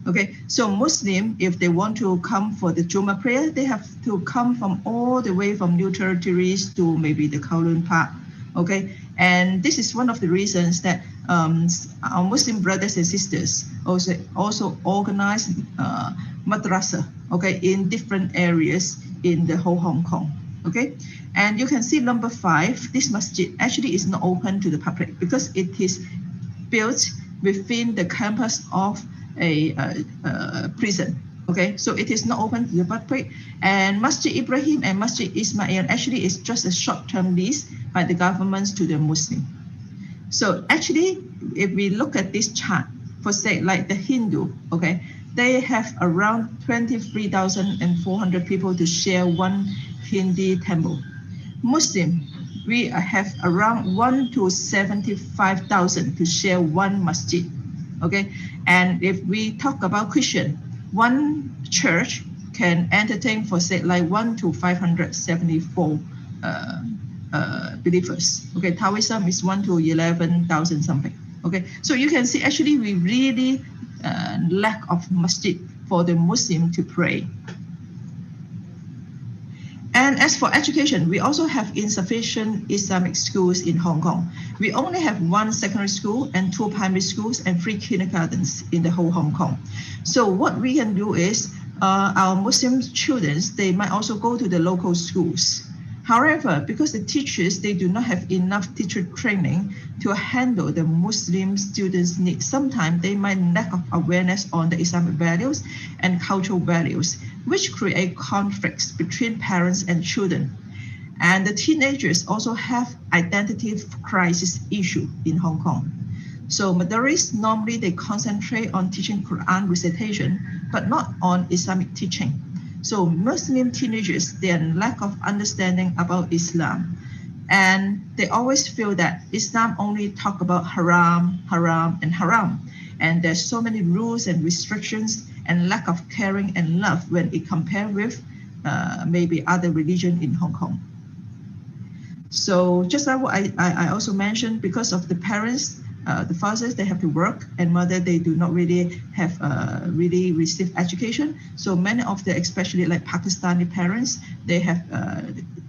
Okay, so Muslim, if they want to come for the Jummah prayer, they have to come from all the way from new territories to maybe the Kowloon Park. Okay, and this is one of the reasons that our Muslim brothers and sisters also organize madrasa, okay, in different areas in the whole Hong Kong. Okay, and you can see number 5, this masjid actually is not open to the public because it is built within the campus of a prison. Okay, so it is not open to the public. And Masjid Ibrahim and Masjid Ismail actually is just a short-term lease by the governments to the Muslim. So actually, if we look at this chart, for say like the Hindu, okay, they have around 23,400 people to share one Hindi temple. Muslim, we have around 1 to 75,000 to share one masjid. Okay, and if we talk about Christian, one church can entertain for say like 1 to 574 believers. Okay, Taoism is 1 to 11,000 something. Okay, so you can see actually we really lack of masjid for the Muslim to pray. And as for education, we also have insufficient Islamic schools in Hong Kong. We only have 1 secondary school and 2 primary schools and 3 kindergartens in the whole Hong Kong. So what we can do is our Muslim children, they might also go to the local schools. However, because the teachers, they do not have enough teacher training to handle the Muslim students' needs, sometimes they might lack of awareness on the Islamic values and cultural values, which create conflicts between parents and children. And the teenagers also have identity crisis issue in Hong Kong. So Moderators, normally they concentrate on teaching Quran recitation, but not on Islamic teaching. So Muslim teenagers, they are lack of understanding about Islam. And they always feel that Islam only talk about haram, haram, and haram. And there's so many rules and restrictions and lack of caring and love when it compared with maybe other religion in Hong Kong. So just like what I also mentioned, because of the parents, the fathers, they have to work, and mother, they do not really have really received education. So many of the, especially like Pakistani parents, they have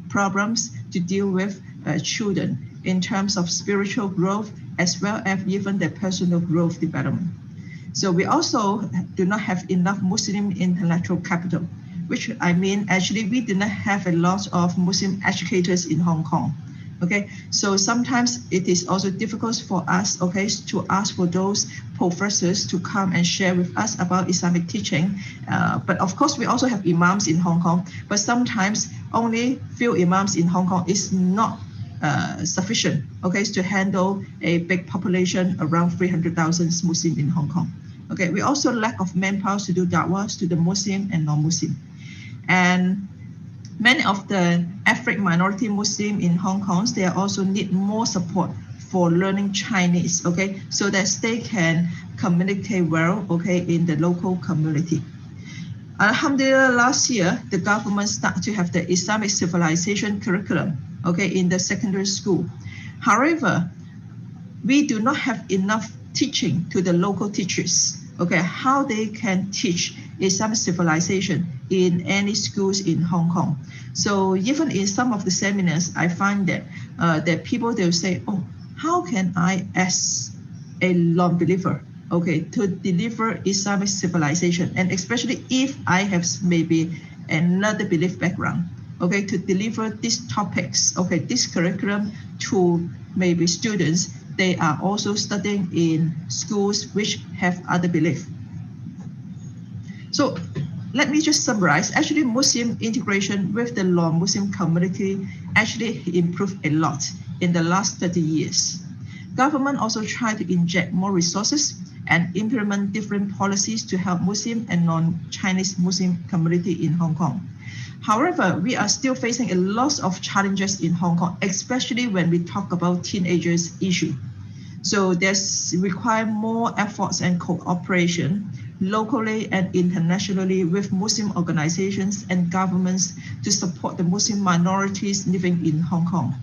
problems to deal with children in terms of spiritual growth, as well as even their personal growth development. So we also do not have enough Muslim intellectual capital, which I mean, actually, we do not have a lot of Muslim educators in Hong Kong. Okay, so sometimes it is also difficult for us, okay, to ask for those professors to come and share with us about Islamic teaching. But of course, we also have imams in Hong Kong, but sometimes only few imams in Hong Kong is not sufficient, okay, to handle a big population around 300,000 Muslim in Hong Kong. Okay, we also lack of manpower to do da'wah to the Muslim and non-Muslim. And many of the ethnic minority Muslim in Hong Kong, they also need more support for learning Chinese, okay, so that they can communicate well, okay, in the local community. Alhamdulillah, last year, the government started to have the Islamic civilization curriculum, okay, in the secondary school. However, we do not have enough teaching to the local teachers, okay, how they can teach Islamic civilization in any schools in Hong Kong. So even in some of the seminars, I find that that people, they'll say, oh, how can I as a non-believer, okay, to deliver Islamic civilization? And especially if I have maybe another belief background, okay, to deliver these topics, okay, this curriculum to maybe students, they are also studying in schools which have other belief. So let me just summarize. Actually, Muslim integration with the non-Muslim community actually improved a lot in the last 30 years. Government also tried to inject more resources and implement different policies to help Muslim and non-Chinese Muslim community in Hong Kong. However, we are still facing a lot of challenges in Hong Kong, especially when we talk about teenagers issue. So there's require more efforts and cooperation locally and internationally with Muslim organizations and governments to support the Muslim minorities living in Hong Kong.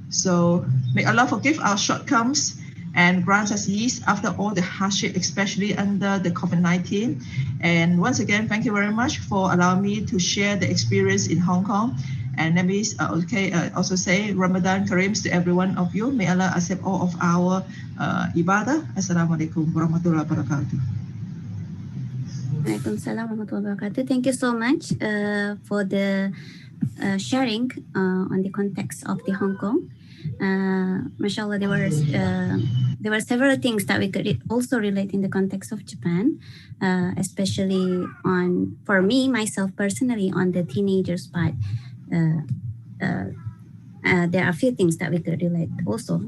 So may Allah forgive our shortcomings and grant us ease after all the hardship, especially under the COVID-19. And once again, thank you very much for allowing me to share the experience in Hong Kong. And let me also say Ramadan Kareem to every one of you. May Allah accept all of our ibadah. Assalamualaikum warahmatullahi wabarakatuh. Thank you so much for the sharing on the context of the Hong Kong. Mashallah, there were several things that we could also relate in the context of Japan, especially on, for me, myself personally, on the teenagers part. There are a few things that we could relate also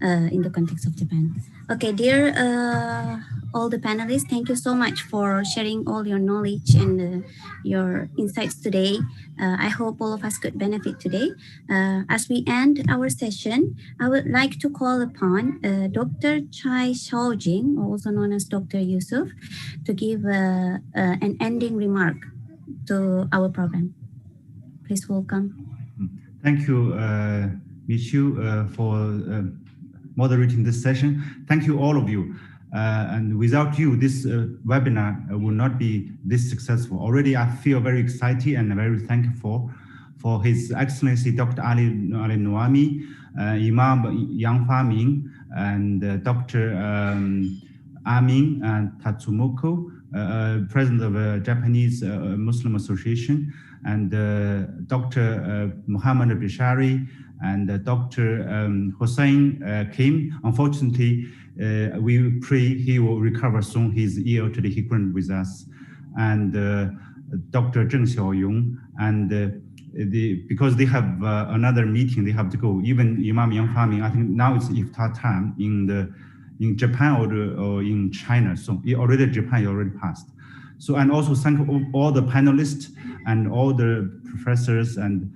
in the context of Japan. Okay, dear all the panelists, thank you so much for sharing all your knowledge and your insights today. I hope all of us could benefit today. As we end our session, I would like to call upon Dr. Chai Shaojing, also known as Dr. Yusuf, to give an ending remark to our program. Please welcome. Thank you, Michu, for moderating this session. Thank you, all of you. And without you, this webinar would not be this successful. Already, I feel very excited and very thankful for His Excellency Dr. Ali Noami, Imam Yang Faming, and Dr. Amin Tatsumoko, President of Japanese Muslim Association, and Dr. Muhammad Bishari, and Dr. Hossein Kim. Unfortunately, we pray he will recover soon. He's ill today, he couldn't with us. And Dr. Zheng Xiaoyong, and because they have another meeting, they have to go. Even Imam Yang Fami, I think now it's iftar time in Japan or in China. So Japan already passed. So, and also thank all the panelists and all the professors and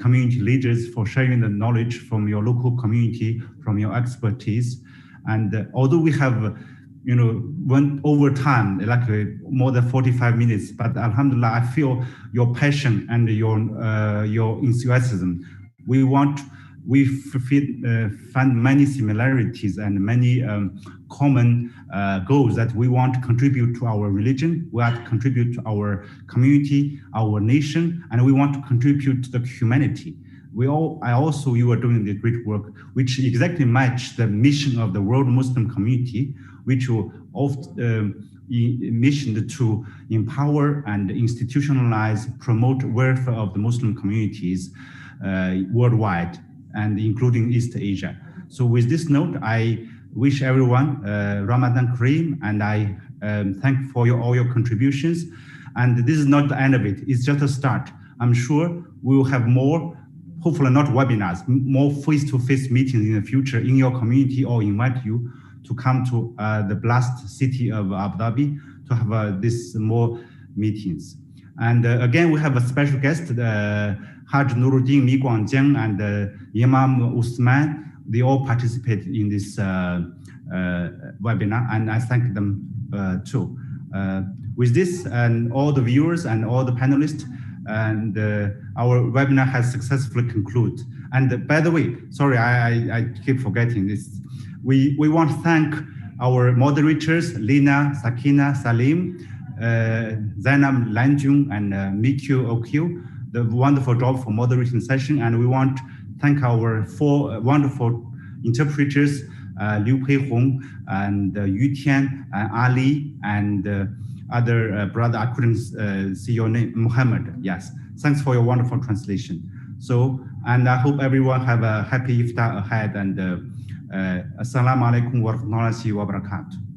community leaders for sharing the knowledge from your local community, from your expertise. And although we have, went over time, like more than 45 minutes, but Alhamdulillah, I feel your passion and your enthusiasm. We find many similarities and many common goals that we want to contribute to our religion, we want to contribute to our community, our nation, and we want to contribute to the humanity. You are doing the great work, which exactly match the mission of the world Muslim community, which will often mission to empower and institutionalize, promote welfare of the Muslim communities worldwide, and including East Asia. So with this note, I wish everyone Ramadan Kareem, and I thank for all your contributions. And this is not the end of it, it's just a start. I'm sure we will have more, hopefully not webinars, more face-to-face meetings in the future in your community, or invite you to come to the blessed city of Abu Dhabi to have this more meetings. And again, we have a special guest, Haj Nuruddin Mi Guangjiang and Imam Usman. They all participate in this webinar, and I thank them too. With this, and all the viewers and all the panelists, and our webinar has successfully concluded. And by the way, sorry, I keep forgetting this. We want to thank our moderators, Lina, Sakina, Salim, Zainab Lanjung, and Mikyu Okyu, the wonderful job for moderating session. And we want to thank our 4 wonderful interpreters, Liu Pei Hong, and Yu Tian, and Ali, and other brother, I couldn't see your name, Muhammad. Yes, thanks for your wonderful translation. So, and I hope everyone have a happy iftar ahead, and assalamu alaikum wa rahmatullahi wa barakatuh.